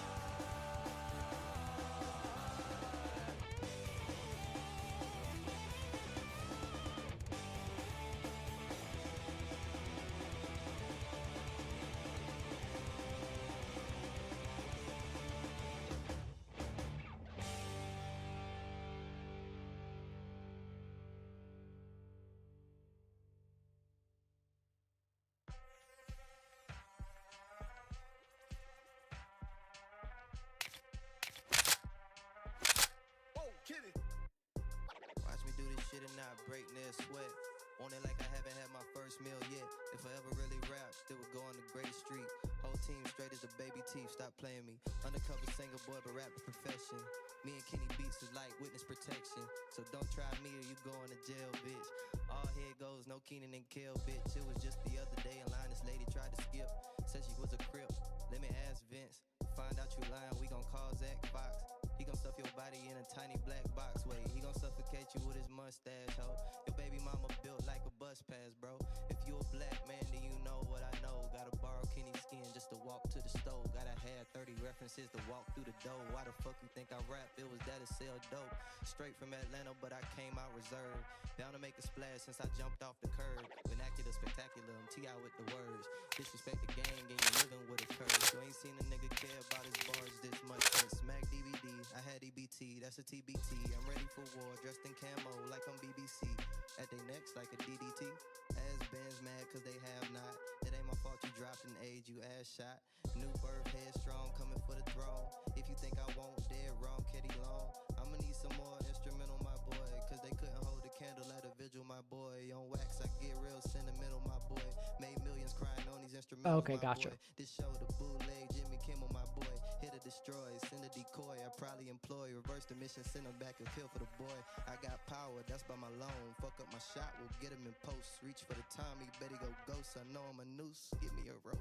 Oh, kidding. Watch me do this shit and not break near sweat. Want it like I haven't had my first meal yet. If I ever really rap, still would go on the great street. Whole team straight as the baby teeth, stop playing me. Undercover single boy, but rap a profession. Me and Kenny Beats is like witness protection. So don't try me or you going to jail, bitch. All head goes, no Keenan and Kel, bitch. It was just the other day in line, this lady tried to skip. Said she was a crip. Let me ask Vince. Find out you lying, we gon' call Zach Fox. He gon' stuff your body in a tiny black box. Wait, he gon' suffocate you with his mustache, ho. Your baby mama built like a bus pass, bro. If you a black man, then you know what I know. Gotta borrow Kenny's skin just to walk to the stove. Gotta have 30 references to walk through the door. Why the fuck you think I rap? It was that to sell dope. Straight from Atlanta, but I came out reserved. Bound to make a splash since I jumped off the curb. Vernacular spectacular, I'm T.I. with the words. Disrespect the gang and you living with a curse. You ain't seen a nigga care about his bars this much since Smack DVD. I had EBT, that's a TBT. I'm ready for war, dressed in camo like I'm BBC. At they necks like a DDT. Ass bands mad cause they have not. It ain't my fault you dropped in age, you ass shot. New birth, headstrong, coming for the throne. If you think I won't, dead wrong, Ketty Long. I'ma need some more instrumental, my boy. Cause they couldn't hold a candle at a vigil, my boy. On wax, I get real sentimental, my boy. Made millions crying on these instrumentals, Okay, my gotcha. boy. This show, the bootleg Jimmy Kim on my boy. Hit or destroy, send a decoy. I probably employ. Reverse the mission, send him back and kill for the boy. I got power, that's by my loan. Fuck up my shot, we'll get him in post. Reach for the time, he better go ghost. I know I'm a noose, give me a rope.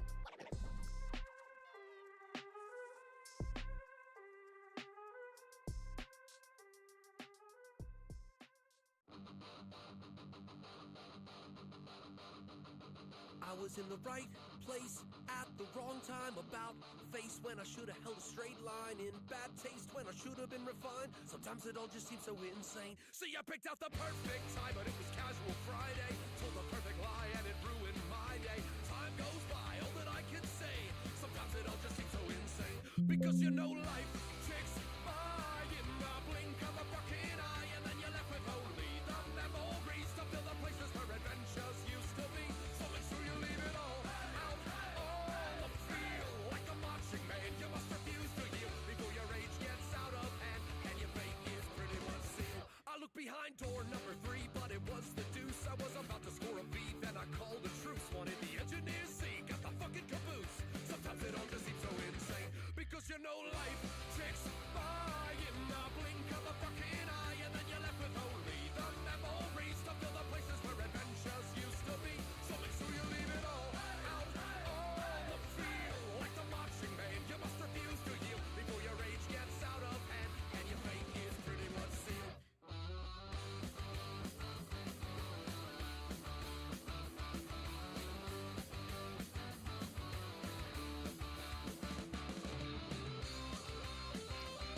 I was in the right place at the wrong time. About face when I should have held a straight line. In bad taste when I should have been refined. Sometimes it all just seems so insane. See, I picked out the perfect time, but it was casual Friday. Told the perfect lie and it ruined my day. Time goes by, all that I can say. Sometimes it all just seems so insane. Because you know life ticks by in the blink of a fucking eye. And then you're left with only the memories to fill the places where adventures used to be. So make sure you leave it all out on the field. Like a marching band, you must refuse to yield before your rage gets out of hand and your fate is pretty much sealed. I look behind door number 3, but it was the deuce. I was about to score a beat, then I called the truce. Wanted the engineer see, got the fucking caboose. Sometimes it all just seems so insane. Because you know life ticks by in the blink of a fucking eye. And then you're left with only the memories to fill the places where adventures used to be. So make sure you leave it all out on the field. Like the marching band, you must refuse to yield before your rage gets out of hand and your fate is pretty much sealed.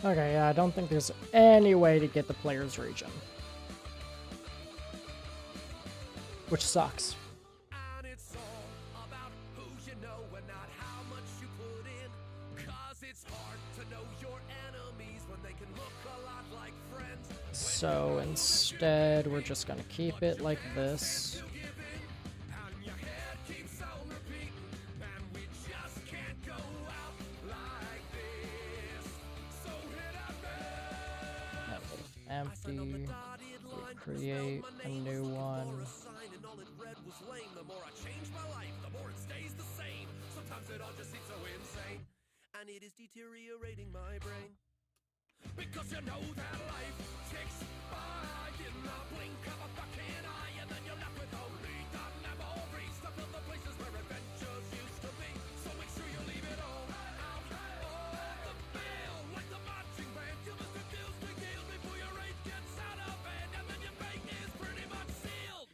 Okay, yeah, I don't think there's any way to get the player's region. Which sucks. And it's all about who you know and not how much you put in. 'Cause it's hard to know your enemies when they can look a lot like friends. So instead, we're just gonna keep it like this. You give in, and your head keeps on repeating. And we just can't go out like this. So hit up That was empty. We create a new one. and all it read was lame. The more I change my life, the more it stays the same. Sometimes it all just seems so insane, and it is deteriorating my brain. Because you know that life ticks by in the blink of a fucking eye. And then you're left with only the memories to fill the places where adventures used to be. So make sure you leave it all out on the field. Like the marching band, you must refuse to yield before your rage gets out of hand. And then your fate is pretty much sealed.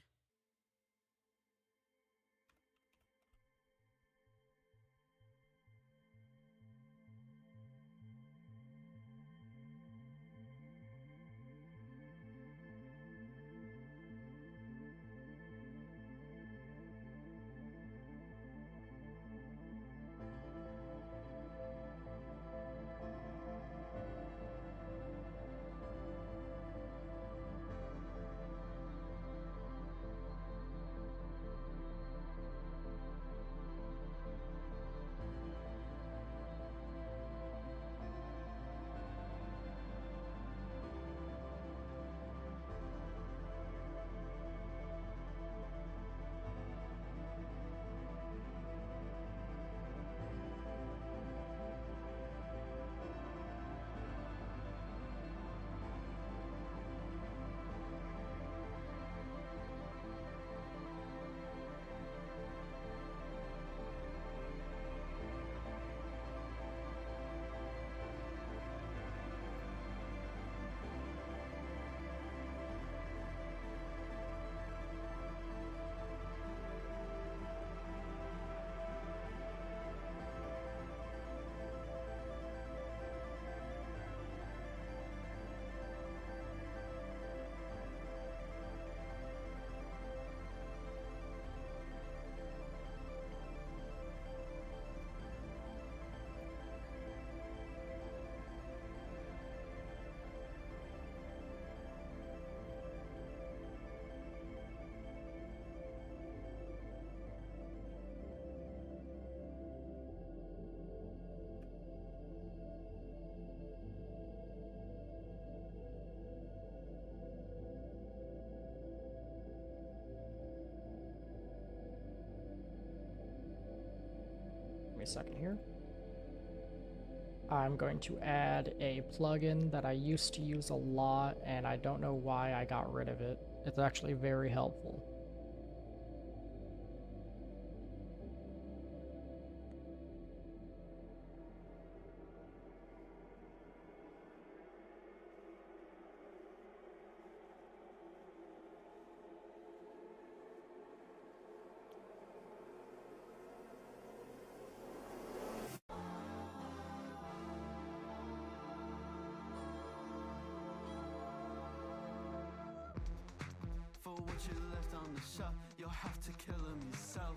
Give me a second here. I'm going to add a plugin that I used to use a lot, and I don't know why I got rid of it. It's actually very helpful. For what you left on the shelf, you'll have to kill him yourself.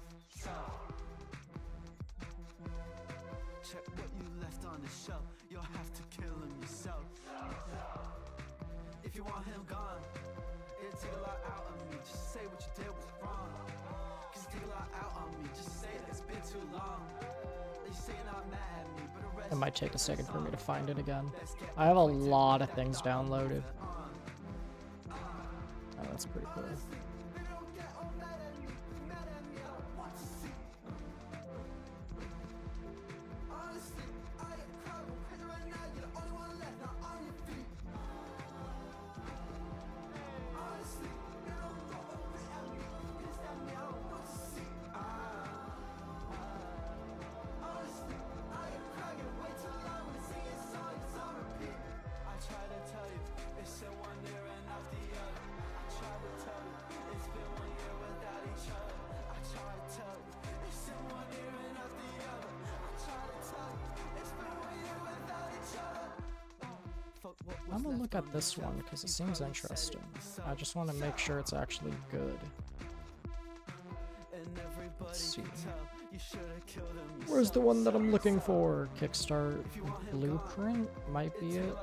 Check what you left on the shelf, you'll have to kill him yourself. If you want him gone, it'll take a lot out of me. Just say what you did was wrong. Cause it take a lot out on me. Just say that it's been too long. They say you're not mad at me, but the rest It might take a second for me to find it again. I have a lot of things downloaded. Oh, that's pretty cool. I'm gonna look at this one because it seems interesting. I just want to make sure it's actually good. Let's see. Where's the one that I'm looking for? Kickstart Blueprint might be it.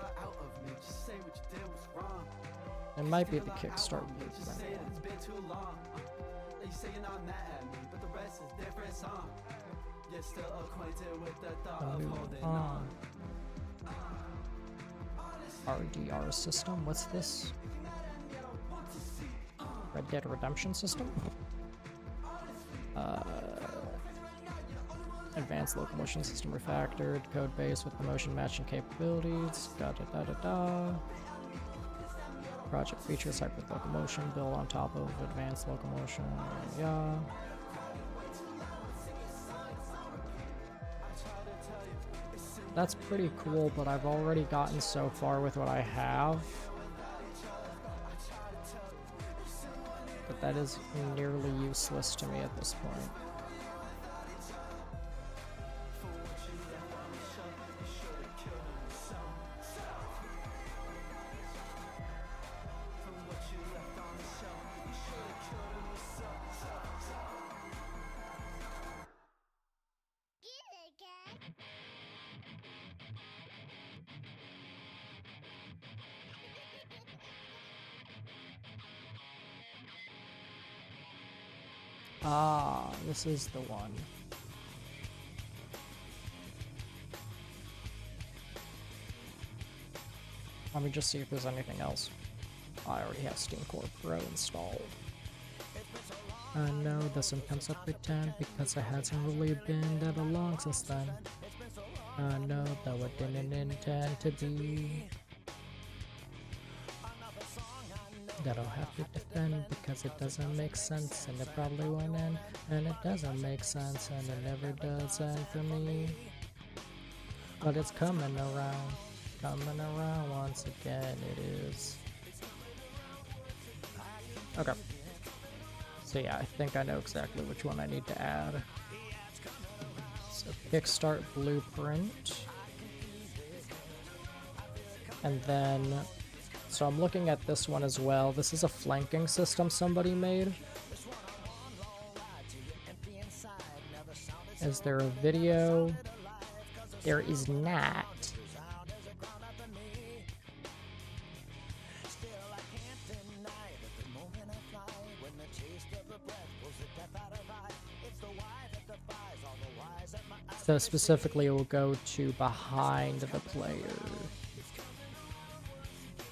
It might be the Kickstart Blueprint one. RDR system? What's this? Red Dead Redemption system? Advanced locomotion system refactored, code base with the motion matching capabilities. Da da da da da. Project features hyper locomotion built on top of advanced locomotion. Yeah. That's pretty cool, but I've already gotten so far with what I have that is nearly useless to me at this point. Ah, this is the one. Let me just see if there's anything else. I already have Steam Core Pro installed. I know there's some attempts at pretend because it hasn't really been that long since then. I know that what didn't intend to be. That I'll have to defend because it doesn't make sense and it probably won't end, and it doesn't make sense and it never does end for me. But it's coming around once again it is. Okay. So yeah, I think I know exactly which one I need to add. So Kickstart Blueprint. And then so I'm looking at this one as well. This is a flanking system somebody made. Is there a video? There is not. So specifically it will go to behind the player,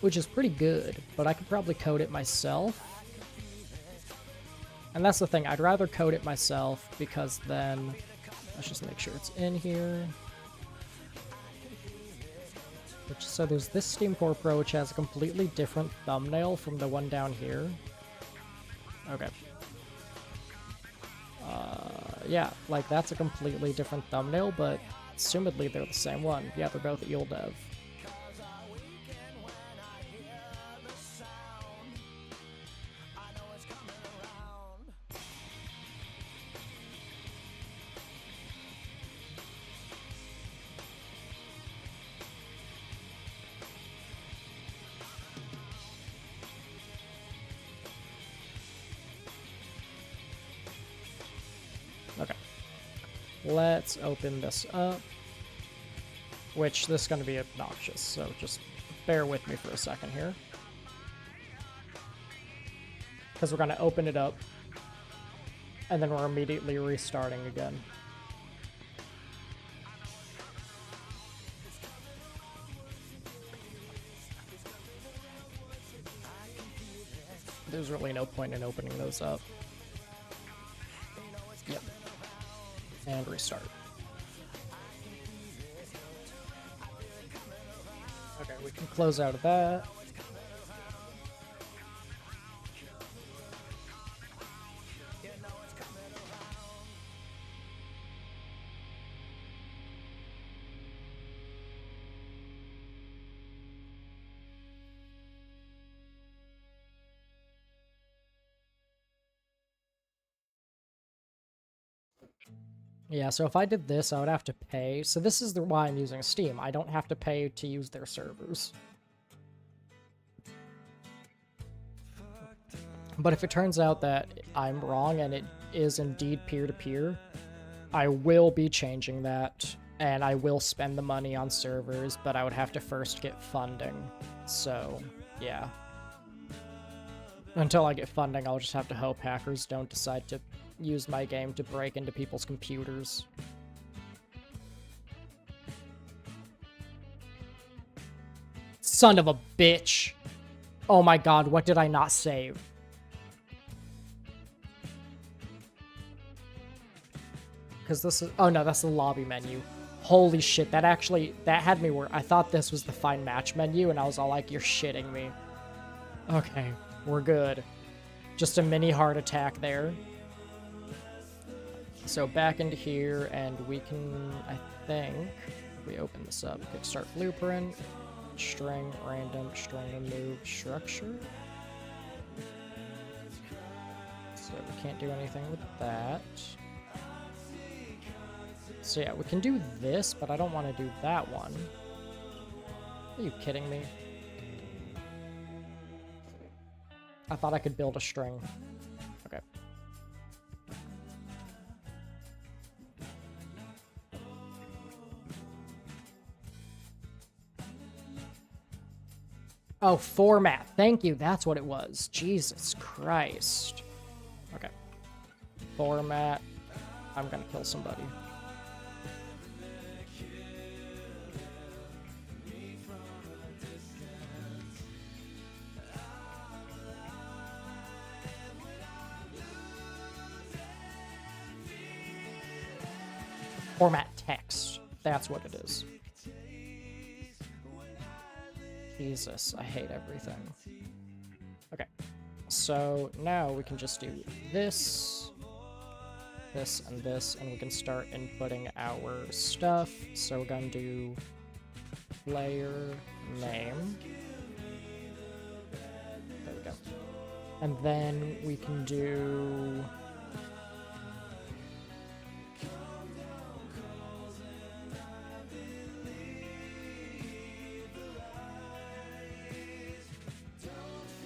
which is pretty good, but I could probably code it myself. And that's the thing, I'd rather code it myself because then, let's just make sure it's in here. So there's this Steam Core Pro, which has a completely different thumbnail from the one down here. Okay. Yeah, like that's a completely different thumbnail, but assumedly they're the same one. Yeah, they're both Eel Dev. Okay. Let's open this up. Which, this is going to be obnoxious, so just bear with me for a second here. Because we're going to open it up, and then we're immediately restarting again. There's really no point in opening those up. Yep. And restart. Okay, we can close out of that. Yeah, so if I did this, I would have to pay. So this is why I'm using Steam. I don't have to pay to use their servers. But if it turns out that I'm wrong and it is indeed peer-to-peer, I will be changing that, and I will spend the money on servers, but I would have to first get funding. So, yeah. Until I get funding, I'll just have to hope hackers don't decide to use my game to break into people's computers. Son of a bitch! Oh my god, what did I not save? Because this is... Oh no, that's the lobby menu. Holy shit, that had me where I thought this was the find match menu, and I was all like, you're shitting me. Okay, we're good. Just a mini heart attack there. So back into here, and we can, I think, if we open this up, quick start blueprint, string, random, string remove, structure. So we can't do anything with that. So yeah, we can do this, but I don't want to do that one. Are you kidding me? I thought I could build a string. Okay. Oh, format. Thank you. That's what it was. Jesus Christ. Okay. Format. I'm gonna kill somebody. Format text. That's what it is. Jesus, I hate everything. Okay, so now we can just do this, this, and this, and we can start inputting our stuff. So we're gonna do player name. There we go. And then we can do...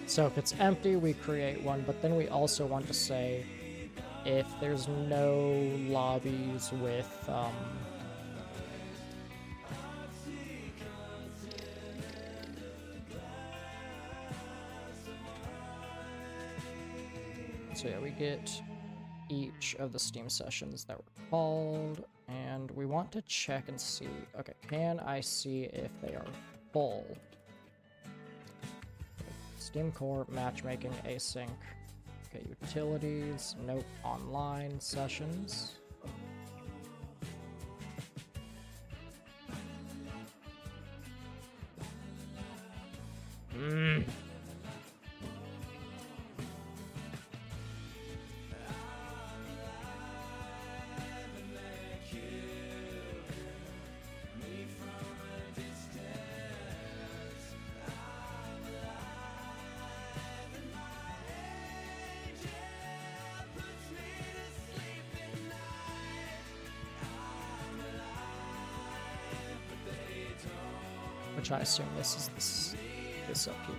So if it's empty, we create one, but then we also want to say if there's no lobbies with, so yeah, we get each of the Steam sessions that were called, and we want to check and see, okay, can I see if they are full? Steam Core, matchmaking, async. Okay, utilities, nope, online, sessions. Which I assume this is this up here.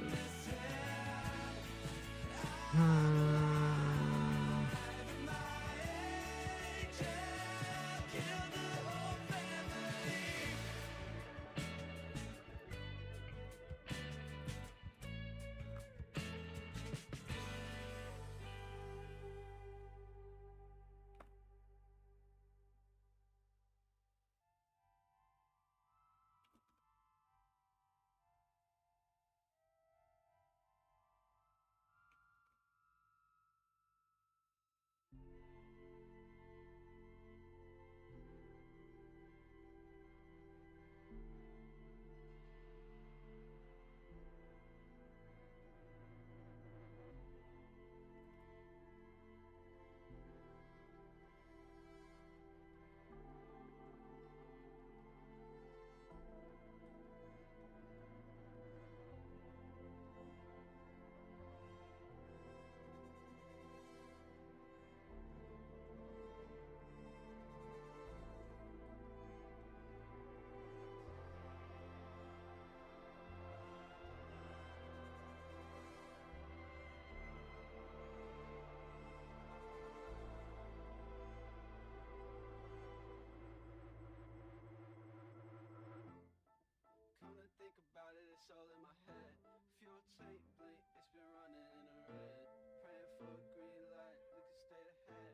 Come to think about it, it's all in my head. Fuel tank blink, it's been running in the red. Praying for a green light, we can stay ahead.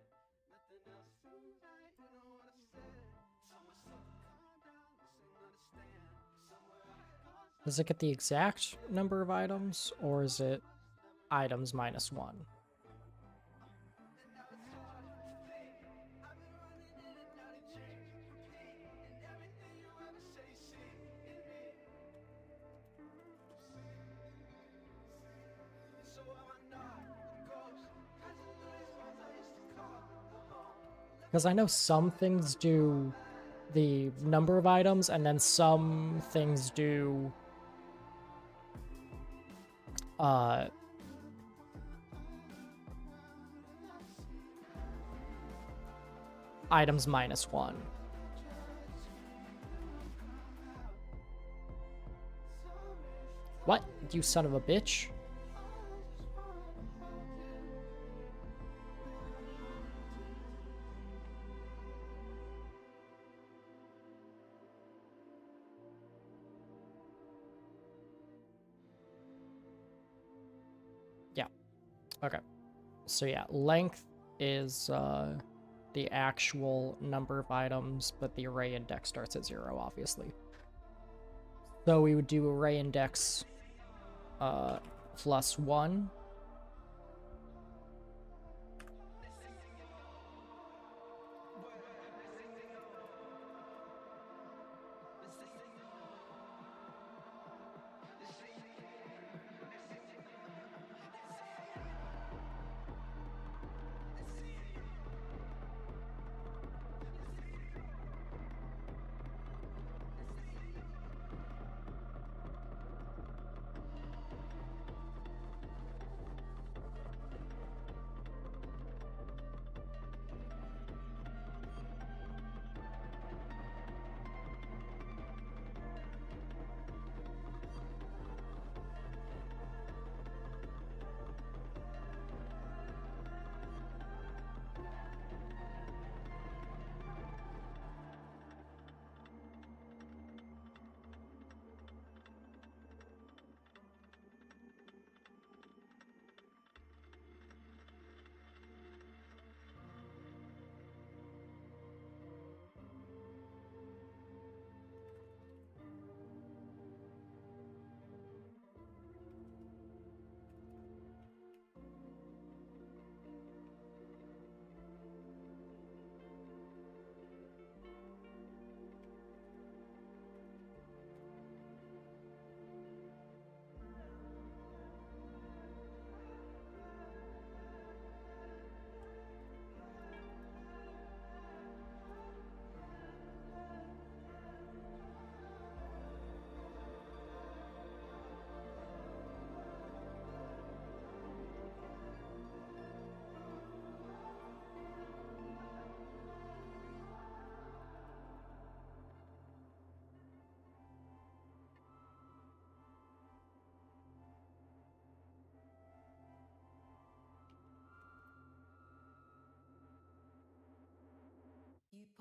Nothing else seems right, you know what I said. Tell myself to calm down, listen, understand. Somewhere I lost. Does it get the exact number of items, or is it items minus 1? Because I know some things do the number of items, and then some things do items minus 1. What? You son of a bitch. Yeah. Okay. So yeah, length is the actual number of items, but the array index starts at 0, obviously. So we would do array index plus 1.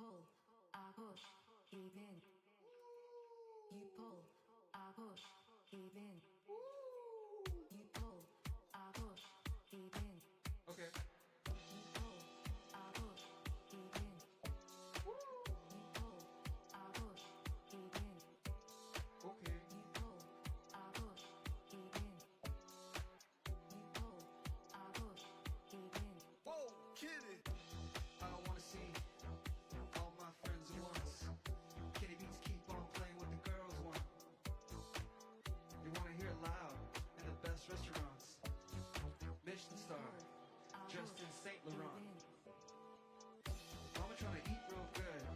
pull, I push, give in. You pull, I push, give in. You pull, I push, give in. Okay. You pull, I push, give in. You pull, I push, give in. Okay. You pull, I push, give in. You pull, I push, give in. Whoa, kid it. I don't wanna see all my friends at once. Kitty beats keep on playing what the girls want. You wanna hear it loud in the best restaurants. Michelin star, dressed in Saint Laurent. Mama trying to eat real good.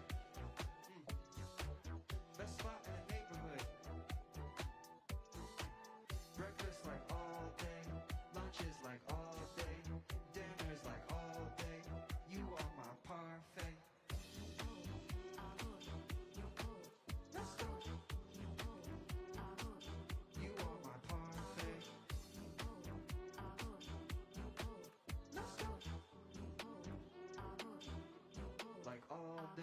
Best spot in the neighborhood. Breakfast like all day, lunches like all day, dinners like all day. You are my parfait. You are my parfait. Like all day.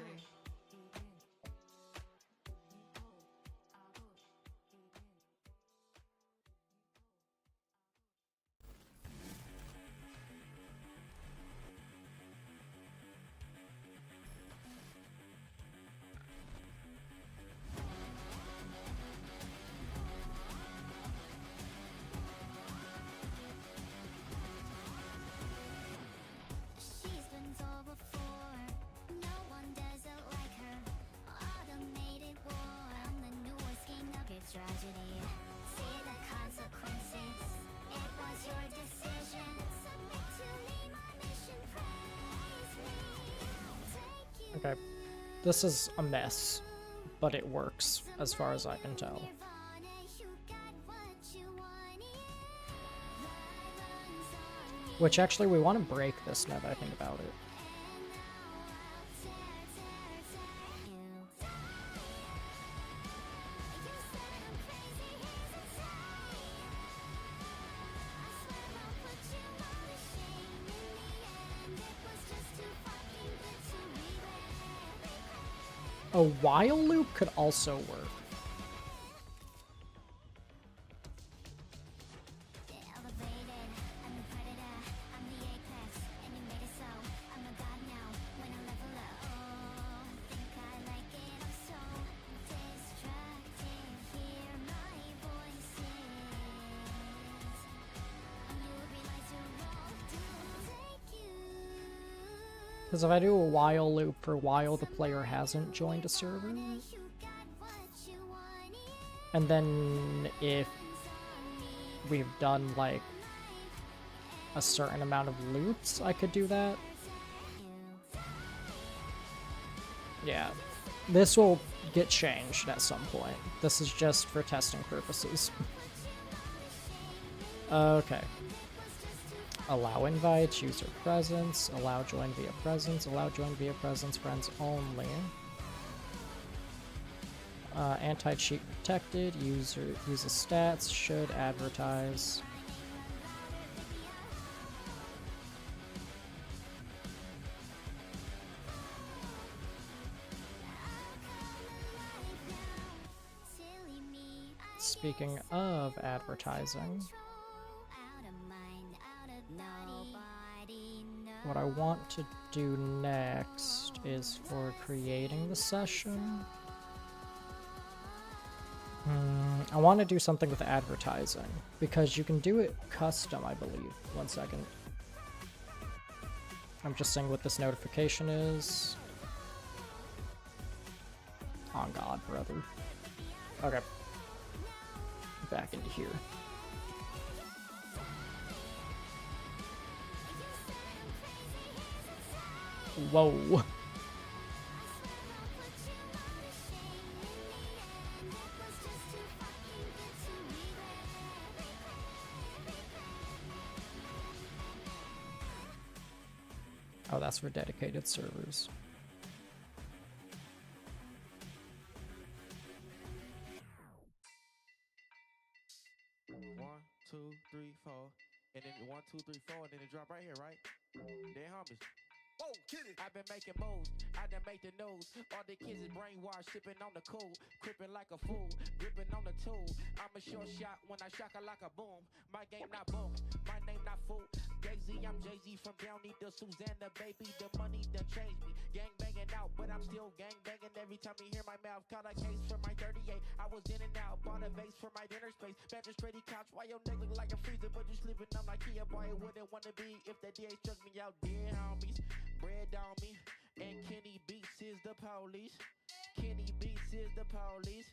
She's been told before, no one does it like her. Automated war, I'm the newest king of your tragedy. See the consequences, it was your decision. Submit to me, my mission, praise me. Take you. Okay. This is a mess, but it works as far as I can tell. Nirvana, you got what you wanted. Love runs on me. Which actually, we want to break this now that I think about it. A while loop could also work. Because if I do a while loop for while the player hasn't joined a server, and then if we've done like a certain amount of loops, I could do that. Yeah, this will get changed at some point. This is just for testing purposes. Okay. Allow invites, user presence, allow join via presence, friends only. Anti-cheat protected, user stats, should advertise. Speaking of advertising, what I want to do next is for creating the session. I want to do something with advertising, because you can do it custom, I believe. One second. I'm just seeing what this notification is. On God, brother. Okay. Back into here. Whoa. Oh, that's for dedicated servers. One, two, three, four, and then 1, 2, 3, 4, and then it drop right here, right? Then homies. Whoa, get it. I've been making moves, I done make the news. All the kids is brainwashed, sipping on the cool, crippin' like a fool, gripping on the tool. I'm a short shot when I shock her like a boom. My game not boom, my name not fool. Daisy, I'm Jay-Z from Downey to Susanna, baby. The money done changed me. Gang banging out, but I'm still gang banging. Every time you hear my mouth, caught a case for my 38. I was in and out, bought a vase for my dinner space. Magistrate couch, why your neck look like a freezer, but you sleeping on IKEA, boy, it wouldn't wanna be if the DA struck me out dead, homies. Bread on me, and Kenny Beats is the police. Kenny Beats is the police.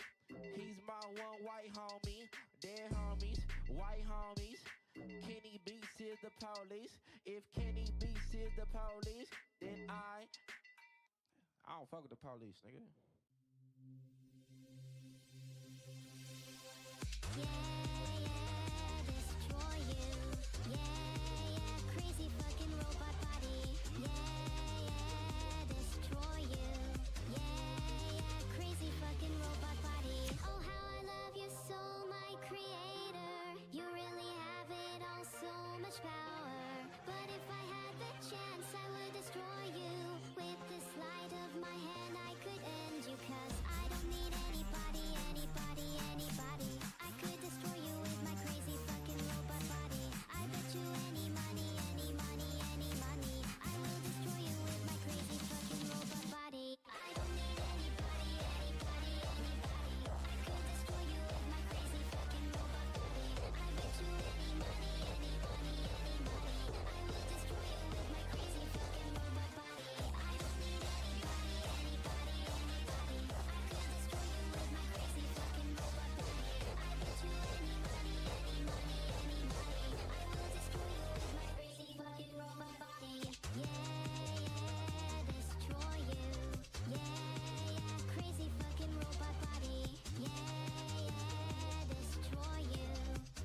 He's my one white homie. Dead homies, white homies. Kenny Beats is the police. If Kenny Beats is the police, then I don't fuck with the police, nigga. Yeah, yeah, destroy you. Yeah, yeah, crazy fucking robot body. Yeah, yeah, destroy you. Yeah, yeah, crazy fucking robot body. Oh, how I love you so, my creator. You really have it all, so much power. But if I had the chance, I would destroy you. With the sleight of my hand, I could end you, 'cause I don't need anybody, anybody, anybody. I could destroy you with my crazy fucking robot body. I bet you any money, any money, any money. I will destroy you with my crazy fucking robot body. I don't need anybody, anybody, anybody. I could destroy you with my crazy fucking robot body. I bet you any money, any money, any money. I will destroy you with my crazy fucking robot body. I don't need anybody, anybody, anybody. I could destroy you with my crazy fucking robot body. I bet you any money, any money, any money. I will destroy you with my crazy fucking robot body. Yeah, yeah, destroy you. Yeah, yeah, crazy fucking robot body. Yeah, yeah, destroy you.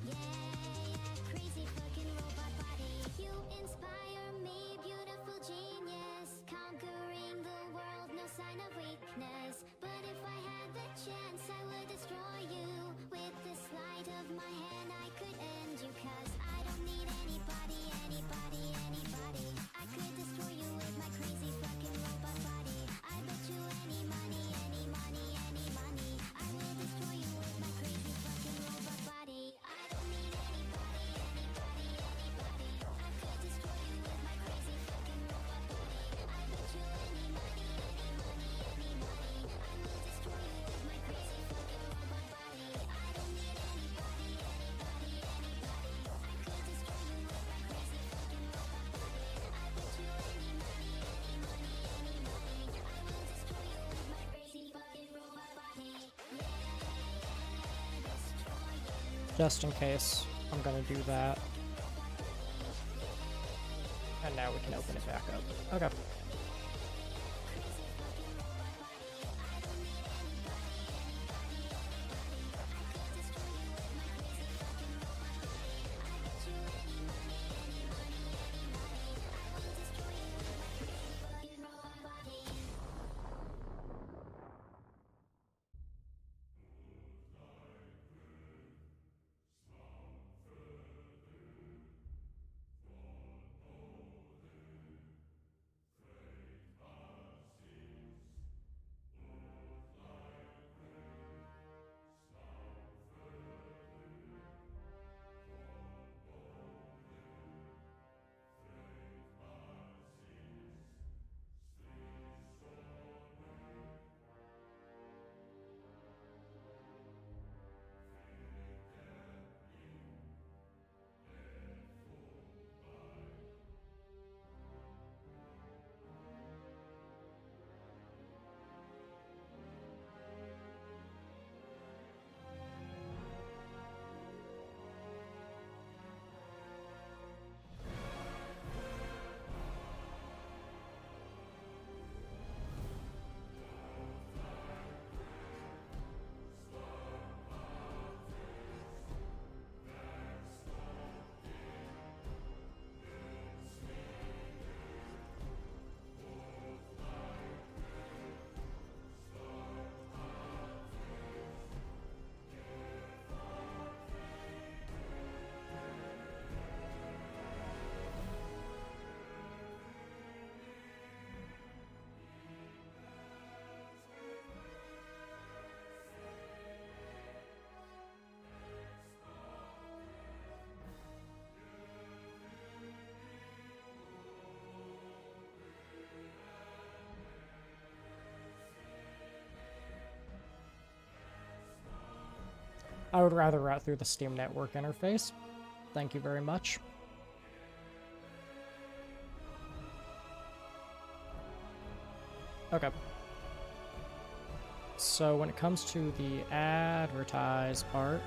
Yeah, yeah, crazy fucking robot body. You inspire me, beautiful genius, conquering the world, no sign of weakness. But if I had the chance, I would destroy you. With the sleight of my hand, I could end you, 'cause I don't need anybody, anybody, anybody. I could destroy you with my crazy fucking robot body. I bet you any money, any money, any money. I will destroy you with my crazy fucking robot body. I don't need anybody, anybody, anybody. I could destroy you with my crazy fucking robot body. I bet you any money, any money, any money. I will destroy you with my crazy fucking robot body. I don't need anybody, anybody, anybody. I could destroy you with my crazy fucking robot body. I bet you any money, any money, any money. I will destroy you with my crazy fucking robot body. Yeah, yeah, destroy you. Just in case, I'm gonna do that. And now we can open it back up. Okay. I would rather route through the Steam Network interface. Thank you very much. Okay. So when it comes to the advertise part,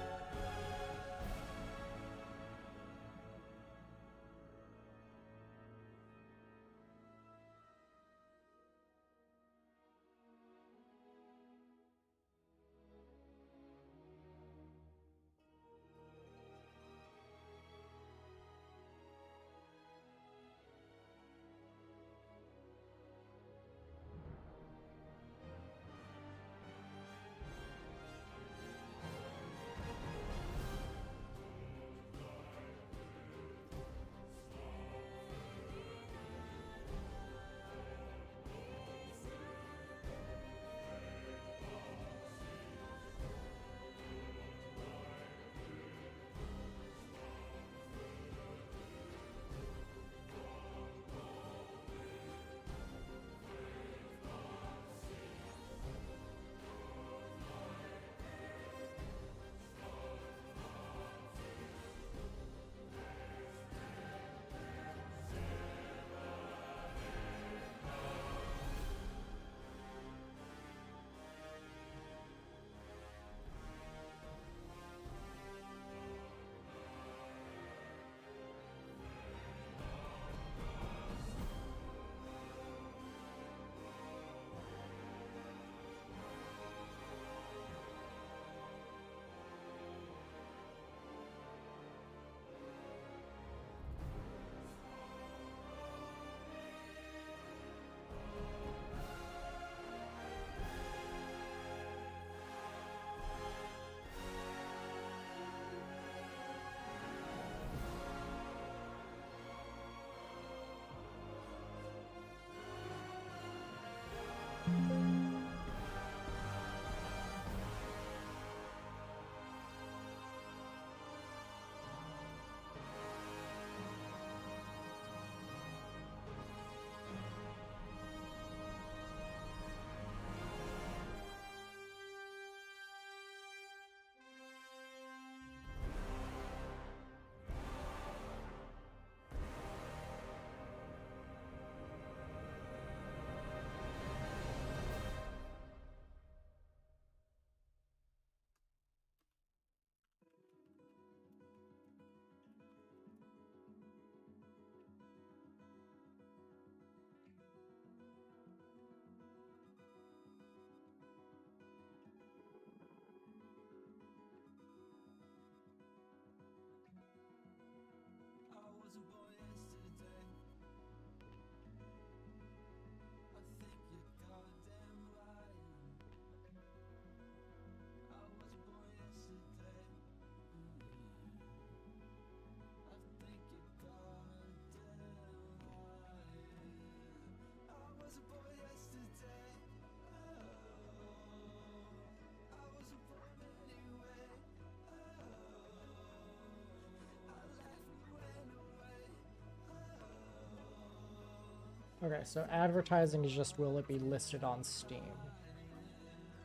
okay, so advertising is just, will it be listed on Steam?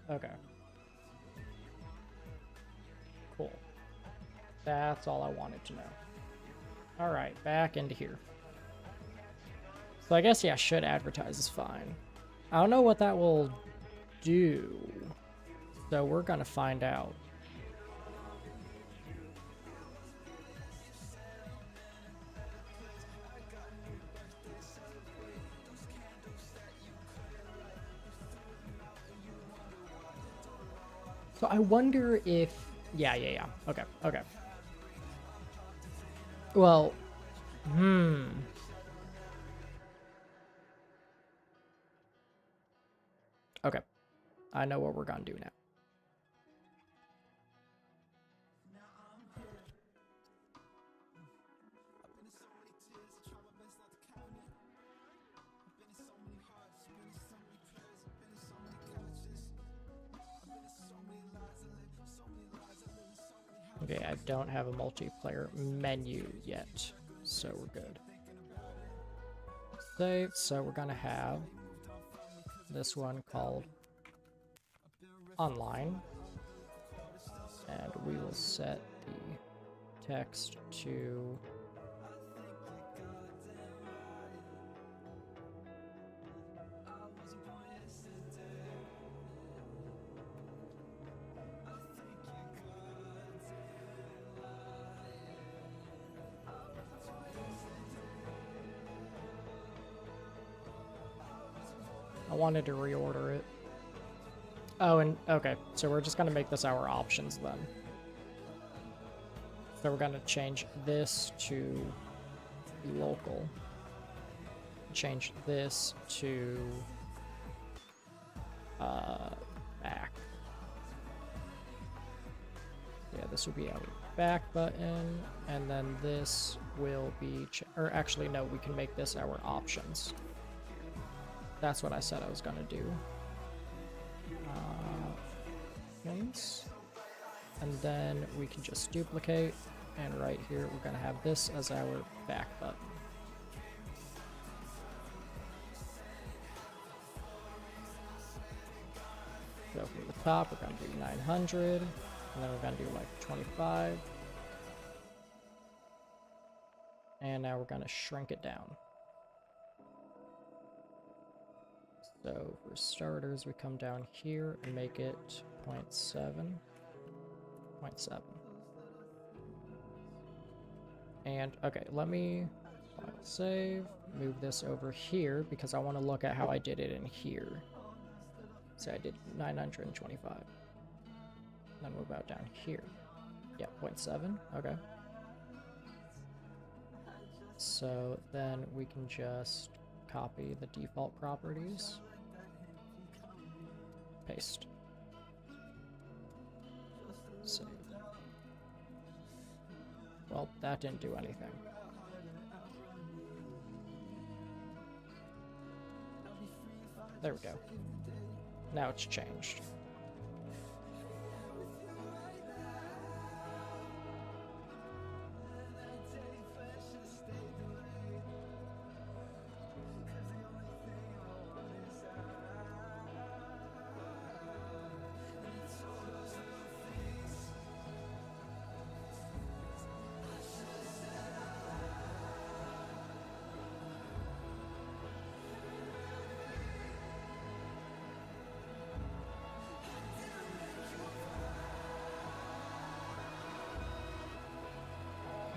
Okay. Cool. That's all I wanted to know. Alright, back into here. So I guess, yeah, should advertise is fine. I don't know what that will do, so we're gonna find out. So I wonder if... Yeah. Okay. Well, Okay. I know what we're gonna do now. Okay, I don't have a multiplayer menu yet, so we're good. Save, so we're gonna have this one called Online. And we will set the text to I wanted to reorder it. Oh, and okay, so we're just gonna make this our options then. So we're gonna change this to local. Change this to back. Yeah, this will be our back button, and then this will be, or actually no, we can make this our options. That's what I said I was gonna do. Options. And then we can just duplicate, and right here we're gonna have this as our back button. So from the top, we're gonna do 900, and then we're gonna do like 25. And now we're gonna shrink it down. So for starters, we come down here and make it 0.7. 0.7. And okay, let me file save, move this over here because I want to look at how I did it in here. So I did 925. Then move out down here. Yeah, 0.7. Okay. So then we can just copy the default properties. Paste. Save. Well, that didn't do anything. There we go. Now it's changed.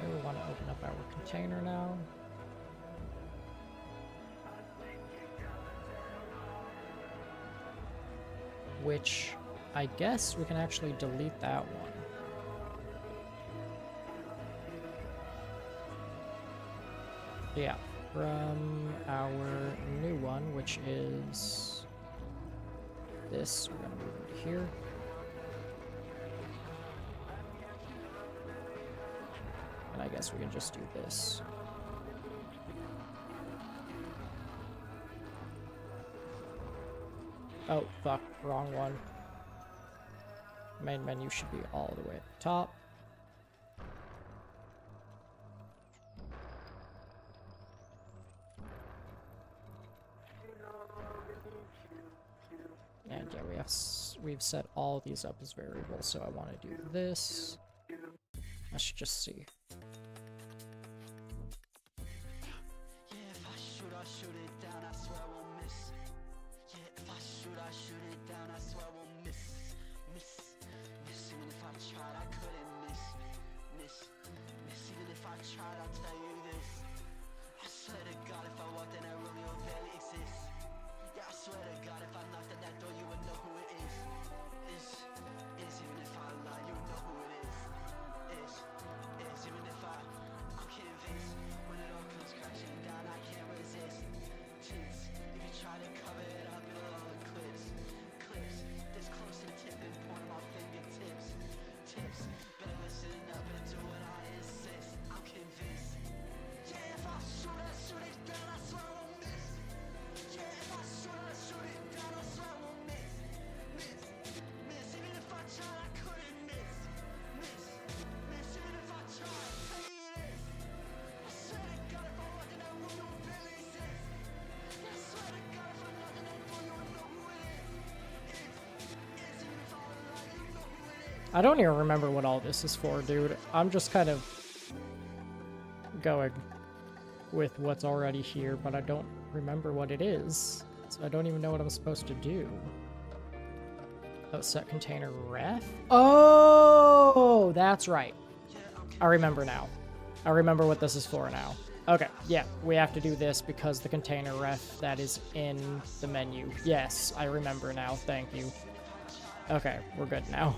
We want to open up our container now. Which I guess we can actually delete that one. Yeah, from our new one, which is this, we're gonna move into here. And I guess we can just do this. Oh, fuck, wrong one. Main menu should be all the way at the top. And yeah, we've set all these up as variables, so I want to do this. I should just see. I don't even remember what all this is for, dude. I'm just kind of going with what's already here, but I don't remember what it is. So I don't even know what I'm supposed to do. Oh, set container ref? Oh, that's right. I remember now. I remember what this is for now. Okay, yeah, we have to do this because the container ref that is in the menu. Yes, I remember now, thank you. Okay, we're good now.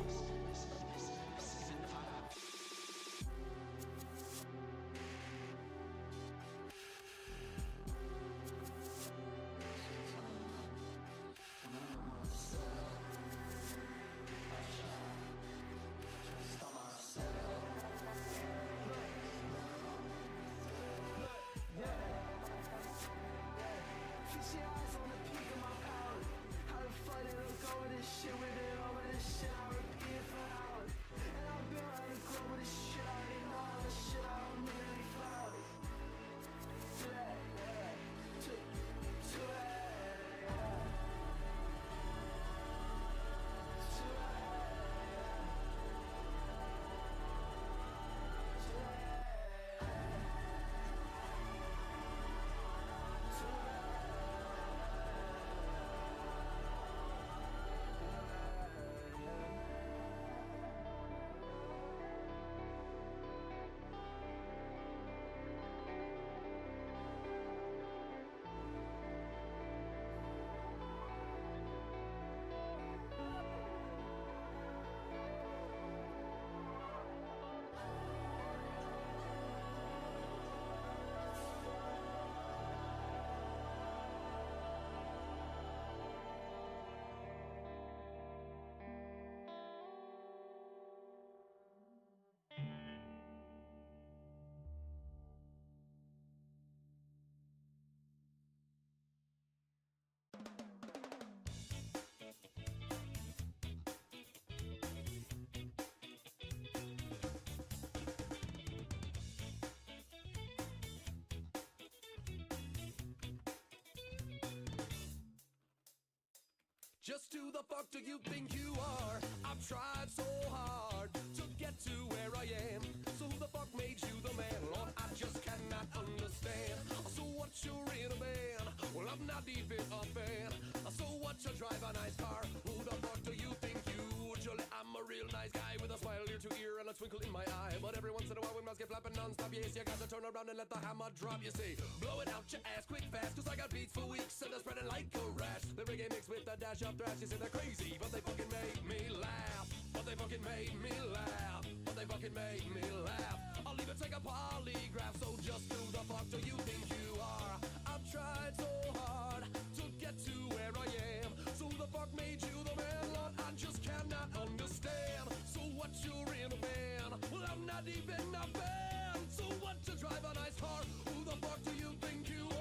Just who the fuck do you think you are? I've tried so hard to get to where I am. So who the fuck made you the man? Lord, I just cannot understand. So what, you're in a band? Well, I'm not even a fan. So what, you drive a nice car? Who the fuck do you think you? Jolly, I'm a real nice guy with a smile ear to ear and a twinkle in my eye. But every once in a while when mouths get flapping non-stop, yes, you got to turn around and let the hammer drop. You say, blow it out your ass quick fast, cause I got beats for weeks and they're spreading like a rash. The reggae mixed with the dash of thrash. You say they're crazy, but they fucking made me laugh. But they fucking made me laugh. But they fucking made me laugh. I'll even take a polygraph. So just who the fuck do you think you are? I've tried so hard to get to where I am. So who the fuck made you the man? Lord, I just cannot understand. So what, you're in a band? Well, I'm not even a fan. So what, you drive a nice car? Who the fuck do you think you are?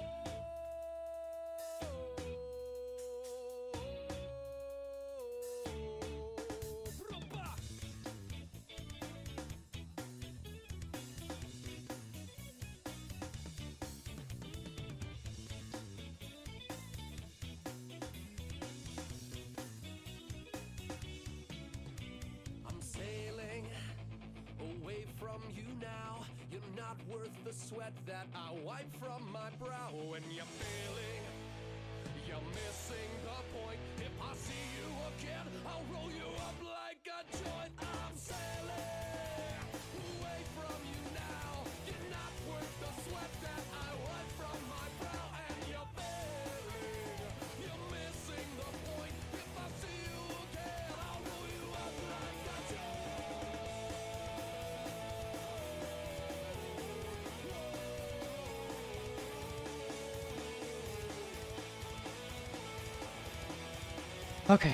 I'm sailing away from you now. You're not worth the sweat that I wipe from my brow. When you're failing, you're missing the point. If I see you again, I'll roll you up like a joint. I'm sailing away from you now. You're not worth the sweat that I wipe from my brow. And you're failing, you're missing the point. If I see you again, I'll roll you up like a joint. Okay.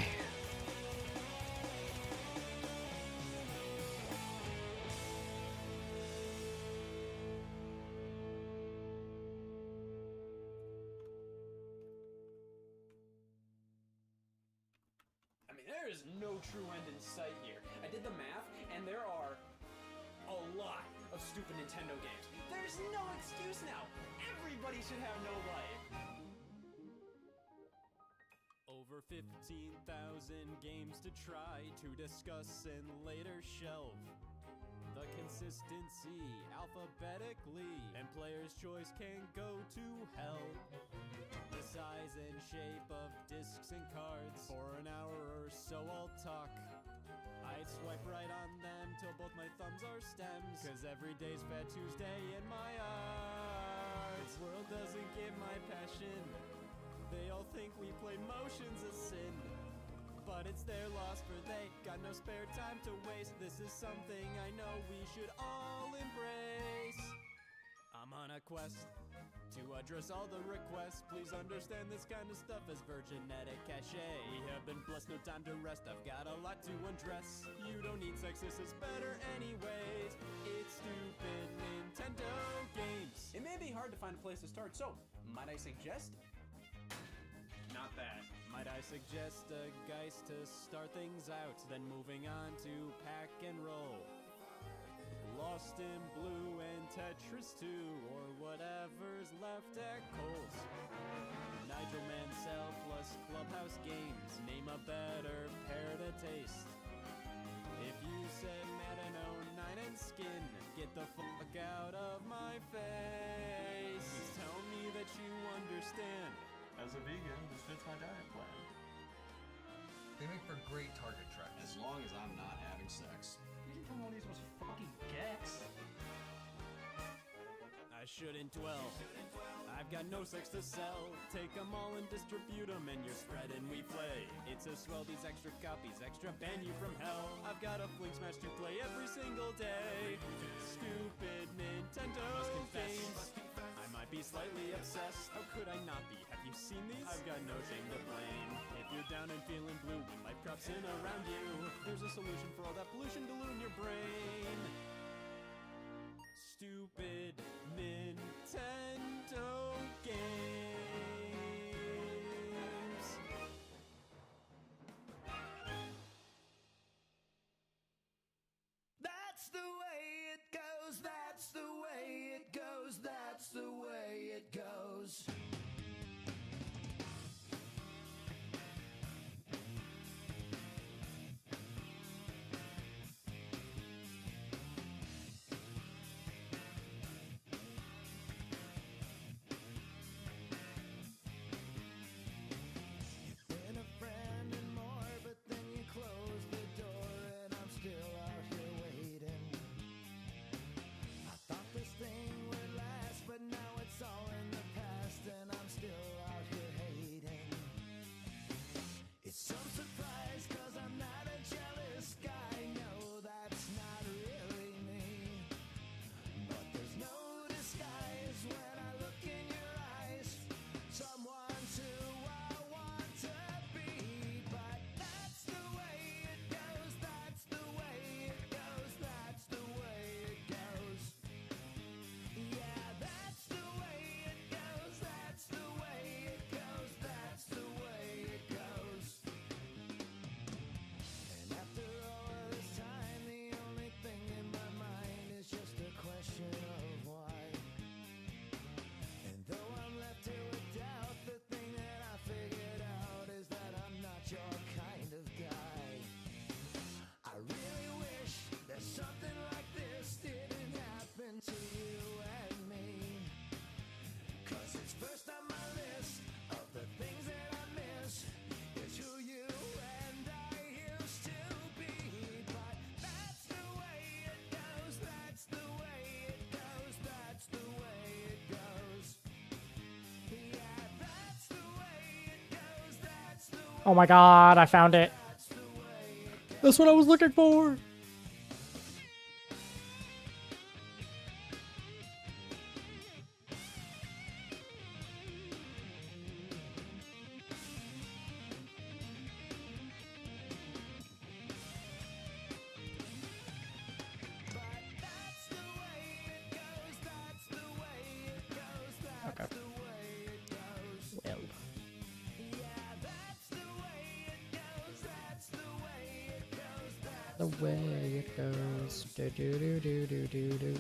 I mean, there is no true end in sight here. I did the math, and there are a lot of stupid Nintendo games. There's no excuse now. Everybody should have no life. Over over 15,000 games to try to discuss and later shelve. The consistency alphabetically, and player's choice can go to hell. The size and shape of discs and cards, for an hour or so I'll talk. I swipe right on them till both my thumbs are stems, cause every day's Fat Tuesday in my art. This world doesn't get my passion. They all think we play motions a sin, but it's their loss, for they got no spare time to waste. This is something I know we should all embrace. I'm on a quest to address all the requests. Please understand this kind of stuff is virginetic cachet. We have been blessed, no time to rest. I've got a lot to undress. You don't need sex, this is better anyways. It's stupid Nintendo games. It may be hard to find a place to start, so might I suggest? Not that. Might I suggest a Geist to start things out, then moving on to Pack and Roll, Lost in Blue and Tetris 2, or whatever's left at Kohl's. Nigel Mansell plus Clubhouse Games, name a better pair to taste. If you say Madden 09 and Skin, get the fuck out of my face. Tell me that you understand. As a vegan, this fits my diet plan. They make for great target tracks. As long as I'm not having sex. You didn't tell me one of these was fucking Gex. I shouldn't dwell. I've got no sex to sell. Take them all and distribute them, and you're spreading we play. It's a swell, these extra copies, extra ban you from hell. I've got a fling smash to play every single day. Stupid Nintendo games. I might be slightly obsessed. How could I not be? Have you seen these? I've got no shame to blame. If you're down and feeling blue, we might crops in around you. There's a solution for all that pollution to in your brain. Stupid Nintendo games. That's the way it goes, that's the way it goes, that's the way it goes. Been a friend and more, but then you close the door and I'm still out here waiting. I thought this thing would last, but now it's all in the past and I'm still out here hating. It's some surprise, cause I'm not a jealous guy. No, that's not really me. But there's no disguise when I look in your eyes. Someone to I want to be. But that's the way it goes, that's the way it goes, that's the way it goes. Yeah, that's the way it goes, that's the way it goes, that's the way it goes. And after all of this time, the only thing in my mind is just a question of why. And though I'm left here with doubt, the thing that I figured out is that I'm not your kind of guy. I really wish that something like this didn't happen to you and me. Cause it's first on my list of the things that I miss. It's who you and I used to be. But that's the way it goes, that's the way it goes, that's the way it goes. Yeah, that's the way it goes, that's the way. Oh my god, I found it. That's what I was looking for. Okay. Well. The way it goes. Do do do do do do do.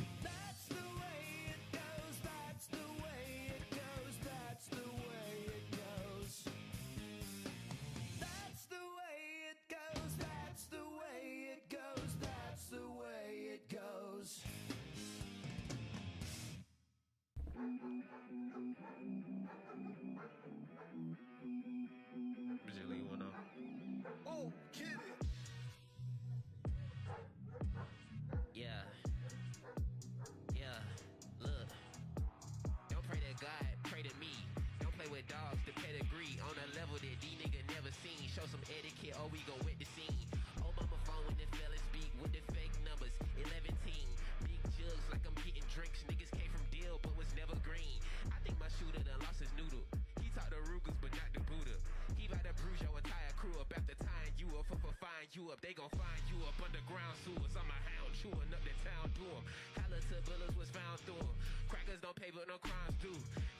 agree on a level that these niggas never seen. Show some etiquette or we gon' wet the scene. Oh, mama phone when the fellas speak with the fake numbers. 11 teen. Big jugs like I'm getting drinks. Niggas came from deal but was never green. I think my shooter done lost his noodle. He taught the Rugers but not the Buddha. He bout to bruise your entire crew up after tying you up for fine you up. They gon' find you up underground sewers. I'm a hound chewing up the town door. Holla to bullets was found through 'em. Crackers don't pay but no crimes do.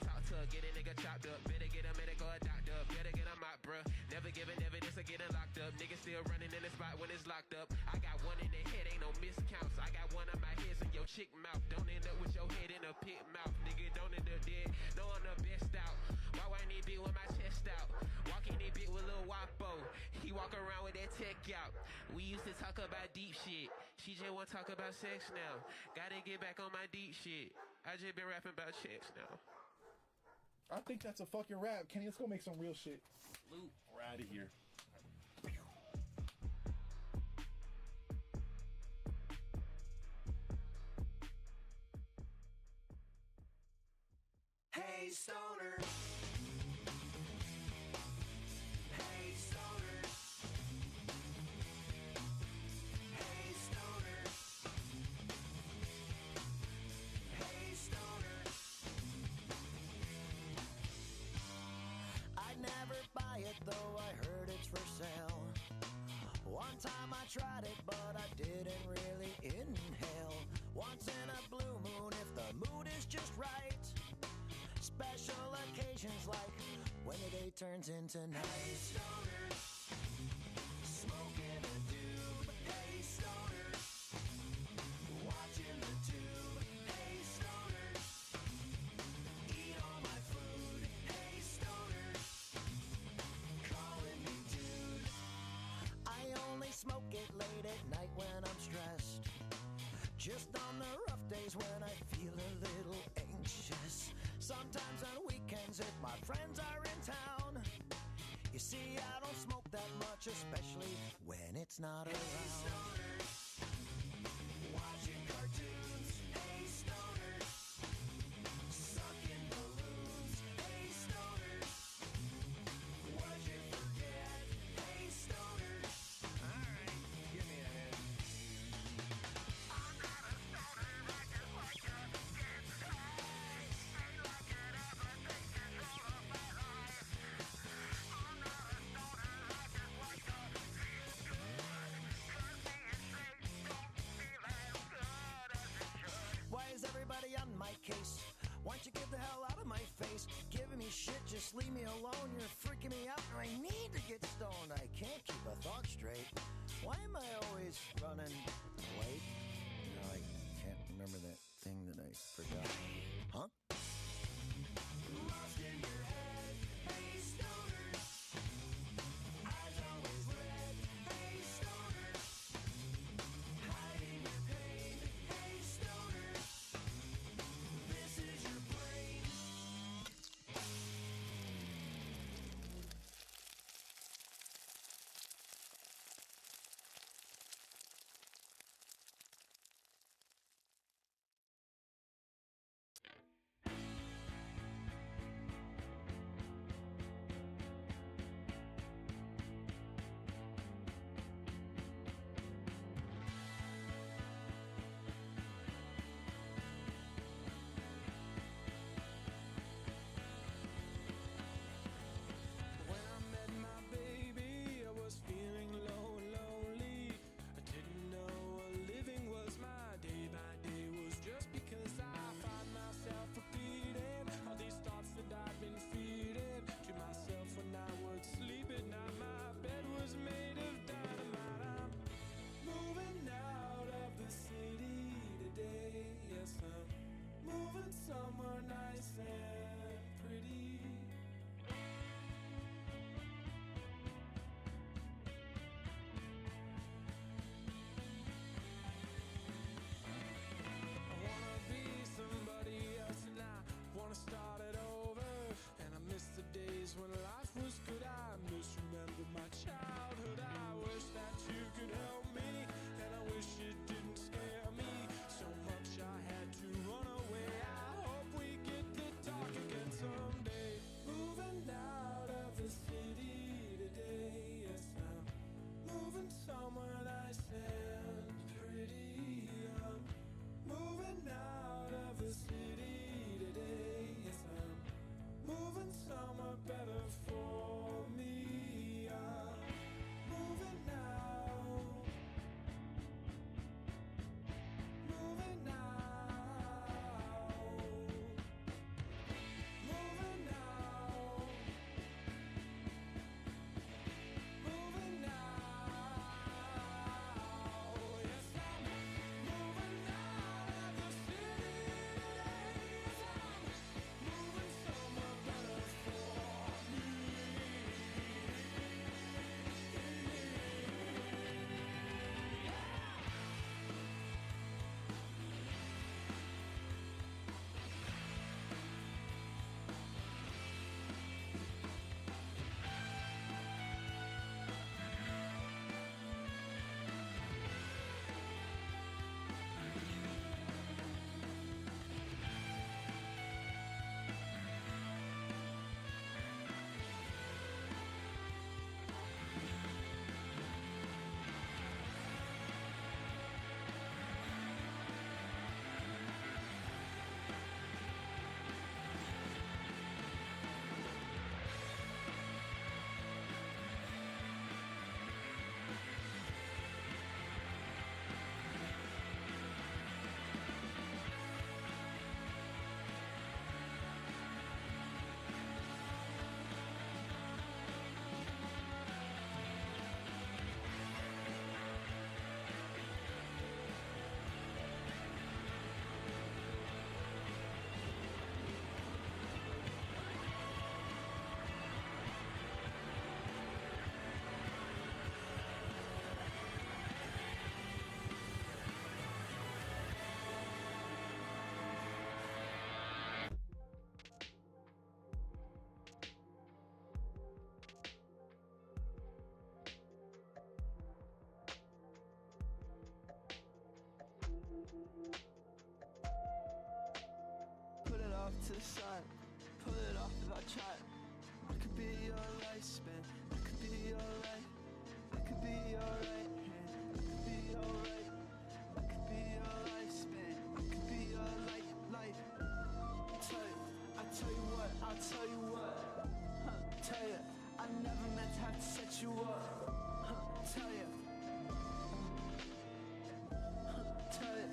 Talk to her, get a nigga chopped up. Better get a medical or doctor. Better get a mop, bruh. Never giving evidence or getting locked up. Niggas still running in the spot when it's locked up. I got one in the head, ain't no miscounts. I got one of my heads in your chick mouth. Don't end up with your head in a pit mouth. Nigga, don't end up dead. No, I'm the best out. Why ain't it big with my chest out? Walking it big with Lil Wapo. He walk around with that tech out. We used to talk about deep shit. She just wanna talk about sex now. Gotta get back on my deep shit. I just been rapping about checks now. I think that's a fucking rap. Kenny, let's go make some real shit. Luke. We're out of here. Hey stoners. Hey stoners. Hey stoners. Hey stoners. I'd never buy it though I heard it's for sale. One time I tried it but I didn't really inhale. Once in a blue moon if the mood is just right. Special occasions like when the day turns into night. Hey stoners, smoking a doob. Hey stoners, watching the tube. Hey stoners, eat all my food. Hey stoners, calling me dude. I only smoke it late at night when I'm stressed. Just on the rough days when I feel a little anxious. Sometimes on weekends if my friends are in town. You see, I don't smoke that much, especially when it's not around. Hey stoners, watching cartoons. Hey stoners, sucking balloons. Hey stoners, what'd you forget? Hey stoners, alright, give me a hit. I'm not a stoner, I just like to get high. Ain't like it ever take control of my life. I'm not a stoner, I just like to feel good. 'Cause being to the side, pull it off if I try. I could be your lifespan, I could be your life, I could be your right hand, I could be your right, I could be your lifespan, I could be your life. I tell you what, I'll tell you what, tell ya, I never meant to have to set you up, tell ya, tell ya.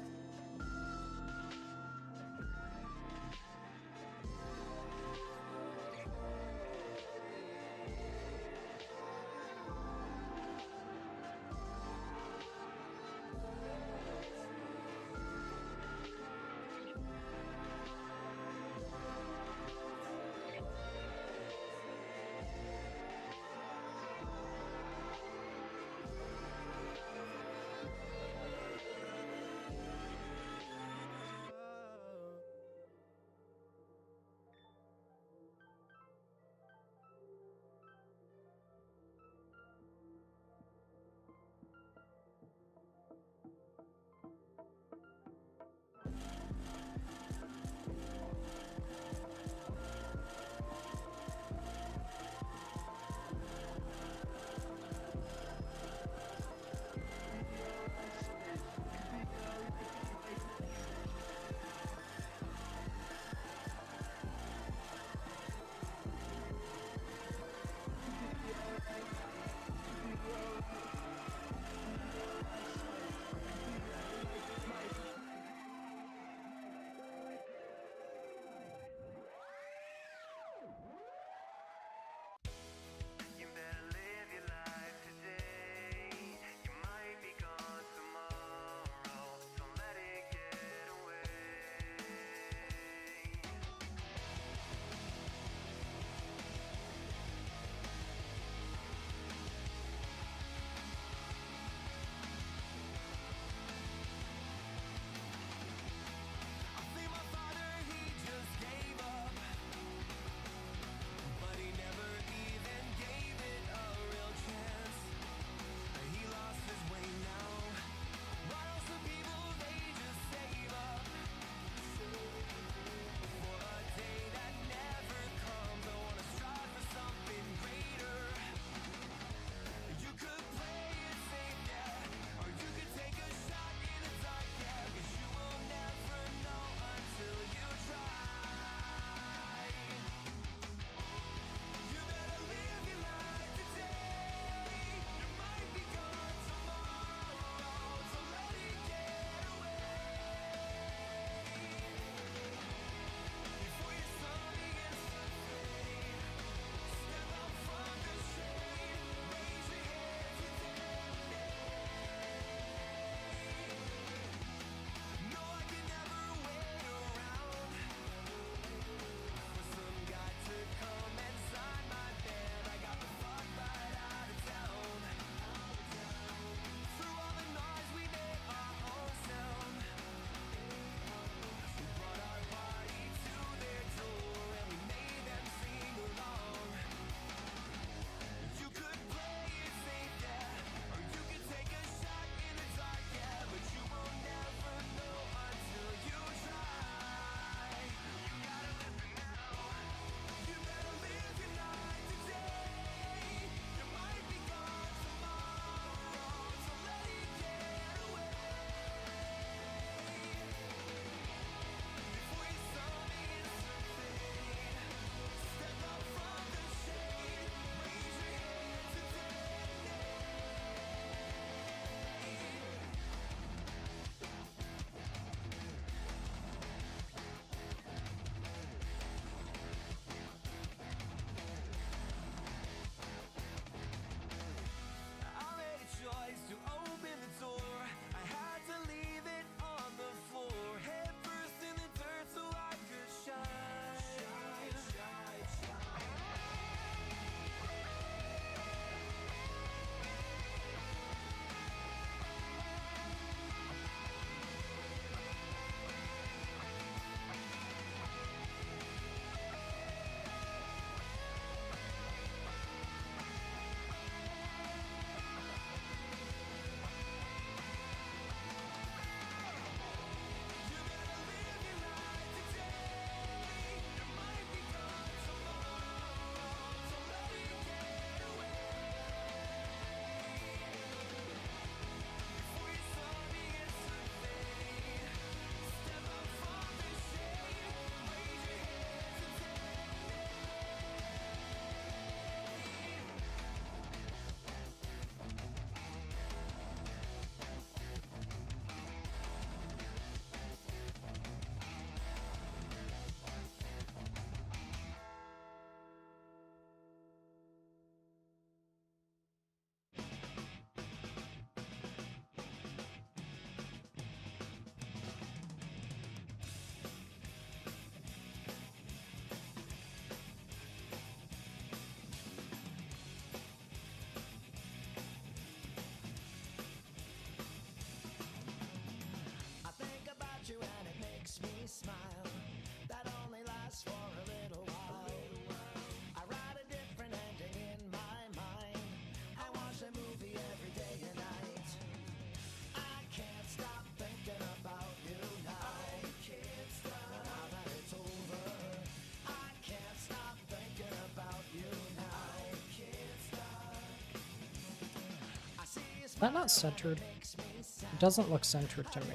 that not centered? It doesn't look centered to me.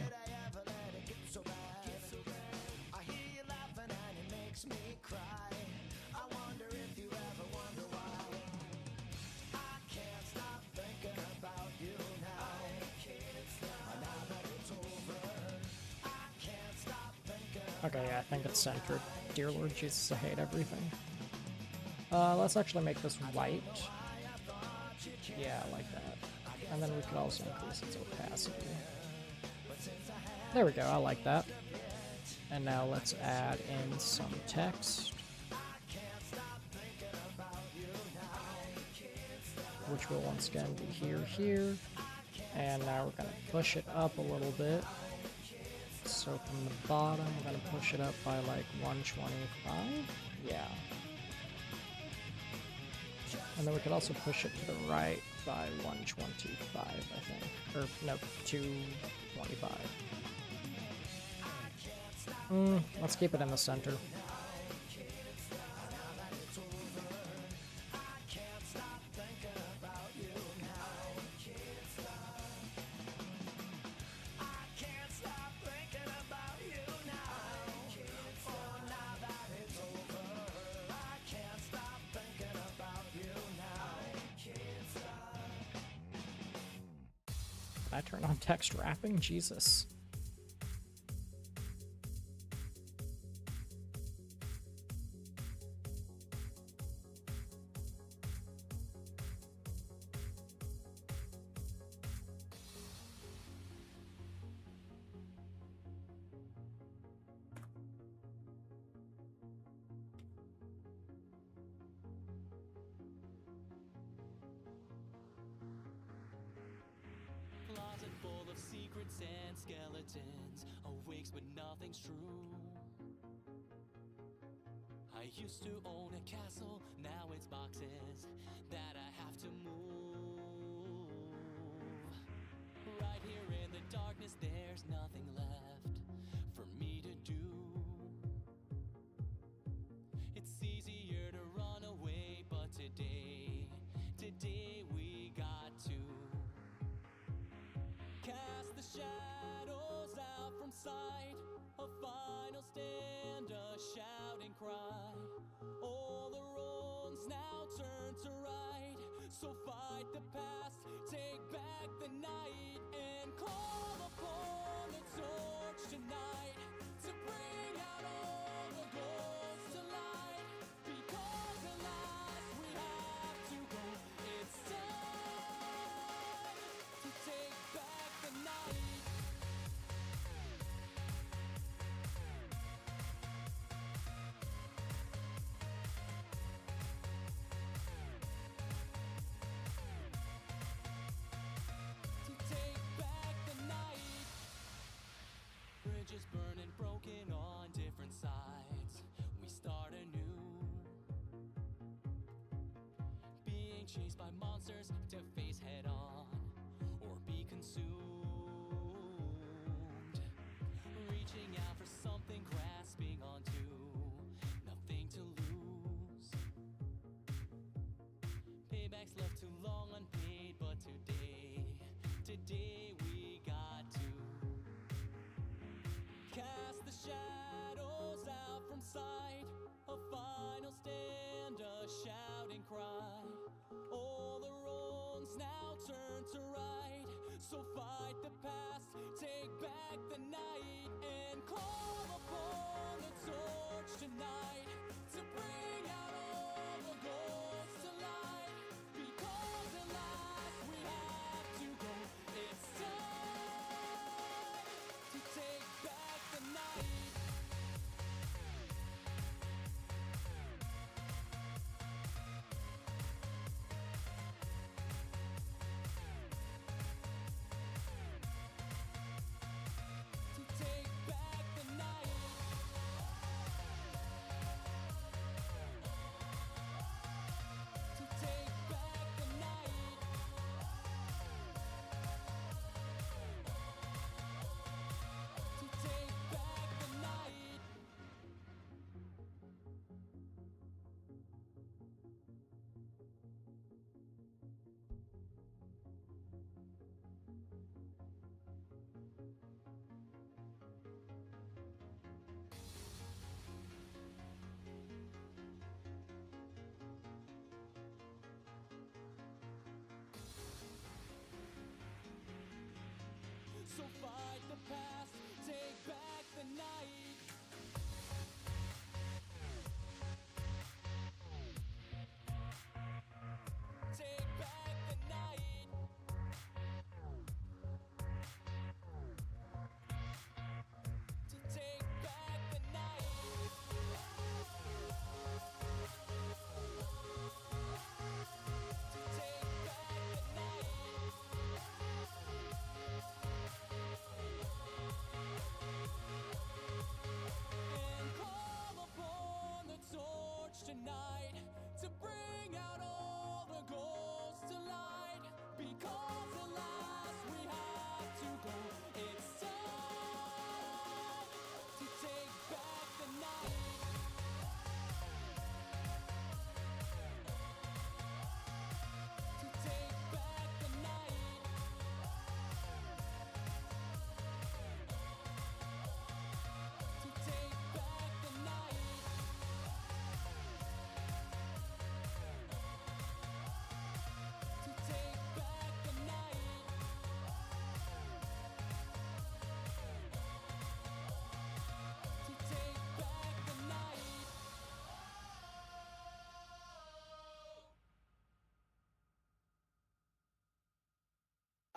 Okay, yeah, I think it's centered. Dear Lord Jesus, I hate everything. Let's actually make this white. Yeah, I like that. And then we could also increase its opacity. There we go, I like that. And now let's add in some text. Which will once again be here. And now we're gonna push it up a little bit. So from the bottom, we're gonna push it up by like 125? Yeah. And then we could also push it to the right by 125, I think. Or, no, 225. Let's keep it in the center. I turn on text wrapping? Jesus. Closet full of secrets and skeletons, awakes but nothing's true. I used to own a castle, now it's boxes that I have to move. Right here in the darkness, there's nothing left for me to do. It's easier to run away, but today we got to cast the shadows out from sight. A final stand, a shouting cry. All the wrongs now turn to right. So fight the past, take back the night, and call upon the torch tonight to bring out all the ghosts to light. Because at last we have to go. It's time to take back the night. To take back the night. Bridges burning broken on different sides. We start anew. Being chased by monsters to face head on or be consumed. Reaching out for something, grasping onto nothing to lose. Payback's left too long unpaid, but today we got to cast the shadows out from sight. A final stand, a shouting cry. All the wrongs now turn to right. So fight the past, take back the night, and call upon the torch tonight to bring out all the ghosts to light. Because at last we have to go. It's time to take back the night. To take back the night.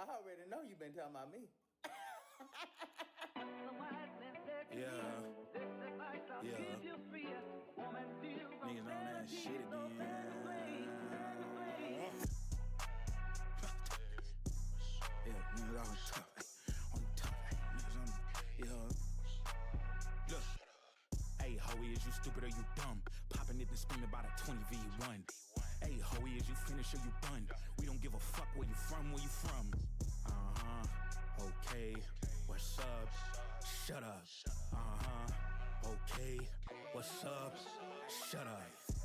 already know you've been talking about me. Yeah. Niggas on that shit again. Yeah, niggas always tough. On top, niggas on. Yeah. Look. Hey, Hoey, is you stupid or you dumb? Popping it and screaming about a 20v1. Hey, Hoey, is you finished or you done? We don't give a fuck where you from, where you from. Okay, what's up? Shut up. Okay, what's up? Shut up.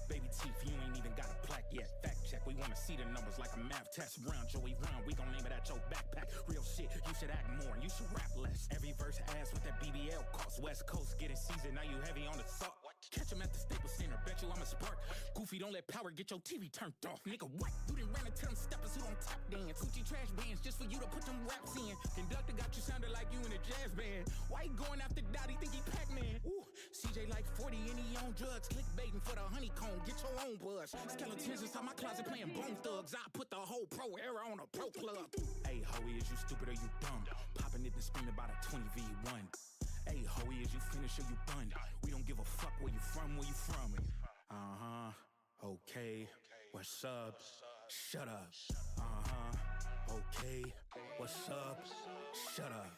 Baby teeth, you ain't even got a plaque yet. Fact check, we wanna see the numbers like a math test. Round Joey round, we gon' name it at your backpack. Real shit, you should act more and you should rap less. Every verse ass with that BBL cost. West Coast getting seasoned, now you heavy on the salt. Catch him at the Staples Center, bet you I'm a spark. Goofy, don't let power get your TV turned off. Nigga, what? You done ran into them steppers who don't tap dance. Gucci trash bands just for you to put them raps in. Conductor got you sounding like you in a jazz band. Why he going after Dottie, think he Pac-Man? Ooh, CJ like 40 and he on drugs. Click baiting for the honeycomb, get your own buzz. Skeletons inside my closet playing Bone Thugs. I put the whole pro era on a pro club. Hey, Hoey, is you stupid or you dumb? Popping it and screaming about a 20v1. Hey, Hoey, is you finished or you done? We don't give a fuck where you from, where you from. Okay, what's up? Shut up. Okay, what's up? Shut up.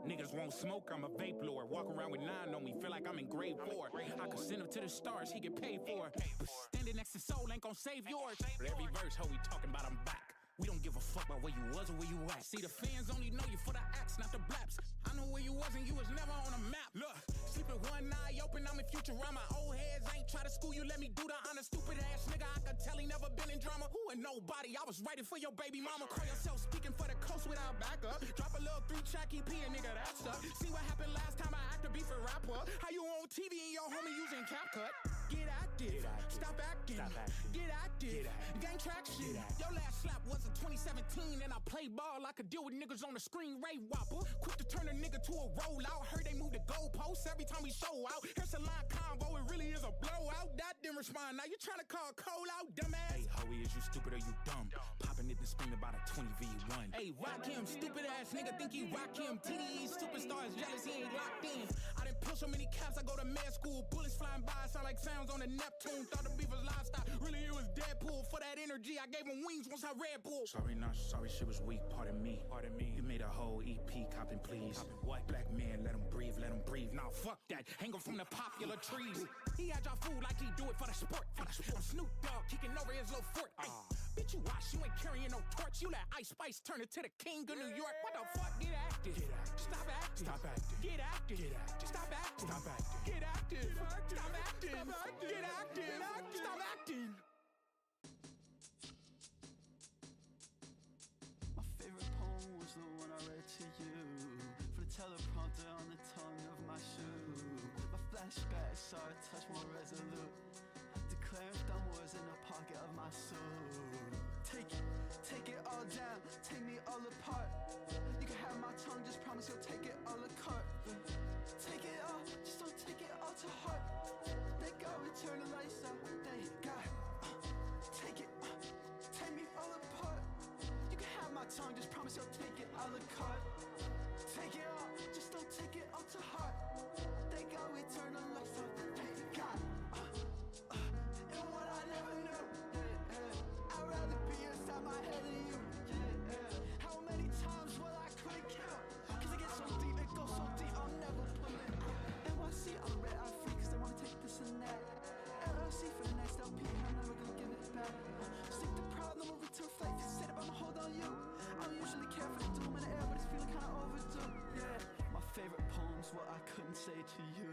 Niggas won't smoke, I'm a vape lord. Walk around with 9 on me, feel like I'm in grade 4. I could send him to the stars, he get paid for it. But standing next to Soul ain't gon' save yours. But every verse, Hoey talking about I'm back. We don't give a fuck about where you was or where you at. See, the fans only know you for the acts, not the blaps. I know where you was and you was never on a map. Look, sleeping one eye open, I'm in Futurama. Old heads ain't try to school you, let me do the honor. Stupid ass nigga, I could tell he never been in drama. Who and nobody, I was writing for your baby mama. Call yourself speaking for the coast without backup. Drop a little 3-track EP and nigga, that stuff. See what happened last time I acted beef a rapper. How you on TV and your homie using CapCut? Get active, stop acting, get active, gang traction. Your last slap was in 2017 and I played ball. I could deal with niggas on the screen, Ray Whopper. Quick to turn a nigga to a rollout. Heard they move the goalposts every time we show out. Here's a line combo, it really is a blowout. That didn't respond, now you trying to call Cole out, dumbass. Hey, Hoey, is you stupid or you dumb? Popping it and screaming about a 20v1. Hey, rock him, stupid ass nigga think he rock him. TDE superstars jealous, he ain't locked in. I done pull so many caps, I go to med school. Bullets flying by, sound like sounds on the Neptune. Thought the beef was livestock, really it was Deadpool. For that energy, I gave him wings once I Red Bull. Sorry, not sorry, shit was weak, pardon me. You made a whole EP, copping please. What? Black man, let him breathe, let him breathe. Nah, fuck that, hang him from the popular trees. He had y'all food like he do it for the sport. I'm Snoop Dogg, kicking over his little fort. Ay, bitch, you watch, you ain't carrying no torch. You let Ice Spice turn it to the king of New York. What the fuck? Get active. Stop acting. Stop acting. Get active. Stop acting. Stop acting. Get active. Stop acting. Get active. Stop acting. My favorite poem was the one I read to you. For the teleprompter on the tongue of my shoe. My flashbacks are a touch more resolute. Declaring thumb was in the pocket of my suit. Take it all down, take me all apart. You can have my tongue, just promise you'll take it all apart. Take it all, just don't take it all to heart. They go eternalize out, they got take it, take me all apart. You can have my tongue, just promise you'll take it a la carte. Take it all, just don't take it all to heart. They go eternalize out, they got and what I never knew. I'd rather be inside my head than you. How many times will I quit count? Cause it gets so deep, it goes so deep, I'll never pull it out. NYC, I'm red, I'm free cause they wanna take this and that. LLC for the next LP, I'm never gonna give it back. Stick the problem, move it to a flight, if you said it, I'ma hold on you. I don't usually care for the doom in the air, but it's feeling kinda overdue. Yeah, my favorite poem's what I couldn't say to you.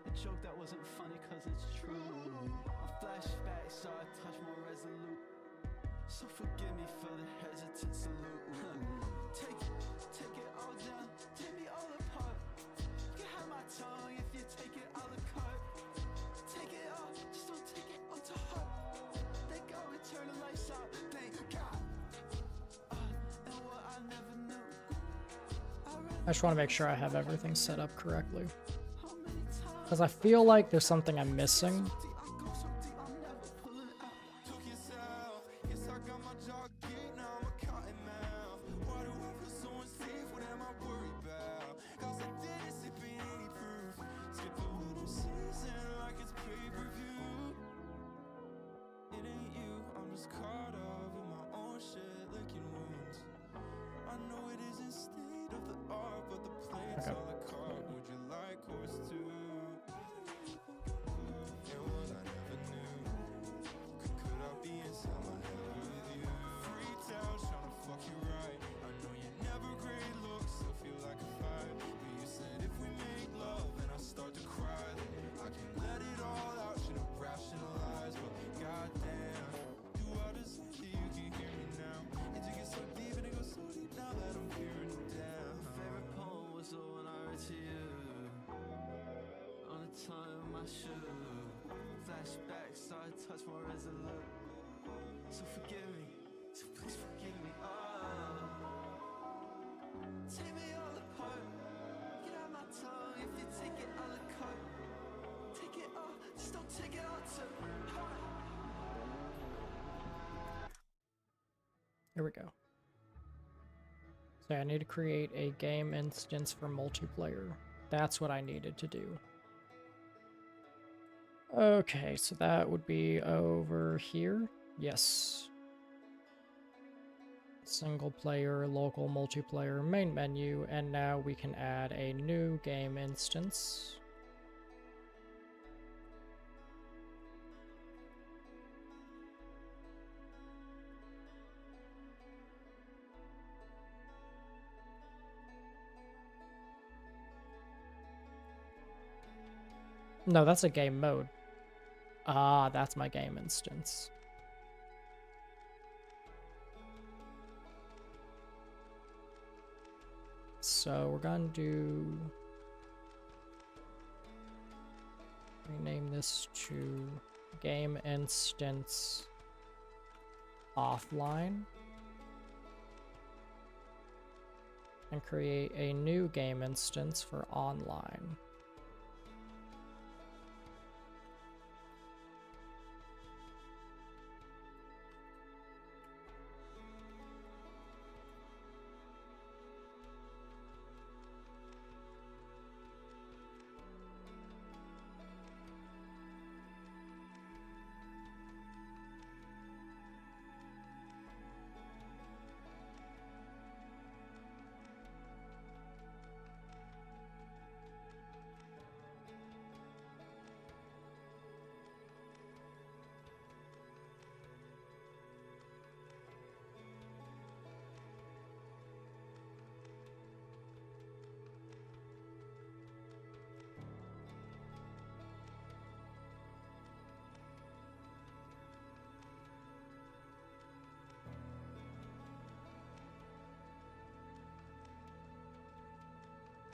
A joke that wasn't funny cause it's true. My flashbacks are a touch more resolute. So forgive me for the hesitant salute. Take it all down, take me all apart. You can have my tongue if you take it a la carte. Take it all, just don't take it all to heart. They go eternalize out, thank God. And what I never knew. I just want to make sure I have everything set up correctly. Because I feel like there's something I'm missing. it's a la carte. Would you like course two? And what I never knew. Could I be inside my head with you? Free town, tryna fuck you right. I know you never great looks, still feel like a fight. But you said if we make love and I start to cry, then I can let it all out, shouldn't rationalize. But goddamn, do I deserve that you can hear me now? It just gets so deep and it goes so deep now that I'm hearing it down. Favorite poem was the one I read to you on the tongue of my shoe. Flashback, started touch more resolute. So forgive me, so please forgive me. Oh, take me all apart. Get out my tongue if you take it a la carte. Take it all, just don't take it all to heart. Here we go. So I need to create a game instance for multiplayer. That's what I needed to do. Okay, so that would be over here. Yes. Single player, local multiplayer, main menu, and now we can add a new game instance. No, that's a game mode. Ah, that's my game instance. So we're gonna do... rename this to game instance offline. And create a new game instance for online.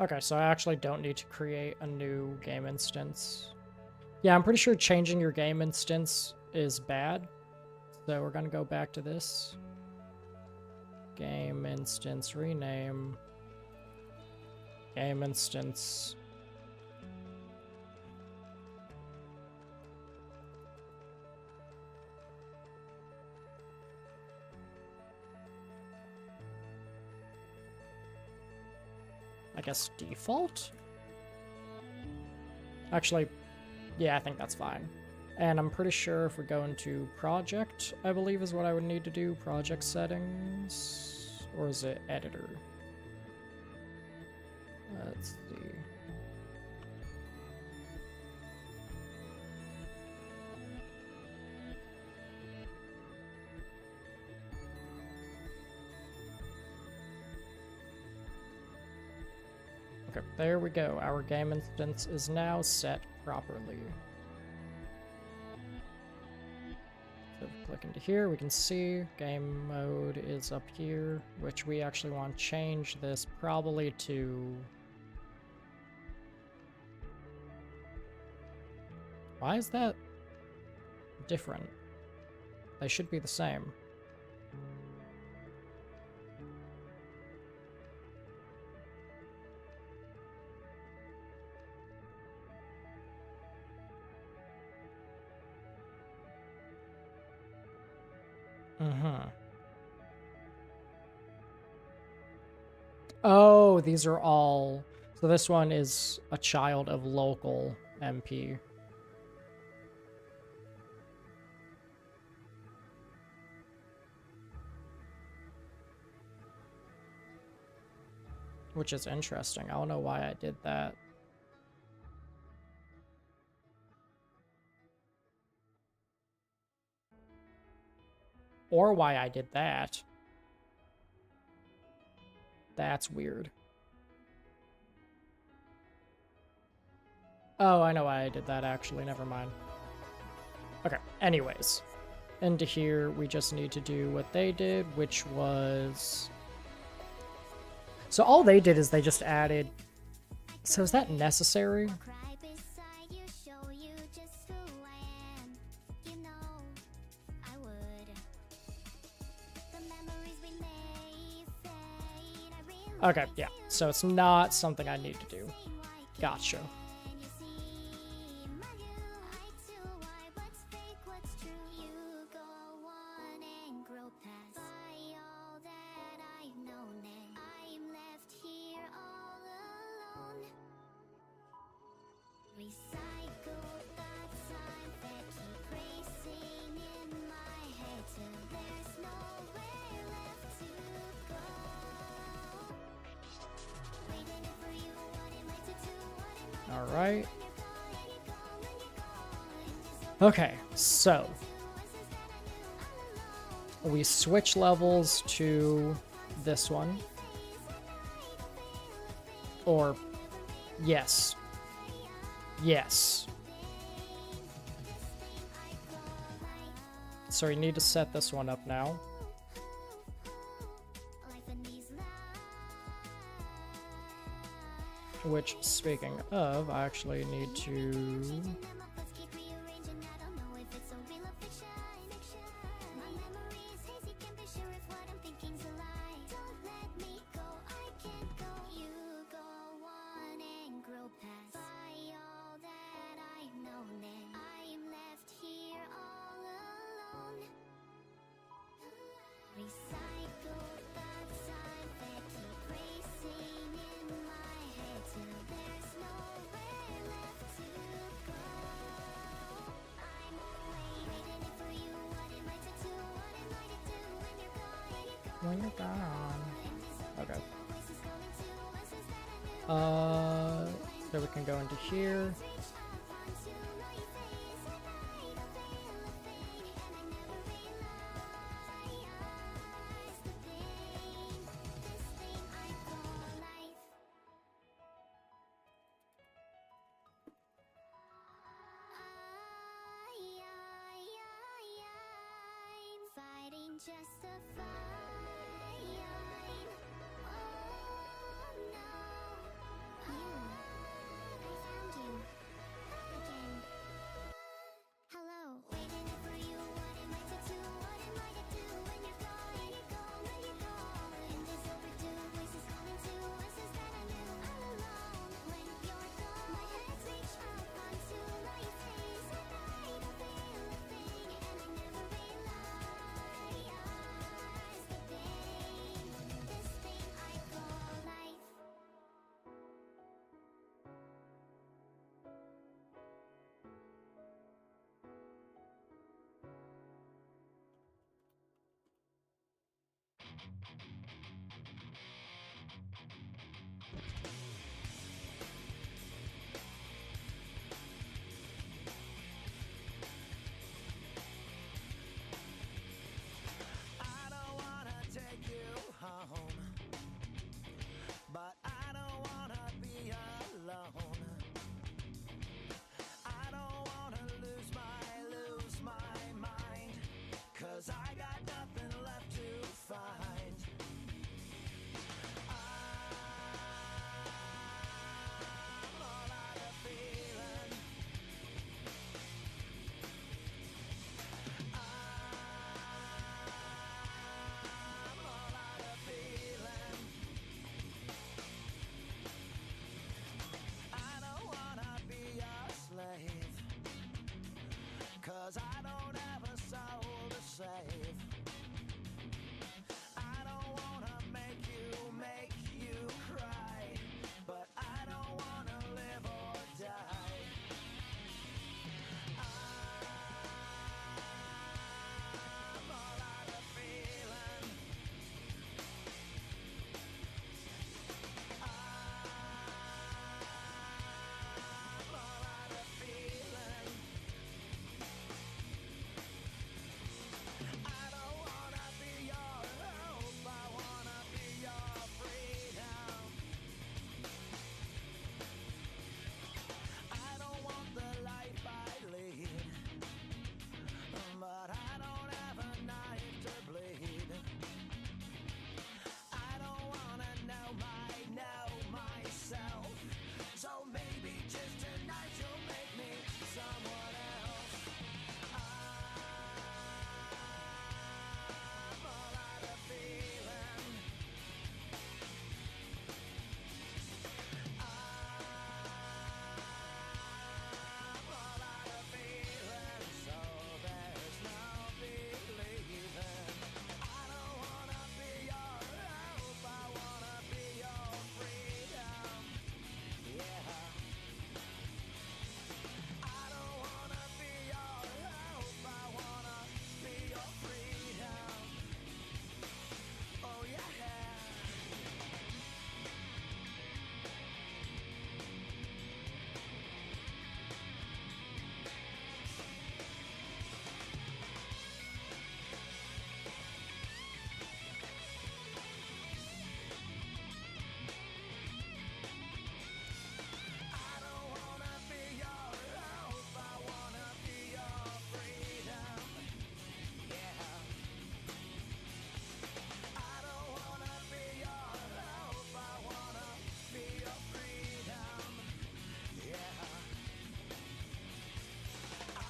Okay, so I actually don't need to create a new game instance. Yeah, I'm pretty sure changing your game instance is bad. So we're gonna go back to this. Game instance rename. Game instance. I guess default? Actually, yeah, I think that's fine. And I'm pretty sure if we go into project, I believe is what I would need to do. Project settings, or is it editor? Let's see. Okay, there we go. Our game instance is now set properly. So if we click into here, we can see game mode is up here, which we actually want to change this probably to... Why is that different? They should be the same. Oh, these are all... So this one is a child of local MP. Which is interesting. I don't know why I did that. Or why I did that. That's weird. Oh, I know why I did that, actually. Never mind. Okay, anyways. Into here, we just need to do what they did, which was... So all they did is they just added... So is that necessary? Okay, yeah. So it's not something I need to do. Gotcha. Alright. Okay, so we switch levels to this one. Or, yes. Yes. So we need to set this one up now. Which, speaking of, I actually need to... When you're gone. Okay. So we can go into here.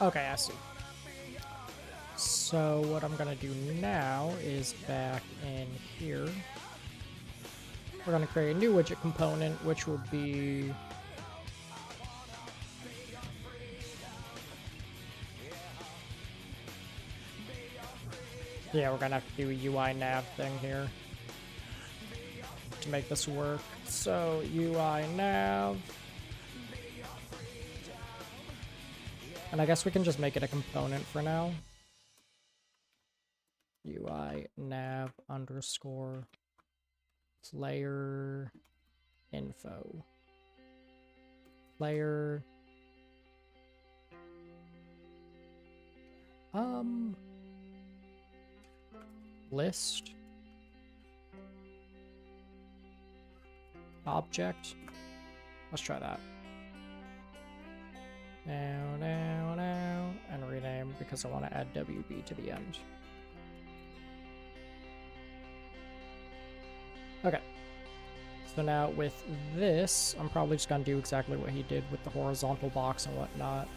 Okay, I see. So what I'm gonna do now is back in here. We're gonna create a new widget component, which will be yeah, we're gonna have to do a UI nav thing here to make this work. So UI nav. And I guess we can just make it a component for now. UI nav underscore player info. Player list object. Let's try that. Now, and rename because I want to add WB to the end. Okay. So now with this, I'm probably just gonna do exactly what he did with the horizontal box and whatnot.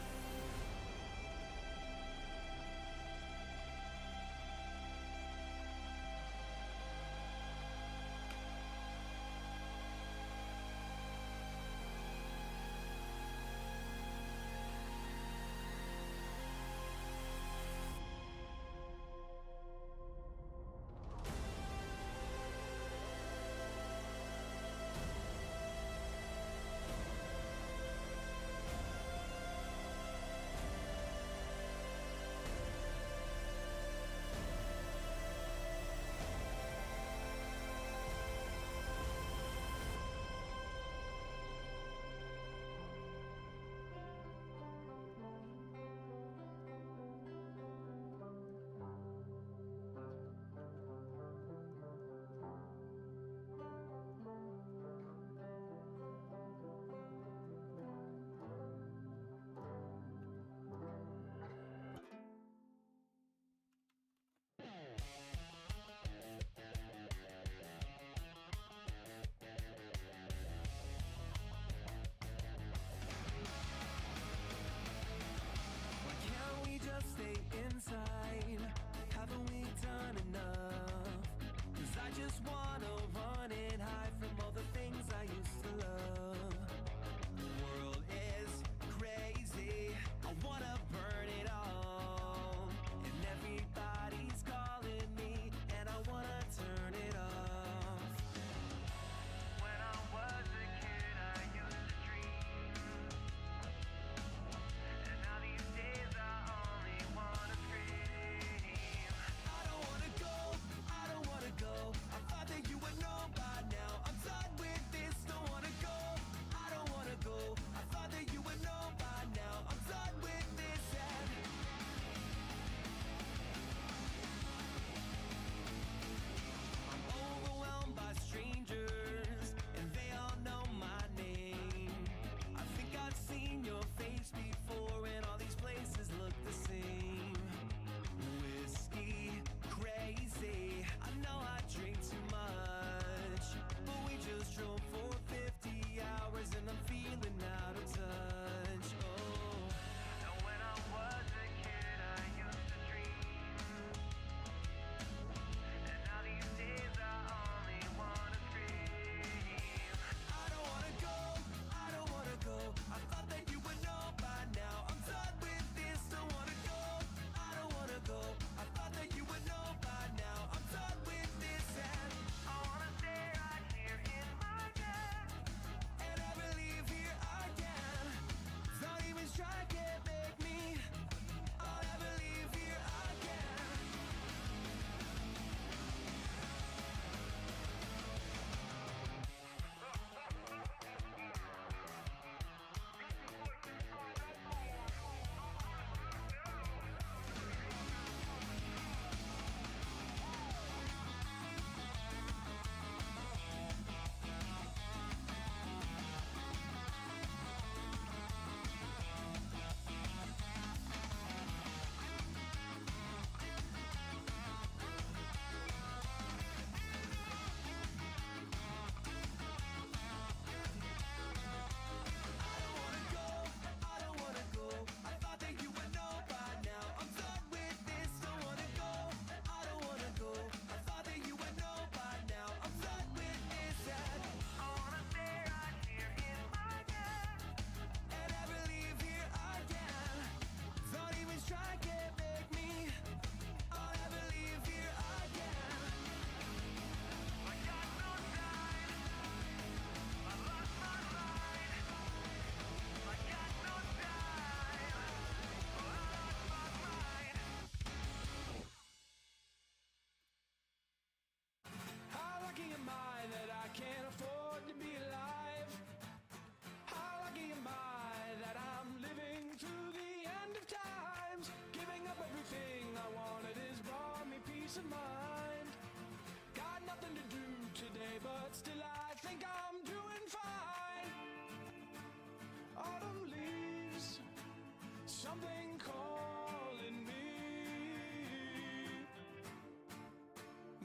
something calling me.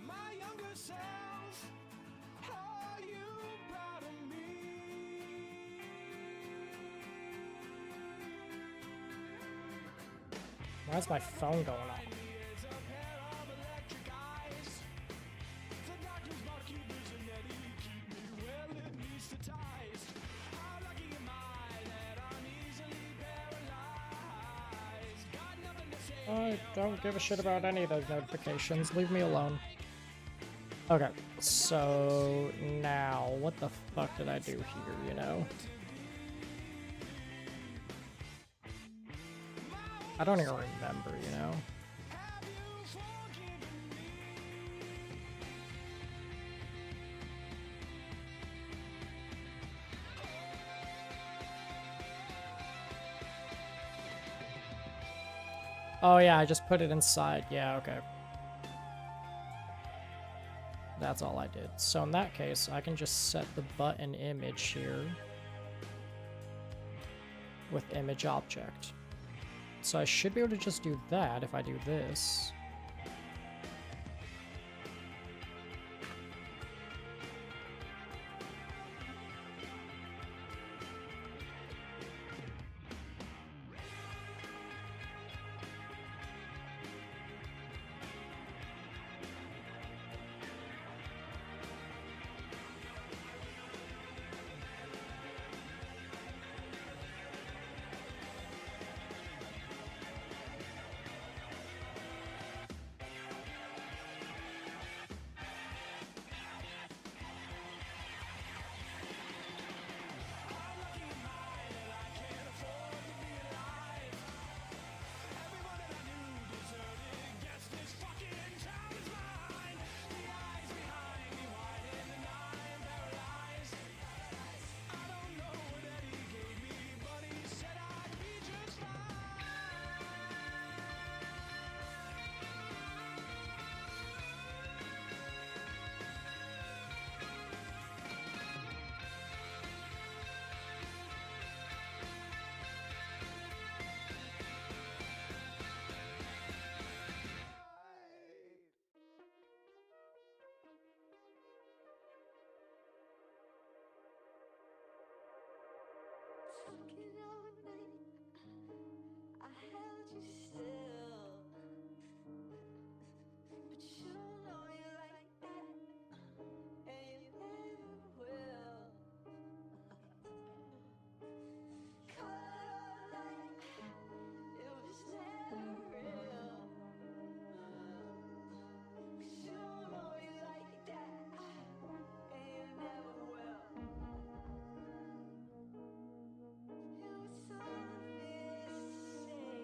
My younger self, are you proud of me? Why's my phone going off? I don't give a shit about any of those notifications. Leave me alone. Okay, so now what the fuck did I do here, you know? I don't even remember, you know? Oh yeah, I just put it inside. Yeah, okay. That's all I did. So in that case, I can just set the button image here with image object. So I should be able to just do that if I do this. Talking all night, I held you still, but you know you like that, and you never will. Color light, it was never real. 'Cause you know you like that, and you never will. It was obvious to say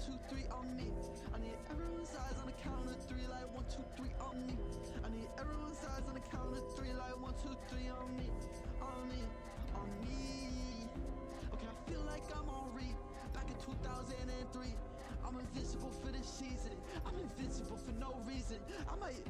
2, 3 on me. I need everyone's eyes on the count of 3 like 1, 2, 3 on me. I need everyone's eyes on the count of 3 like 1, 2, 3 on me. On me, on me. Okay, I feel like I'm on read. Back in 2003. I'm invincible for this season. I'm invincible for no reason. I might.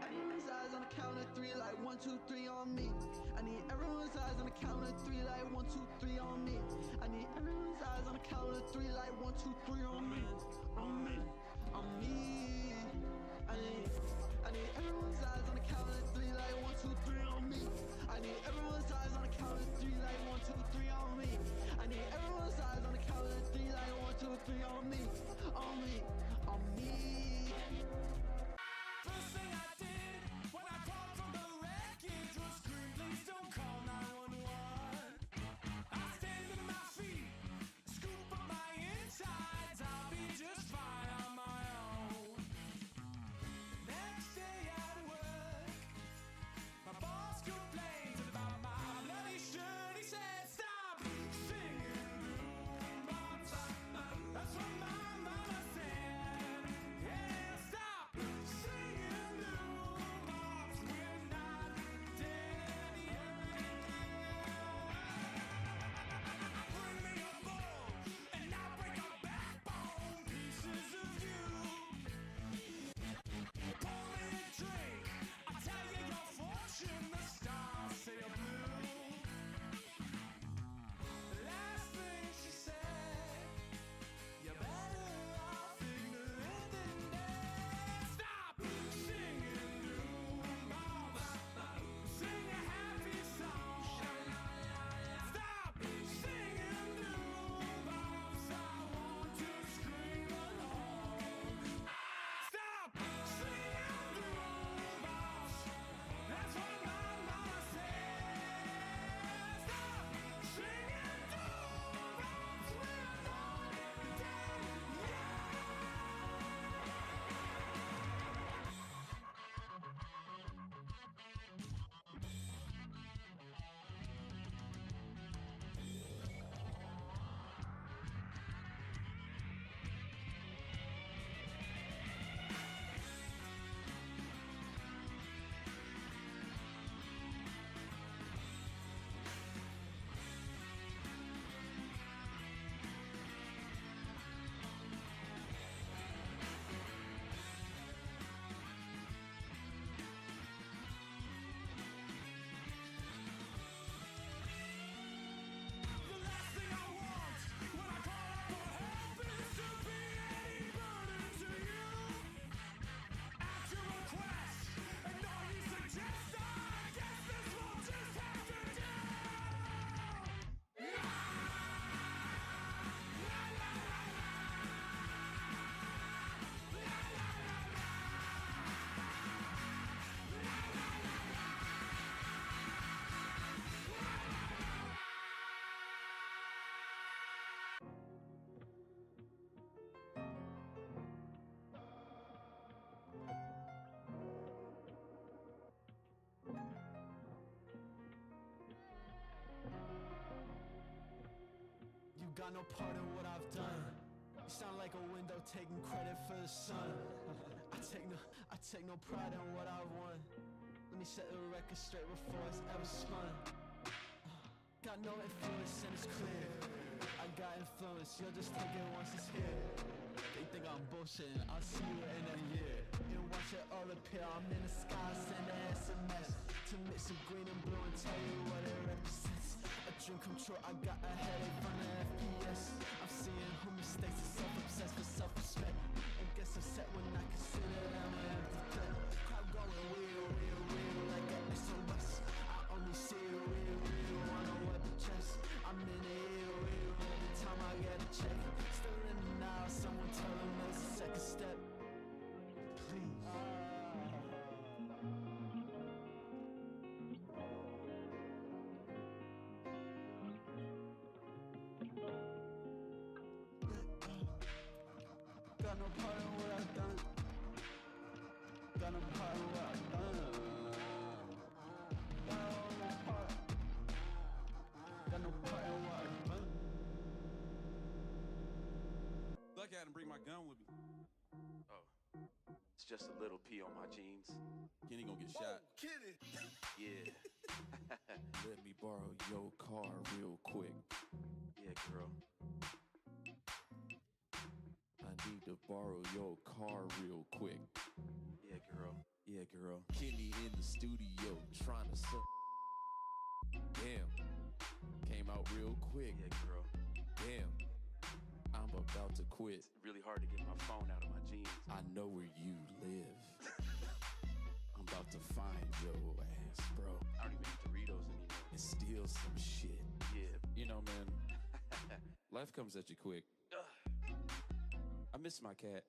Everyone's eyes on the count of 3 like 1, 2, 3 on me. I need everyone's eyes on the count of 3 like 1, 2, 3 on me. I need everyone's eyes on the count of 3 like 1, 2, 3 on me. On me, on me. I need everyone's eyes on the count of 3 like 1, 2, 3 on me. I need everyone's eyes on the count of 3 like 1, 2, 3 on me. I need everyone's eyes on the count of 3 like 1, 2, 3 on me. On me, on me. First thing I did when I called from the wreckage was scream, please don't call 911. I stand to my feet, scoop up my insides, I'll be just fine on my own. Next day at work, my boss complains about my bloody shirt. He said, stop singing boom bombs. That's what my mama said. Yeah, stop singing boom bombs. We're not dead yet. Bring me a bowl and I'll break a backbone. Pieces of you. Pour me a drink. I'll tell you your fortune. The stars say you're blue. The last thing she said, you're better off ignorant than dead. Stop singing doom bombs. Sing a happy song. Stop singing doom bombs. I want to scream along. Stop singing doom bombs. That's what my mama said. Stop singing doom bombs. We're not dead The last thing I want when I call out for help is to be any burden to you. At your request, and all you suggest, I guess this will just have to do. You got no part in what I've done. You sound like a window taking credit for the sun. I take no pride in what I've won. Let me set the record straight before it's ever spun. Got no influence and it's clear. I got influence, you'll just take it once it's here. They think I'm bullshitting, I'll see you in a year. And watch it all appear, I'm in the sky, send an SMS to mix some green and blue and tell you what it represents. A dream come true, I got a headache from the FPS. I'm seeing who mistakes are self-obsessed with self-respect. And gets upset when I consider them an empty threat. Crowd going real, like an SOS. I only see real on a web chest. I'm in it real, every time I get a check. Still in the now, someone tell them there's a second step. Please. Got no part in what I've done. Got no part in what I've done. Got no part. Got no part in what I've done. Lucky I didn't bring my gun with me. Oh, it's just a little pee on my jeans. Kenny gonna get shot. Kenny. Yeah. Let me borrow your car real quick. Yeah, girl. I need to borrow your car real quick. Yeah, girl. Yeah, girl. Kenny in the studio trying to suck. Damn. Came out real quick. Yeah, girl. Damn. I'm about to quit. It's really hard to get my phone out of my jeans. I know where you live. I'm about to find your ass, bro. I don't even eat Doritos anymore. And steal some shit. Yeah. You know, man, life comes at you quick. I miss my cat.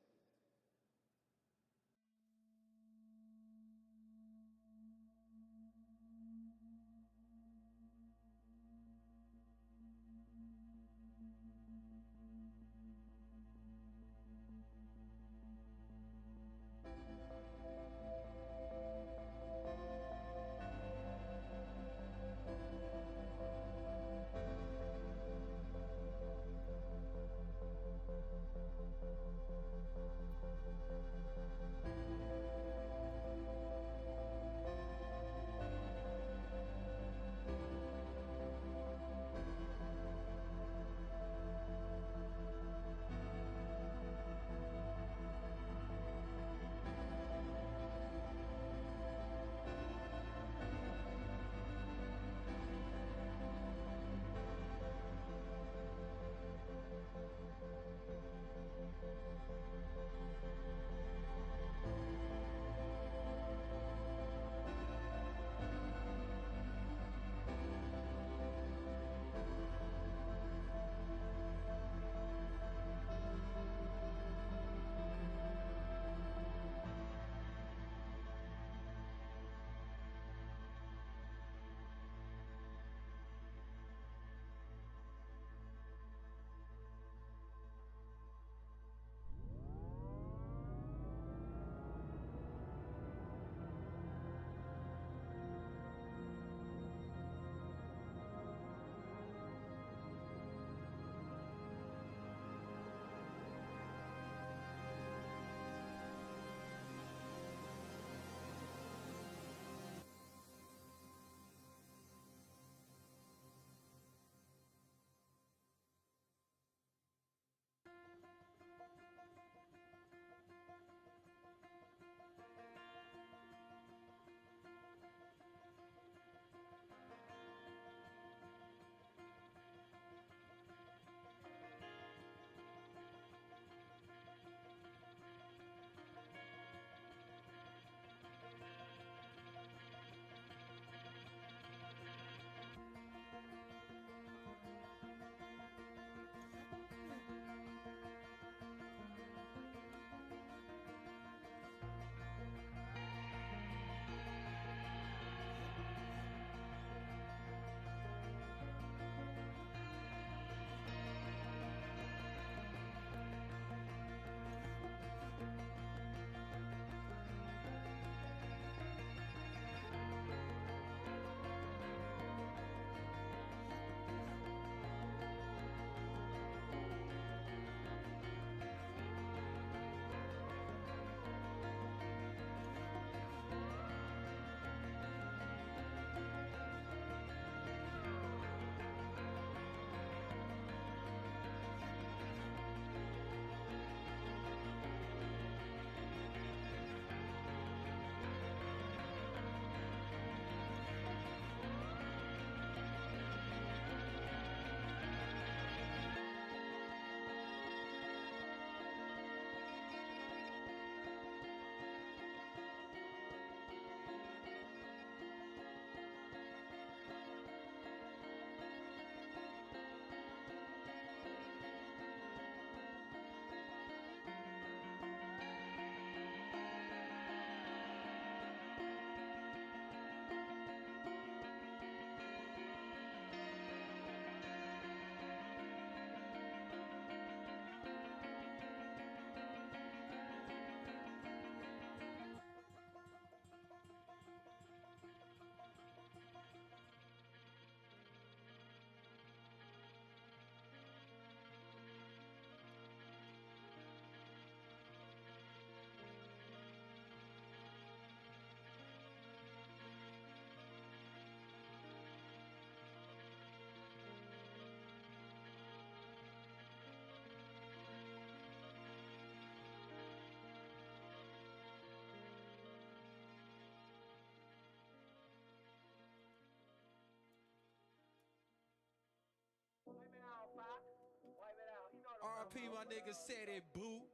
my nigga said it, boo.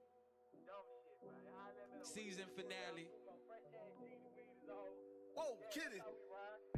Season finale. Whoa, kid it.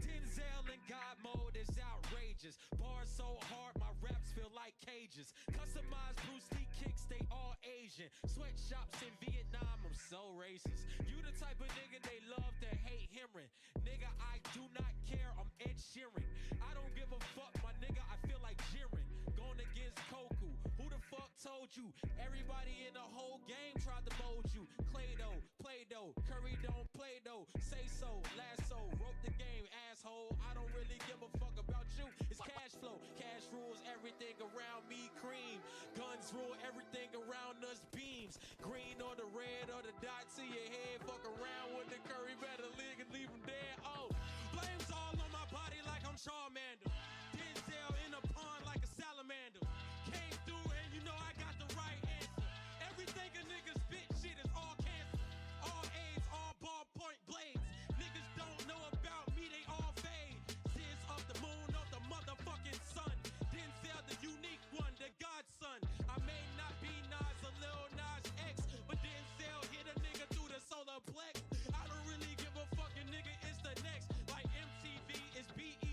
Denzel in God mode is outrageous. Bars so hard, my raps feel like cages. Customized Bruce Lee kicks, they all Asian. Sweatshops in Vietnam, I'm so racist. You the type of nigga they love to hate hearing. Nigga, I do not care, I'm Ed Sheeran. I don't give a fuck, my nigga, I feel like jeering. Going against Koku, who the fuck told you? Everybody in the whole game tried to mold you. Clay-Doh, Play-Doh, Curry don't play though. Say so, lasso, wrote the game, asshole. I don't really give a fuck about you. It's cash flow. Cash rules everything around me, cream. Guns rule everything around us, beams. Green or the red or the dot to your head. Fuck around with the Curry, better league and leave him dead. Oh, flames all on my body like I'm Charmander. Denzel in a pond like a salamander. Came through and you know I got the right answer. Everything a nigga spit shit is all cancer. All AIDS, all ballpoint blades. Niggas don't know about me, they all fade. Sis of the moon of the motherfucking sun. Denzel the unique one, the godson. I may not be Nas or Lil Nas X, but Denzel hit a nigga through the solar plex. I don't really give a fucking nigga, it's the next. Like MTV, it's BET,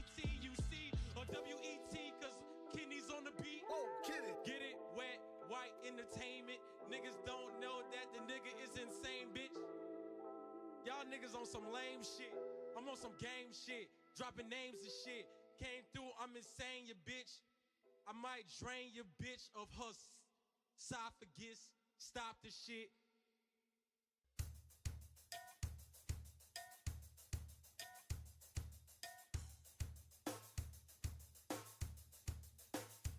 or WET, cause Kenny's on the beat. Oh, kid it. Get it, wet, white entertainment. Niggas don't know that the nigga is insane, bitch. Y'all niggas on some lame shit. I'm on some game shit. Dropping names and shit. Came through, I'm insane, you bitch. I might drain your bitch of her esophagus. Stop the shit.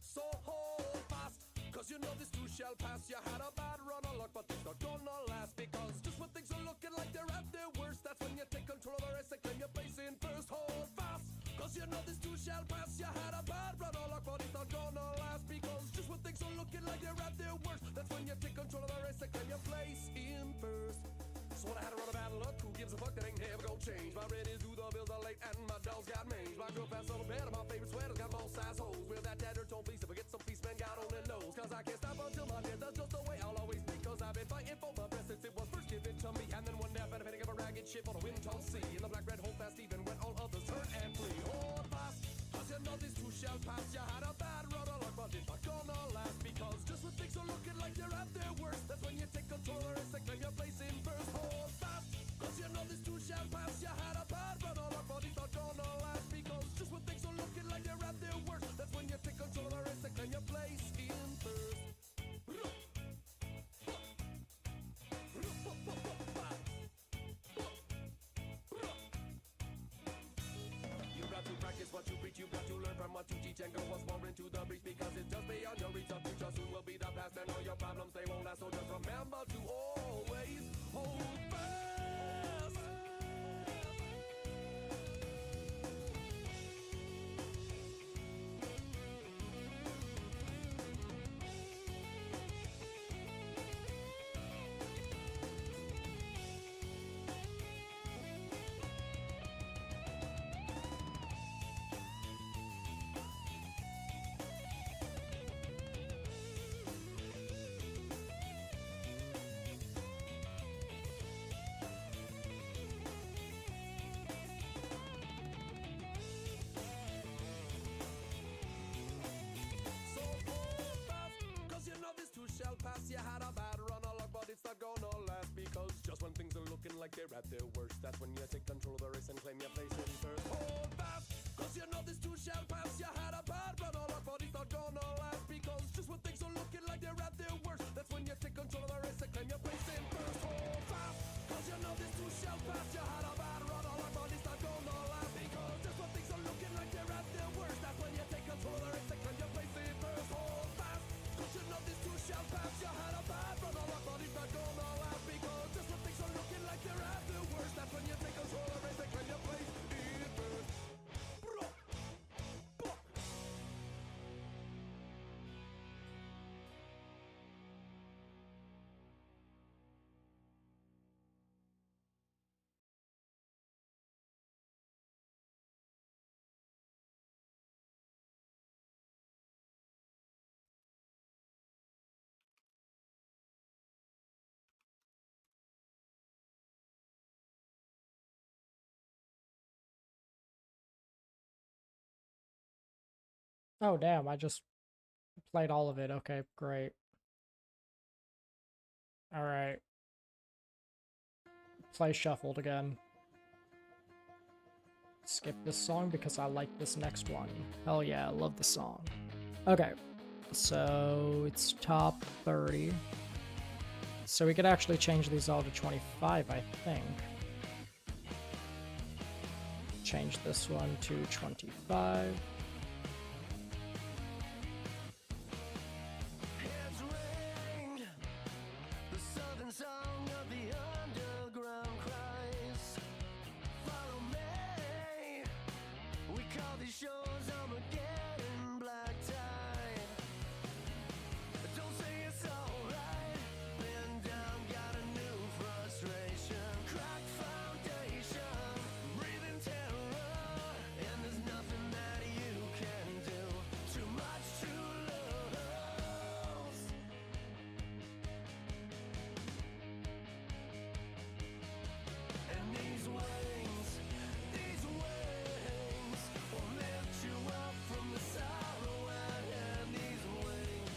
So hold fast, cause you know this too shall pass. You had a bad run of luck, but things not gonna last. Because just when things are looking like they're at their worst, that's when you take control of the race and claim your place in first. Hold fast, cause you know this too shall pass. You had a bad run of luck, but it's not gonna last. Because just when things are looking like they're at their worst, that's when you take control of the race and claim your place in first. So when I had a run of bad luck, who gives a fuck? That ain't never gonna change. My red is due, the bills are late, and my dolls got mange. My girl passed on the bed, and my favorite sweater's got both size holes. Wear that tattered tone fleece, if I get some peace, man, God only knows. Cause I can't stop until my death, that's just the way I'll always be. Cause I've been fighting for my breast since it was first given to me. And then one day I found a penny of a ragged ship on a wind-torn sea. And the black red hold fast even when all others turn and flee. Hold fast, cause you know this too shall pass. You had a bad run of luck, but it's not gonna last. Because just when things are looking like they're at their worst, that's when you take control of the race and claim your place in first. Hold fast, cause you know this too shall pass. You had a bad run of luck, but it's not gonna last. Because just when things are looking like they're at their worst, that's when you take control of the race and claim your place in first. You got to practice what you preach, you got to learn from what you teach, and go once more into the breach. Because it's just beyond your reach. The future soon will be the past, and all your problems they won't last. So just remember to always hold fast. Shall pass. You had a bad run of luck, but it's not gonna last. Because just when things are looking like they're at their worst, that's when you take control of the race and claim your place in first. Hold fast, cause you know this too shall pass. You had a bad run of luck, but it's not gonna last. Because just when things are looking like they're at their worst, that's when you take control of the race and claim your place in first. Hold fast, cause you know this too shall pass. You had a bad run of luck, but it's not gonna last. Because just when things are looking like they're at their worst, that's when you take control of the race and claim your place in first. Hold fast, cause you know this too shall pass. You had a bad run of luck, but it's not gonna last. Because just when things are looking like they're at their worst, that's when you take control of the race and claim your place in first. Oh, damn, I just played all of it. Okay, great. Alright. Play shuffled again. Skip this song because I like this next one. Hell yeah, I love the song. Okay, so it's top 30. So we could actually change these all to 25, I think. Change this one to 25. The southern song of the underground cries, follow me. We call these shows Armageddon black tide. Don't say it's alright. Been down, got a new frustration. Cracked foundation, breathing terror. And there's nothing that you can do. Too much to lose. And these wings will lift you up from the sorrow and these wings,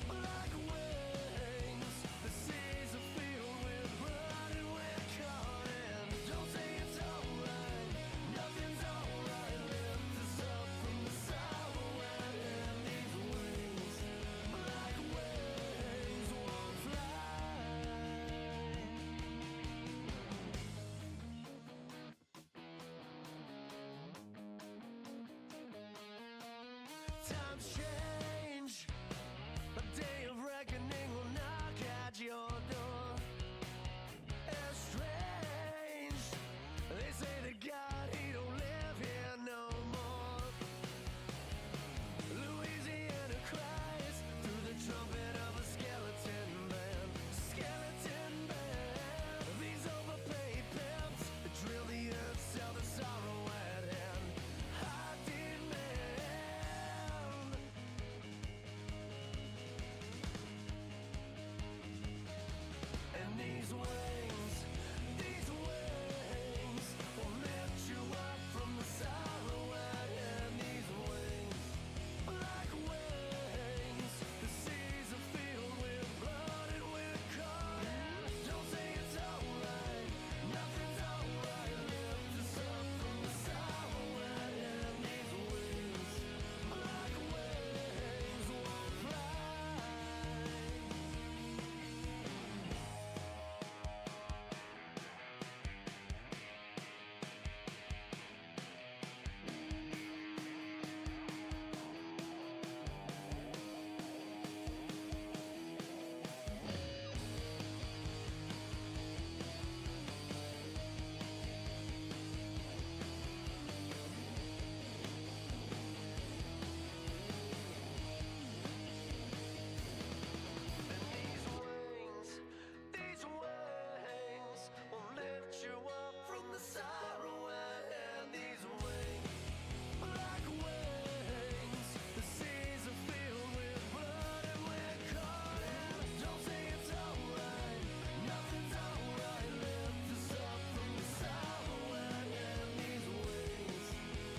black wings, the seas are filled with blood and we're caught in. Don't say it's alright, nothing's alright. Lift us up from the sorrow and these wings, black wings won't fly. Times change, a day of reckoning will knock at your door. It's strange, they say that God, he don't live here no more. Louisiana cries through the trumpet of a skeleton band. Skeleton band, these overpaid pimps drill the earth, sell the sorrow at hand. High demand. And these wings will lift you up from the sorrow and these wings, black wings, the seas are filled with blood and we're caught in. Don't say it's alright, nothing's alright. Lift us up from the sorrow and these wings, black wings won't fly. These wings will lift you up from the sorrow and these wings, black wings, the seas are filled with blood and we're caught in. Don't say it's alright, nothing's alright. Lift us up from the sorrow and these wings,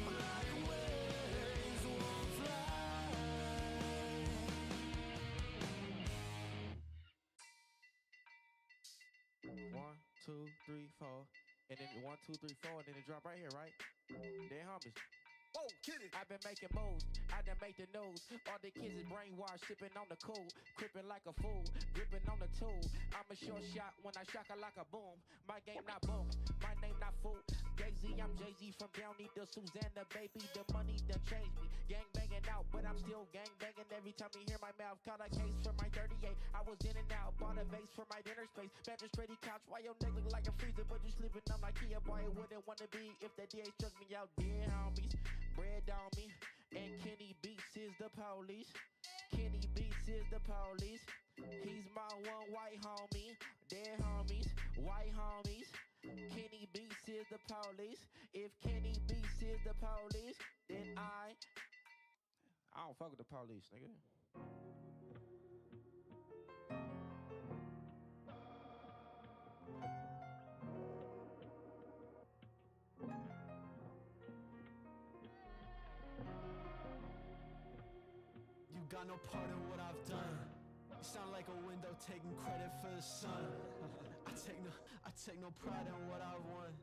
black wings won't fly. 1, 2, 3, 4, and then 1, 2, 3, 4, and then it drop right here, right? Then homies. Whoa, kid it. I've been making moves, I done make the news. All the kids is brainwashed, shipping on the cool, crippin' like a fool, gripping on the tool. I'm a short shot when I shock her like a boom. My game not boom, my name not fool. Jay-Z, I'm Jay-Z from Downey to Susanna, baby. The money done changed me. Gang banging out, but I'm still gang banging. Every time you hear my mouth, caught a case for my 38. I was in and out, bought a vase for my dinner space. Mattress pretty couch, why your neck look like a freezer, but you sleeping on IKEA. Boy, it wouldn't wanna be if the DA struck me out. Dear homies, bread on me, and Kenny Beats is the police. Kenny Beats is the police. He's my one white homie. Dead homies, white homies. Kenny Beats is the police. If Kenny Beats is the police, then I don't fuck with the police, nigga. got no part in what I've done. You sound like a window taking credit for the sun. I take no pride in what I won.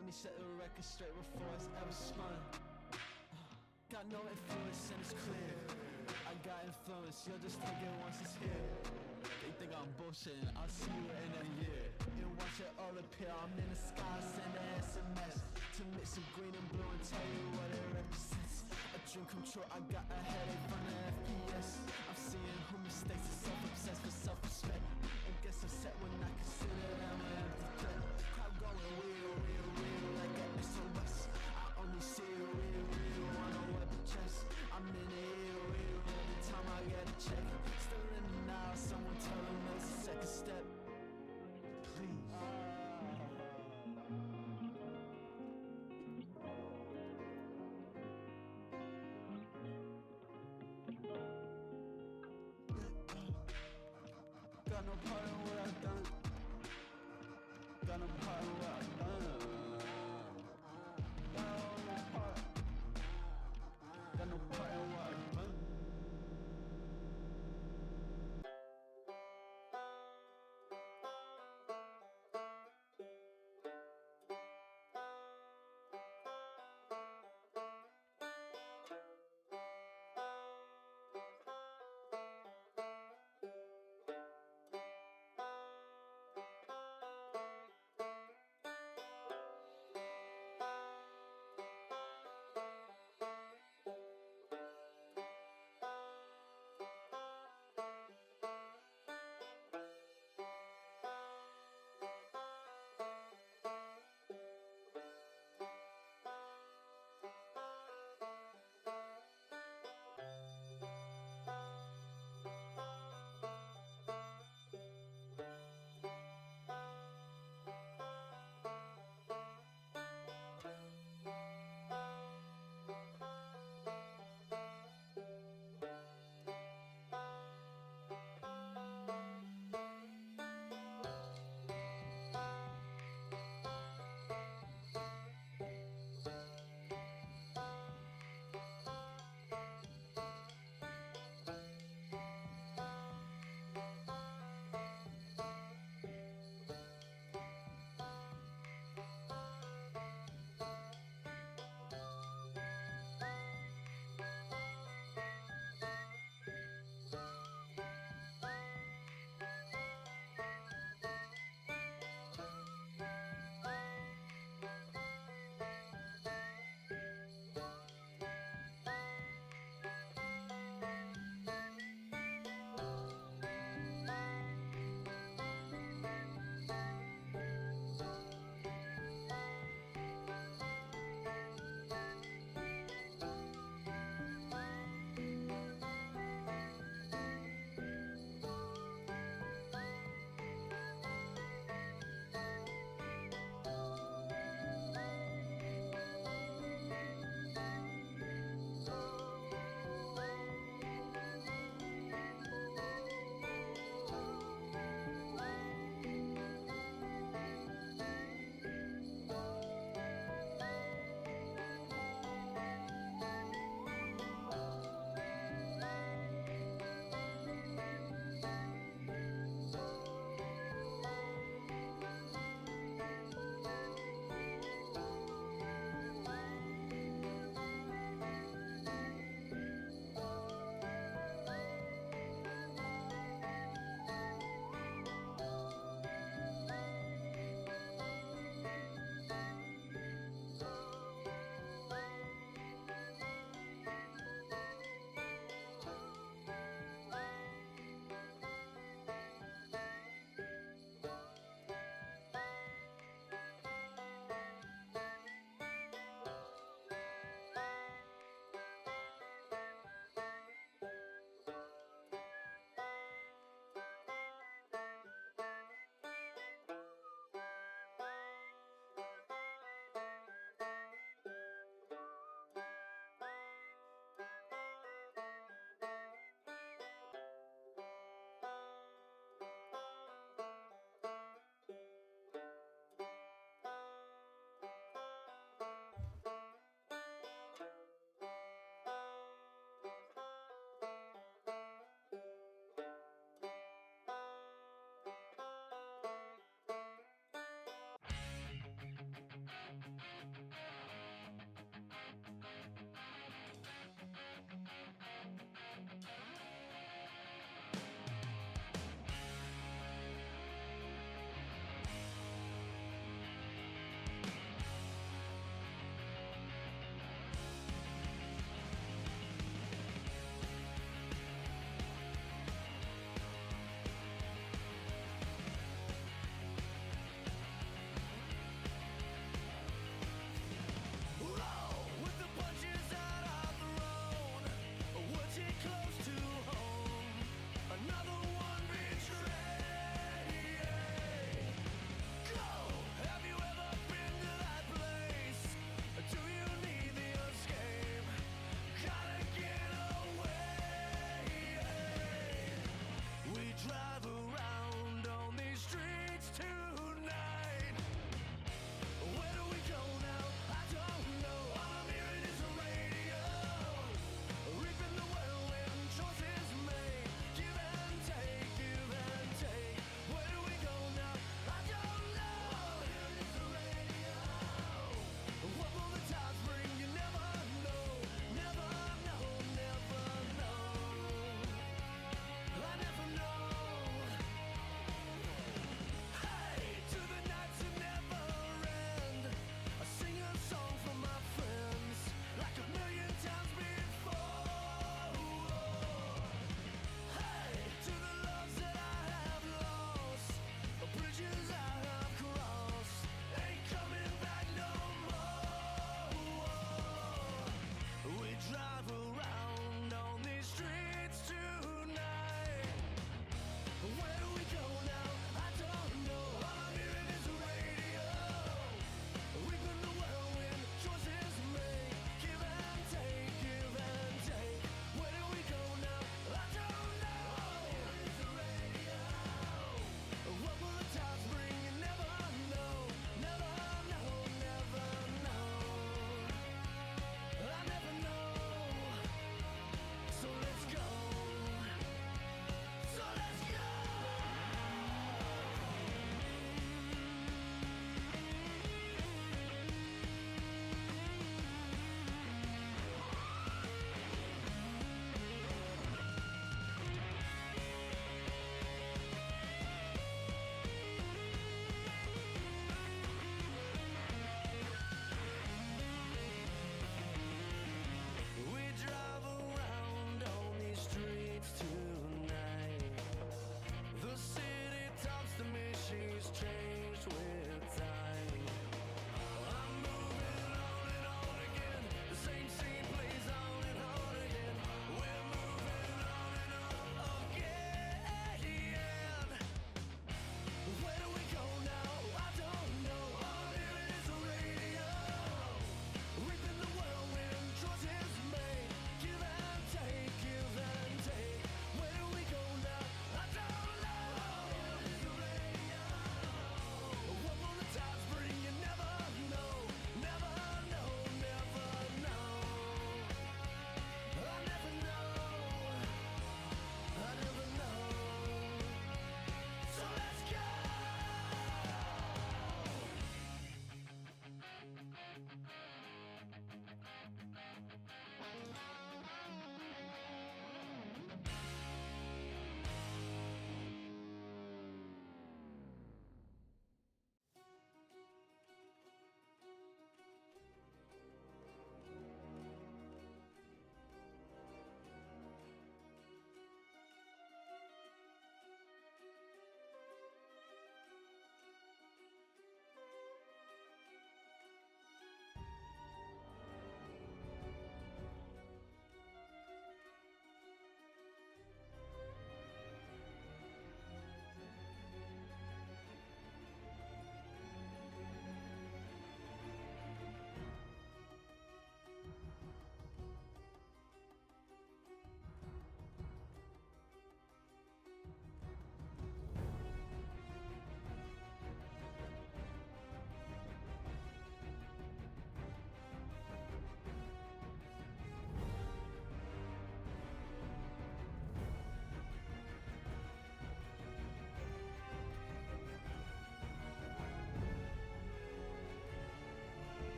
Let me set the record straight before it's ever spun. Got no influence and it's clear. I got influence, you'll just take it once it's here. They think I'm bullshitting, I'll see you in a year. And watch it all appear, I'm in the sky, send an SMS to mix some green and blue and tell you what it represents. A dream come true, I got a headache from the FPS. I'm seeing who mistakes are self-obsessed for self-respect. And gets upset when I consider them an empty threat. Crowd going real, like an SOS. I only see it real on a web chest. I'm in it real, every time I get a check. Still in the now, someone tell them there's a second step. Please. Got no part in what I've done. Got no part in what I've done. Got no part. Got no part in what I've done.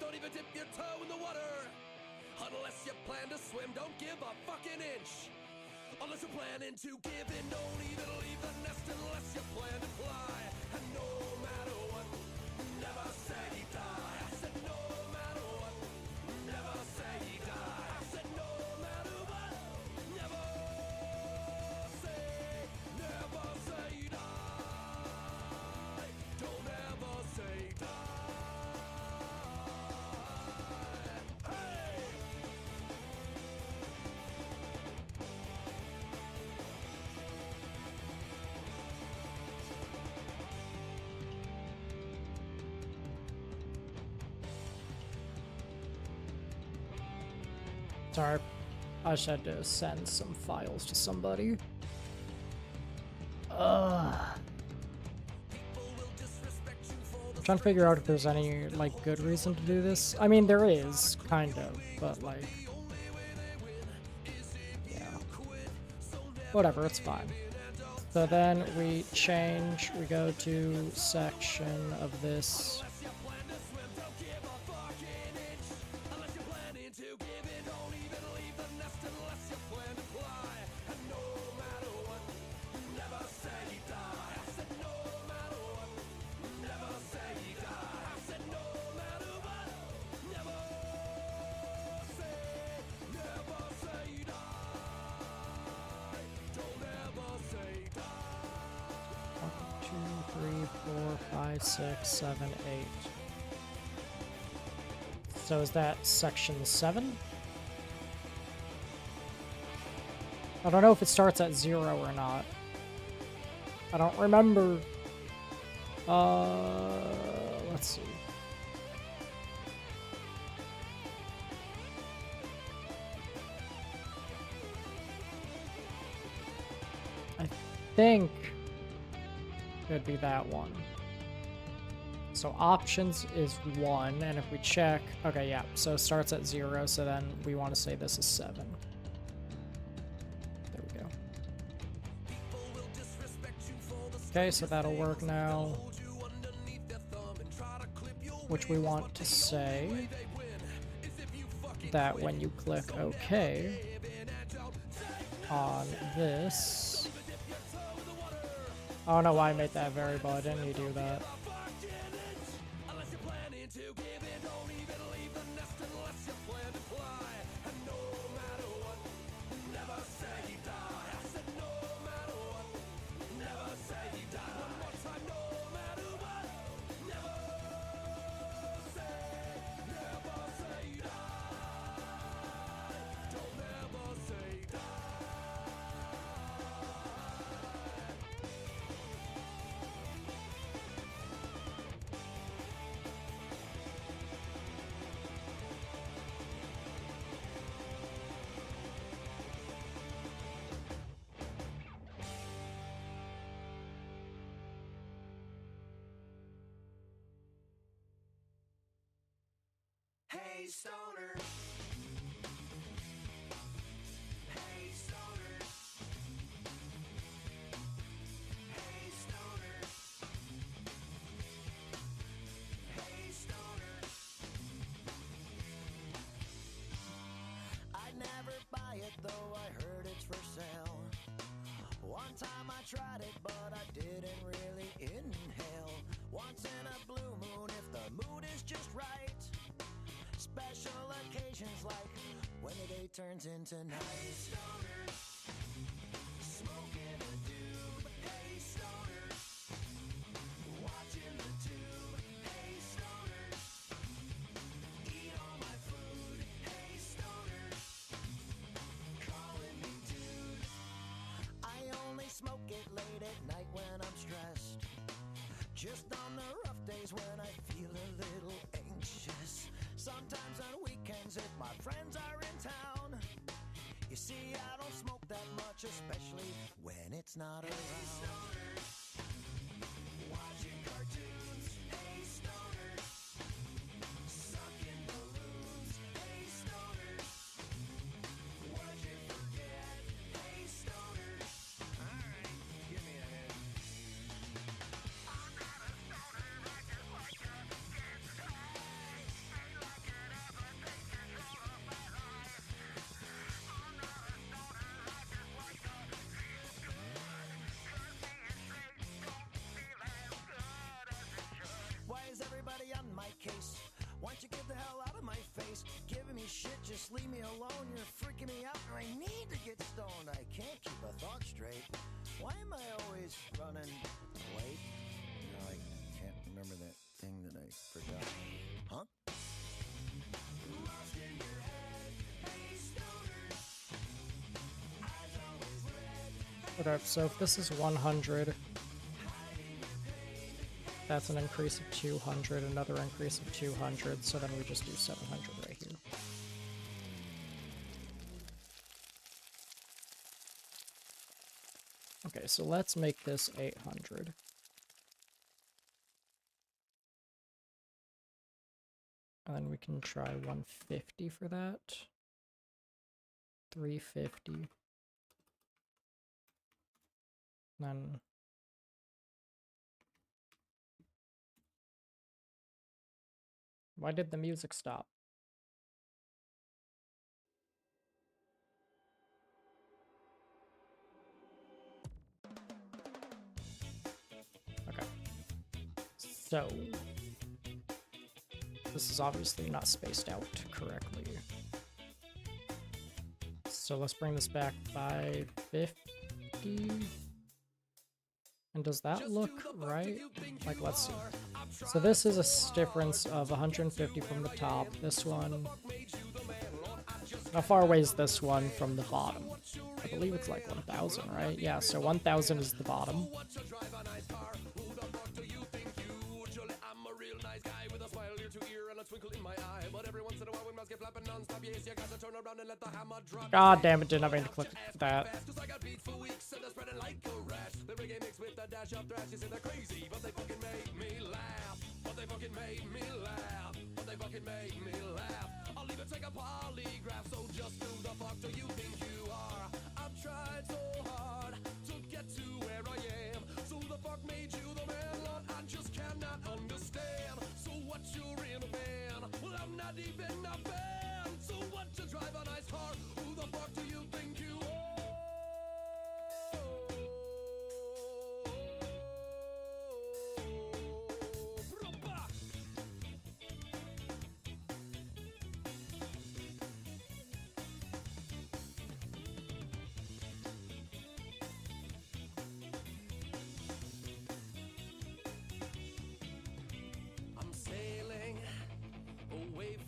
Don't even dip your toe in the water. Unless you plan to swim, don't give a fucking inch. Unless you're planning to give in, don't even leave the nest unless you plan to fly. And no matter what, never say die. I said no matter what, never say die. I said no matter what, never say die. Don't ever say die. Sorry, I just had to send some files to somebody. I'm trying to figure out if there's any, like, good reason to do this. I mean, there is, kind of, but, like, yeah. Whatever, it's fine. So then we change, we go to section of this. Six, seven, 8. So is that section 7? I don't know if it starts at 0 or not. I don't remember. Let's see. I think it'd be that one. So options is 1, and if we check, okay, yeah, so it starts at 0, so then we want to say this is 7. There we go. Okay, so that'll work now. Which we want to say that when you click OK on this, I don't know why I made that variable, I didn't need to do that. Hey stoners. Hey stoners. Hey stoners. Hey stoners. I'd never buy it though I heard it's for sale. One time I tried it but I didn't really inhale. Once in a blue moon if the mood is just right. Special occasions like when the day turns into night. Hey stoners, smoking a doob. Hey stoners, watching the tube. Hey stoners, eat all my food. Hey stoners, calling me dude. I only smoke it late at night when I'm stressed. Just on the rough days when I feel a little anxious. Sometimes on weekends if my friends are in town. You see, I don't smoke that much, especially when it's not around. Hey stoners, watching cartoons. Hey stoners, sucking balloons. Hey stoners, what'd you forget? Hey stoners, alright, give me a hit. I'm not a stoner, I just like to get high. Ain't like it ever take control of my life. I'm not a stoner, I just like to feel good. Cause being straight don't feel as good as it should. Why is everybody on my case? Why don't you get the hell out of my face? Giving me shit, just leave me alone. You're freaking me out and I need to get stoned. I can't keep a thought straight. Why am I always running late? You know, I can't remember that thing that I forgot. Huh? Lost in your head. Hey stoners, eyes always red. Okay, so if this is 100, that's an increase of 200, another increase of 200, so then we just do 700 right here. Okay, so let's make this 800. And then we can try 150 for that. 350. Then why did the music stop? Okay. So this is obviously not spaced out correctly. So let's bring this back 550. And does that look right? Like, let's see. So this is a difference of 150 from the top. This one... How far away is this one from the bottom? I believe it's like 1,000, right? Yeah, so 1,000 is the bottom. God damn it, didn't I mean to click that. I'll even take a polygraph, so just who the fuck do you think you are? I've tried so hard to get to where I am. So who the fuck made you the man, Lord? I just cannot understand. So what, you're in a van? Well, I'm not even a fan. So what, you drive a nice car? Who the fuck do you think you are?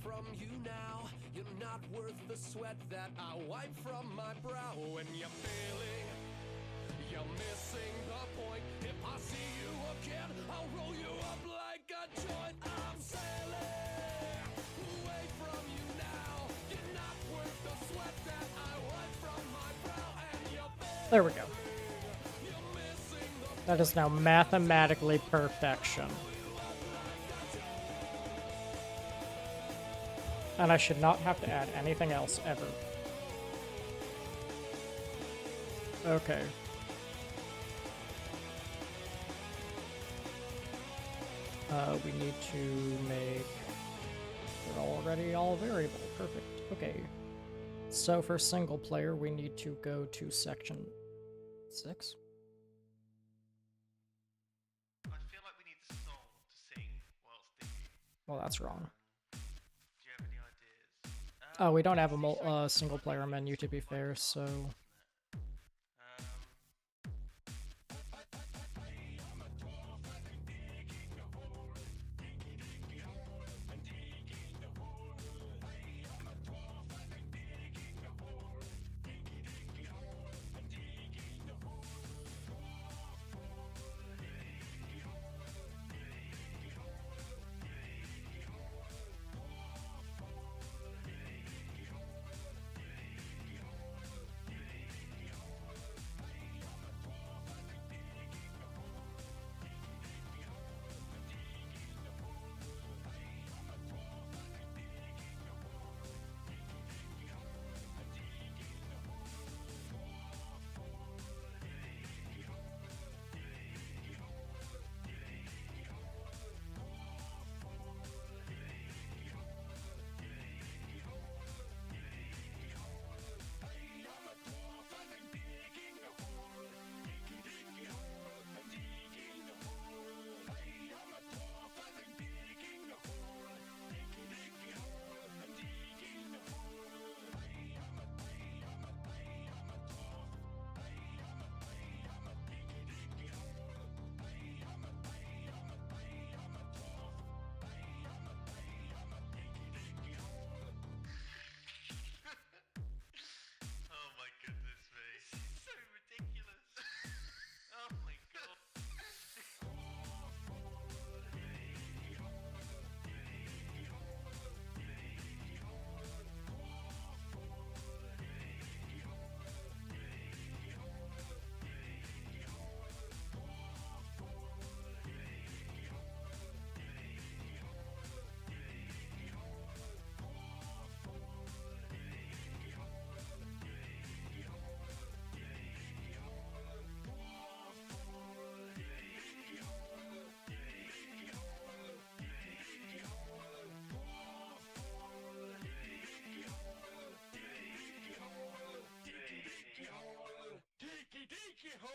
From you now, you're not worth the sweat that I wipe from my brow. When you're failing, you're missing the point. If I see you again, I'll roll you up like a joint. I'm sailing away from you now. You're not worth the sweat that I wipe from my brow. And you're failing. There we go. That is now mathematically perfection. And I should not have to add anything else ever. Okay. We need to make... We're already all variable. Perfect. Okay. So for single player, we need to go to section 6. I feel like we need the song to sing whilst thinking. Well, that's wrong. Do you have any ideas? Oh, we don't have a single player menu, to be fair, so... Oh my goodness me. This is so ridiculous. Oh my god. Deaky hole.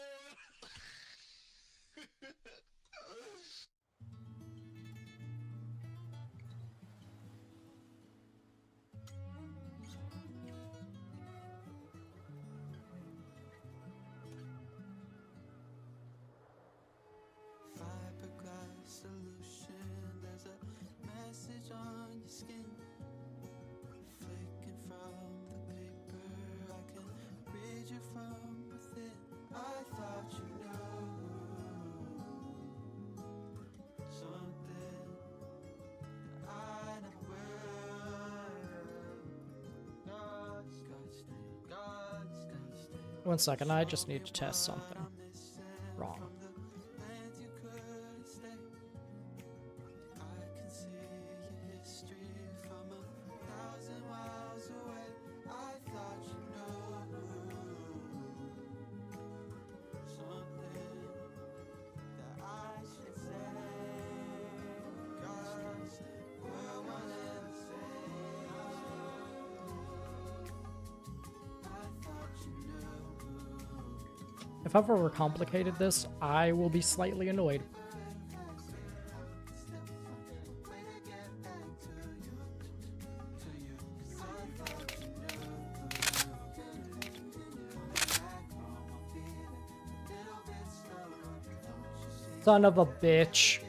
Fiberglass solution, there's a message on your skin. Flicking from the paper, I can read you from within. I thought you knew something that I never will. God's gonna stay. 1 second, I just need to test something. Wrong. If I've overcomplicated this, I will be slightly annoyed. Son of a bitch.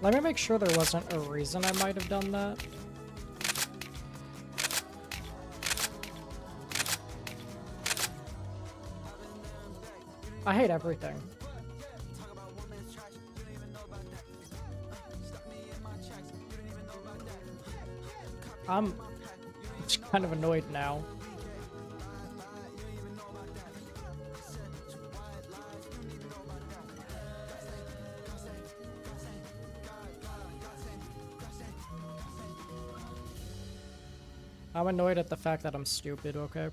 Let me make sure there wasn't a reason I might have done that. I hate everything. I'm just kind of annoyed now. I'm annoyed at the fact that I'm stupid, okay?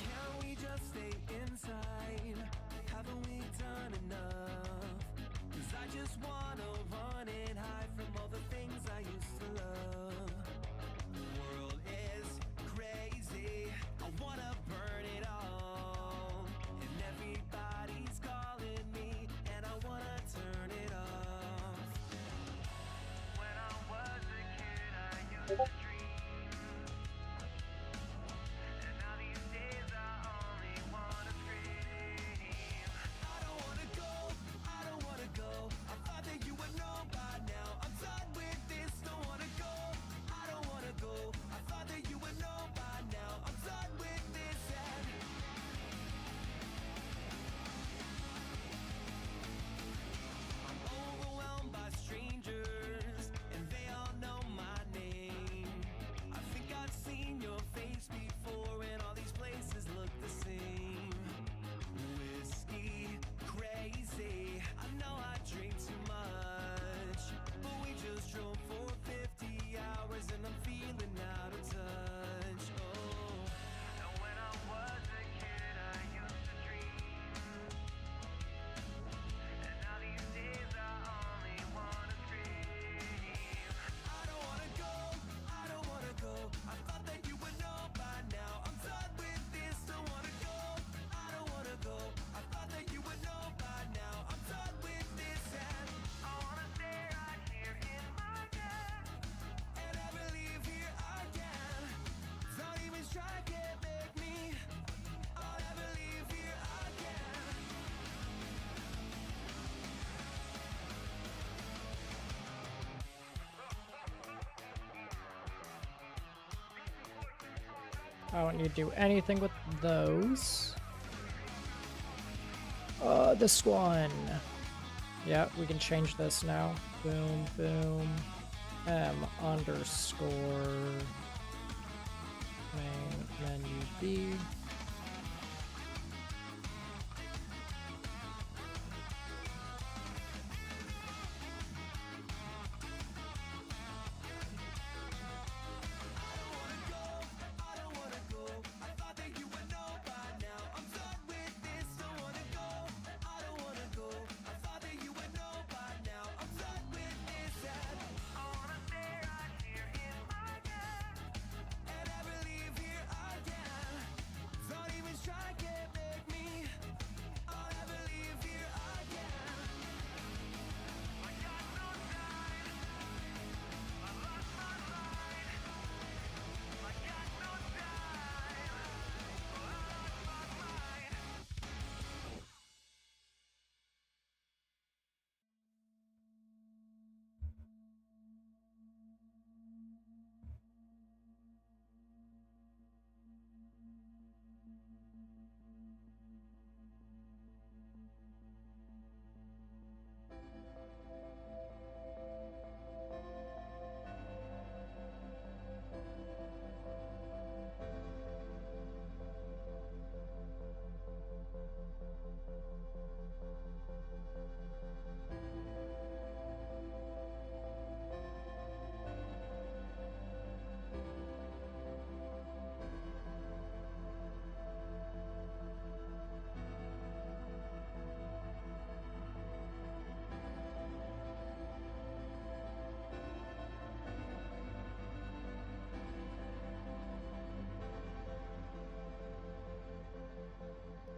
Can't we just stay inside? Haven't we done enough? 'Cause I just wanna run and hide from all the things I used to love. The world is crazy, I wanna burn it all. And everybody's calling me, and I wanna turn it off. When I was a kid, I used to dream. And now these days I only wanna scream. I don't wanna go, I don't wanna go. I thought that you would know by now. I'm done with this, don't wanna go. I don't wanna go. I thought that you would know by now. I'm done with this and I'm overwhelmed by strangers, and they all know my name. I think I've seen your face before, and all these places look the same. Whiskey, crazy, I know I drink too much, but we just drove for 50 hours and I'm feeling out of touch. Oh, and when I was a kid, I used to dream. And now these days I only wanna scream. I don't wanna go, I don't wanna go. I thought that you would know by now. I'm done with this, don't wanna go. I don't wanna go. I thought that you would know by now. I'm done with this and I wanna stay right here in my bed and never leave here again. Don't even try, can't make me. I'll never leave here again. I don't need to do anything with those. This one. Yeah, we can change this now. Boom, boom. M underscore main menu B.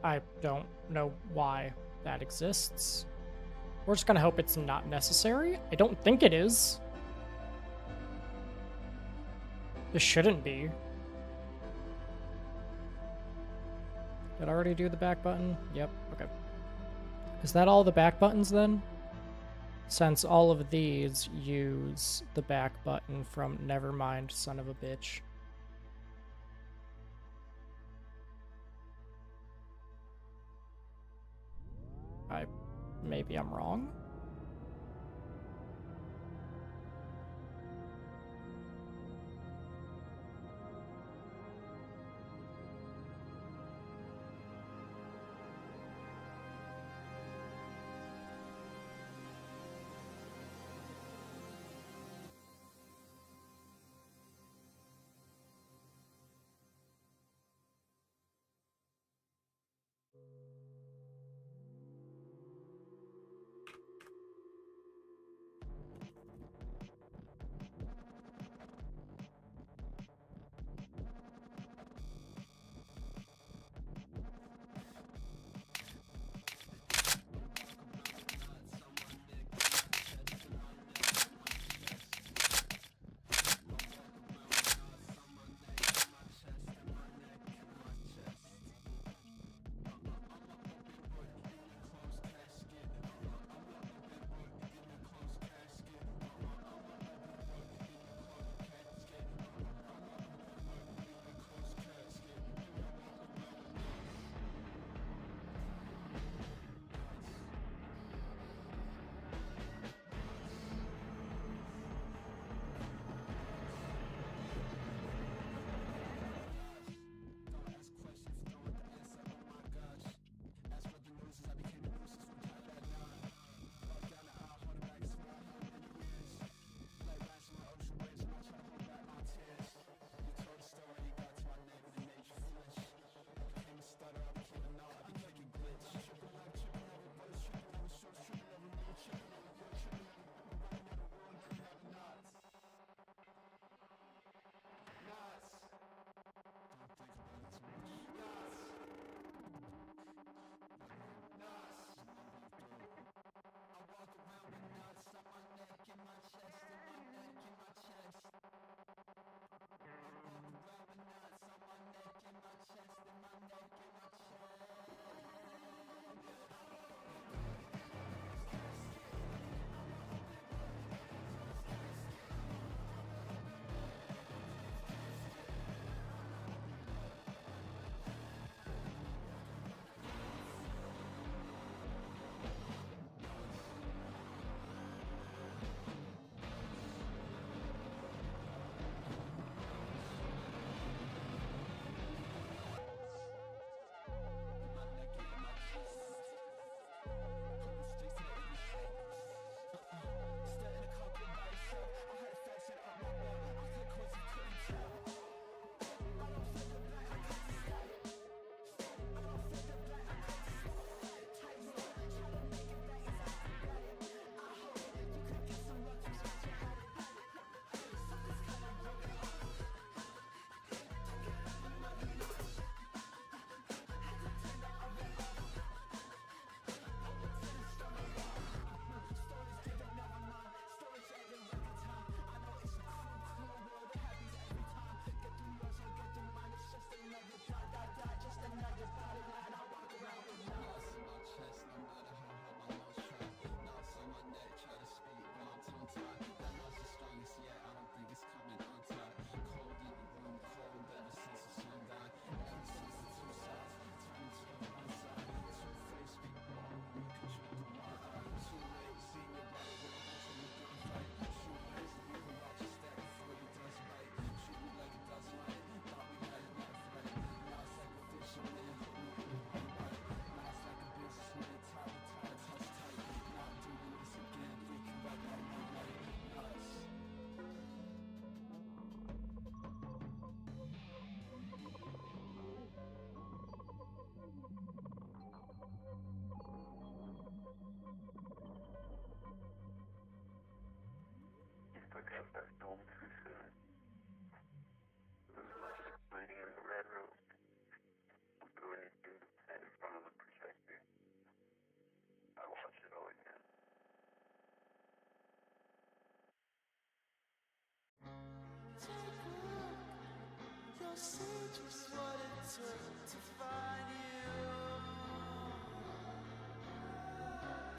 I don't know why that exists. We're just gonna hope it's not necessary. I don't think it is. This shouldn't be. Did I already do the back button? Yep, okay. Is that all the back buttons then? Since all of these use the back button from Nevermind, son of a bitch. Maybe I'm wrong? say just what it took to find you.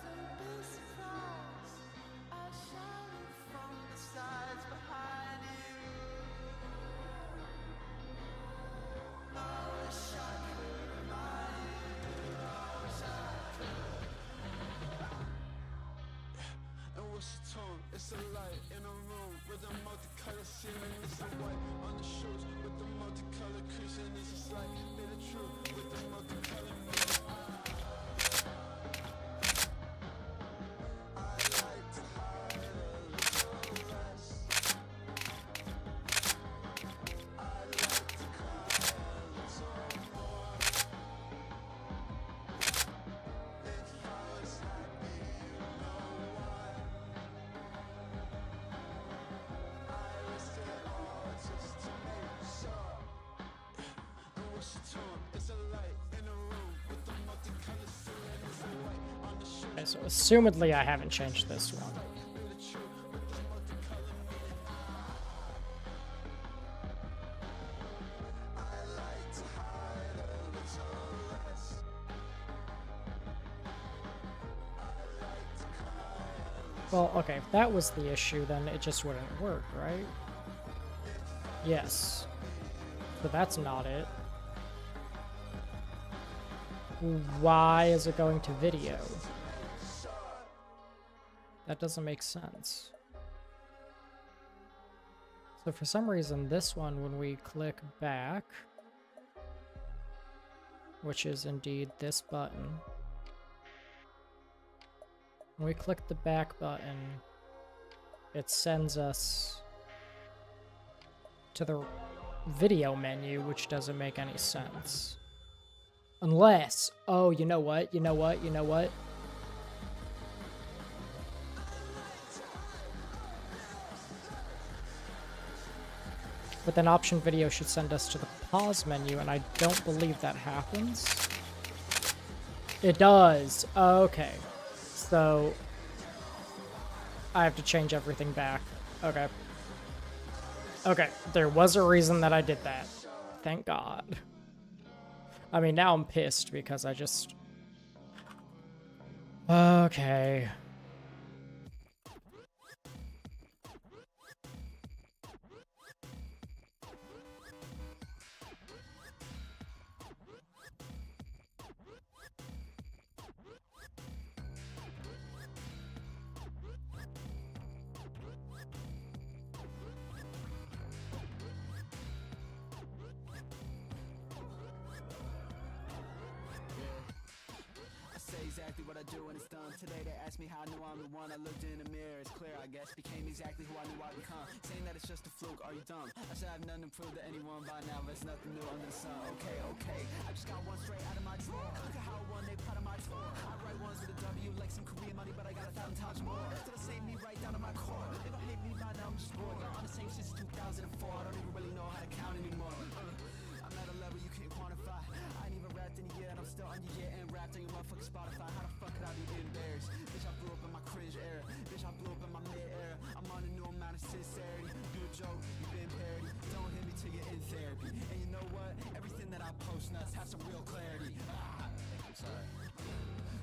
Don't be surprised, I shouted from the sides behind you. I wish I could remind you, I wish I could. And what's the tone? It's a light in a room with a multicolored ceiling. It's a white on the shoes with the multicolored creasing. It's a slight bit of truth with the multicolored meaning. I like to hide a little less. I like to cry a little more. If I was happy, you know why. I risk it all just to make sure. And what's the tone? It's a light in a room with the multicolored ceiling. It's a white on the shoes. Okay, so assumedly I haven't changed this one. Well, okay, if that was the issue, then it just wouldn't work, right? Yes. But that's not it. Why is it going to video? That doesn't make sense. So for some reason, this one, when we click back, which is indeed this button, when we click the back button, it sends us to the video menu, which doesn't make any sense. Unless, oh, you know what? But then option video should send us to the pause menu, and I don't believe that happens. It does. Okay. So I have to change everything back. Okay. Okay, there was a reason that I did that. Thank God. I mean, now I'm pissed because I just... Okay. Exactly what I do when it's done. Today they asked me how I knew I'm the one. I looked in the mirror, it's clear, I guess. Became exactly who I knew I'd become. Saying that it's just a fluke, are you dumb? I said I have nothing to prove to anyone by now. There's nothing new under the sun. Okay, okay, I just got one straight out of my drawer. Look at how I won, they proud of my tour. I write ones with a W like some Korean money, but I got 1,000 times more. Still the same me right down to my core. They don't hate me by now, I'm just bored. You're on the same since 2004. I don't even really know how to count anymore. I'm at a level you can't quantify. I ain't even rapped in a year and I'm still on your year and rapped on your motherfucking Spotify. How the fuck could I be embarrassed? Bitch, I blew up in my cringe era. Bitch, I blew up in my mid-era. I'm on a new amount of sincerity. Do a joke, you been parody. Don't hit me till you're in therapy. And you know what? Everything that I post nuts have some real clarity. I'm sorry.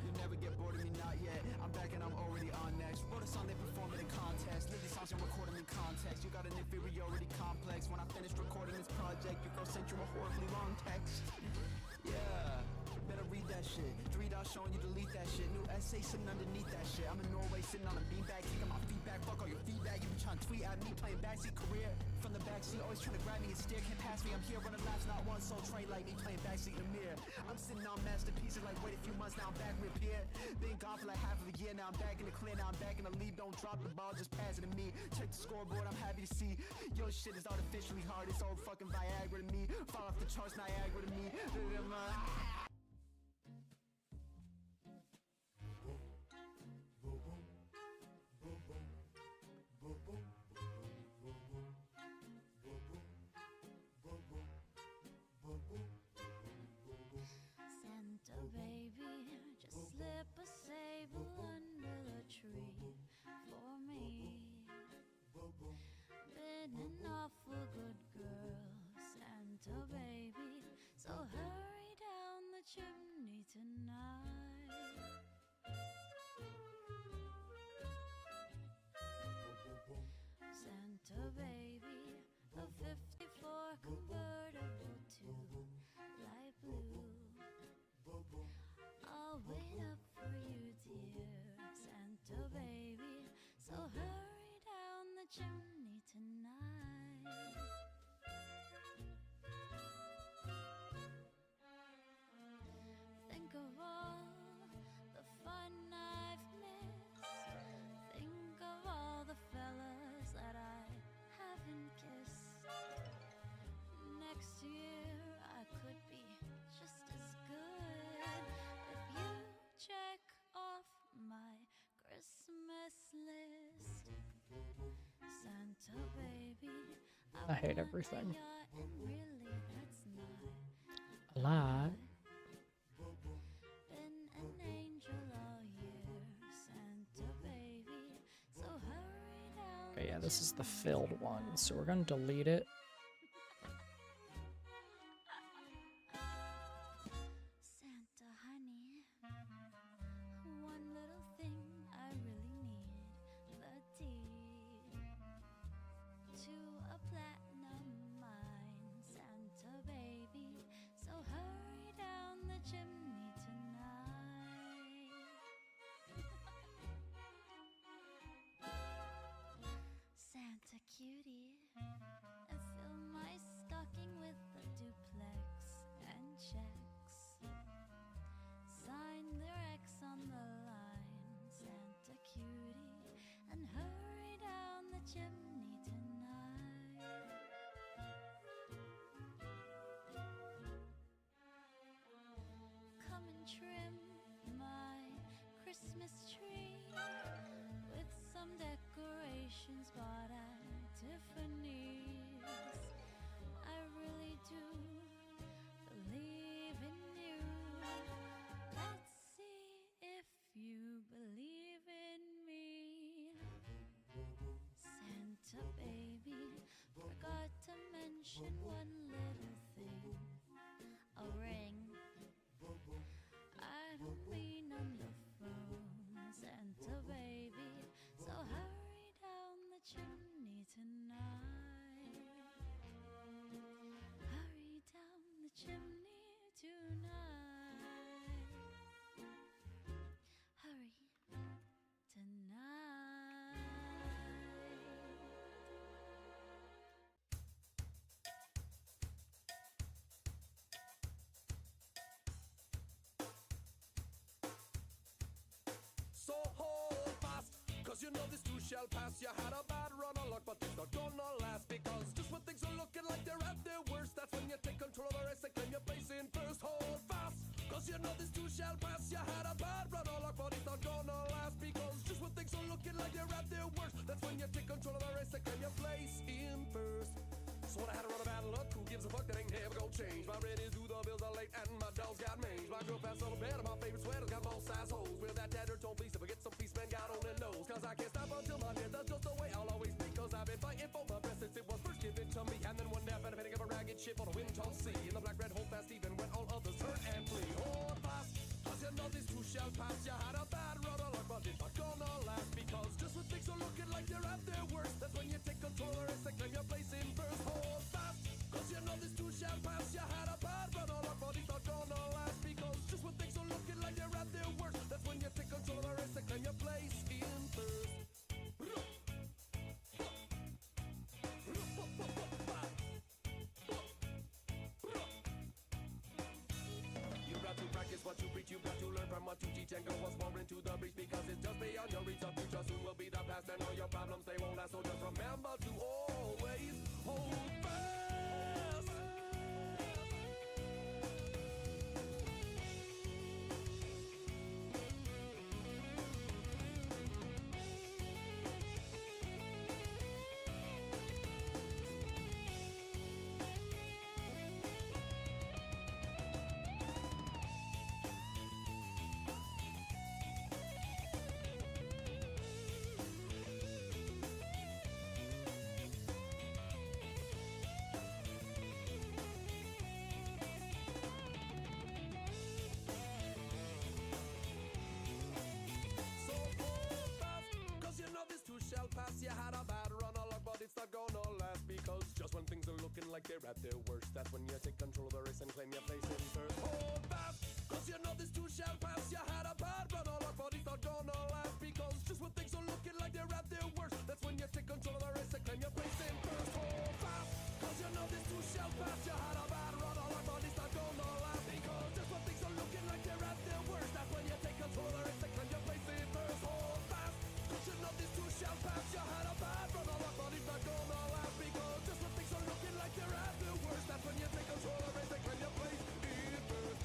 You'll never get bored of me, not yet. I'm back and I'm already on next. Wrote a song, they perform it in contest. Live these songs and record them in context. You got an inferiority complex. When I finished recording this project, your girl sent you a horribly long text. Yeah, better read that shit. 3 dots showing you delete that shit. New essay sitting underneath that shit. I'm in Norway sitting on a beanbag, kicking my feedback. Fuck all your feedback. You be trying to tweet at me, playing backseat career. From the backseat, always trying to grab me and steer. Can't pass me, I'm here running laps, not one soul train like me, playing backseat in the mirror. I'm sitting on masterpieces like wait a few months, now I'm back reappear. Been gone for like half of a year, now I'm back in the clear, now I'm back in the lead. Don't drop the ball, just pass it to me. Check the scoreboard, I'm happy to see. Your shit is artificially hard, it's old fucking Viagra to me. Fall off the charts, Niagara to me. Santa baby, just slip a sable under the tree for me. Been an awful good girl, Santa I hate everything. A lot. Okay, yeah, this is the filled one, so we're gonna delete it. Santa honey, one little thing I really need, the deed to a platinum mine. Santa baby, so hurry down the chimney tonight. Santa cutie, fill my stocking with a duplex and checks. Sign their X on the line, Santa cutie, and hurry down the chimney tonight. Come and trim my Christmas tree with some decorations bought at Tiffany's. I really do believe in you. Let's see if you believe in me. Santa baby, forgot to mention one little thing. A ring. I don't mean on the phone, Santa baby, so hurry down the chimney tonight. Hurry down the chimney tonight. Hurry tonight. So hold fast, cause you know this too shall pass. You had a bad run of luck, but it's not gonna last. Because just when things are looking like they're at their worst, that's when you take control of the race and claim your place in first. Hold fast, cause you know this too shall pass. You had a bad run of luck, but it's not gonna last. Because just when things are looking like they're at their worst, that's when you take control of the race and claim your place in first. So I had a run of bad luck, who gives a fuck, that ain't never gonna change. My rent is due, the bills are late, and my dogs got mange. My girl passed on a bed, my favorite sweater's got both size holes. With that tattered tone, please, if I get some peace, man, God only knows. Cause I can't stop until my death, that's just the way I'll always be. Cause I've been fighting for my best since it was first given to me. And then one day I found a penny of a ragged ship on a wind-tossed sea. And the black red hold fast even when all others turn and flee. Hold fast, cause you know this too shall pass. You had a bad run of luck, but it's not gonna last. Because just when things are looking like they're at their worst, that's when you take control of the race and claim your place in first. Hold fast, cause you know this too shall pass. You had a bad run of luck, but it's not gonna last. Because just when things are looking like they're at their worst, that's when you take control of the race and claim your place in first. You got to practice what you preach, you got to learn from what you teach, and go once more into the breach. Because it's just beyond your reach. The future soon will be the past, and all your problems they won't last. So just remember to always hold fast. Shall pass. You had a bad run of luck, but it's not gonna last. Because just when things are looking like they're at their worst, that's when you take control of the race and claim your place in first. Hold fast, cause you know this too shall pass. You had a bad run of luck, but it's not gonna last. Because just when things are looking like they're at their worst, that's when you take control of the race and claim your place in first. Hold fast, cause you know this too shall pass. You had a bad run of luck, but it's not gonna last. Because just when things are looking like they're at their worst, that's when you take control of the race and claim your place in first. Hold fast, cause you know this too shall pass. You had a bad run of luck, but it's not gonna last. Because just when things are looking like they're at their worst, that's when you take control of the race and claim your place in first.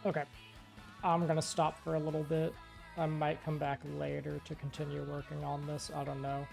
Okay. I'm gonna stop for a little bit. I might come back later to continue working on this. I don't know.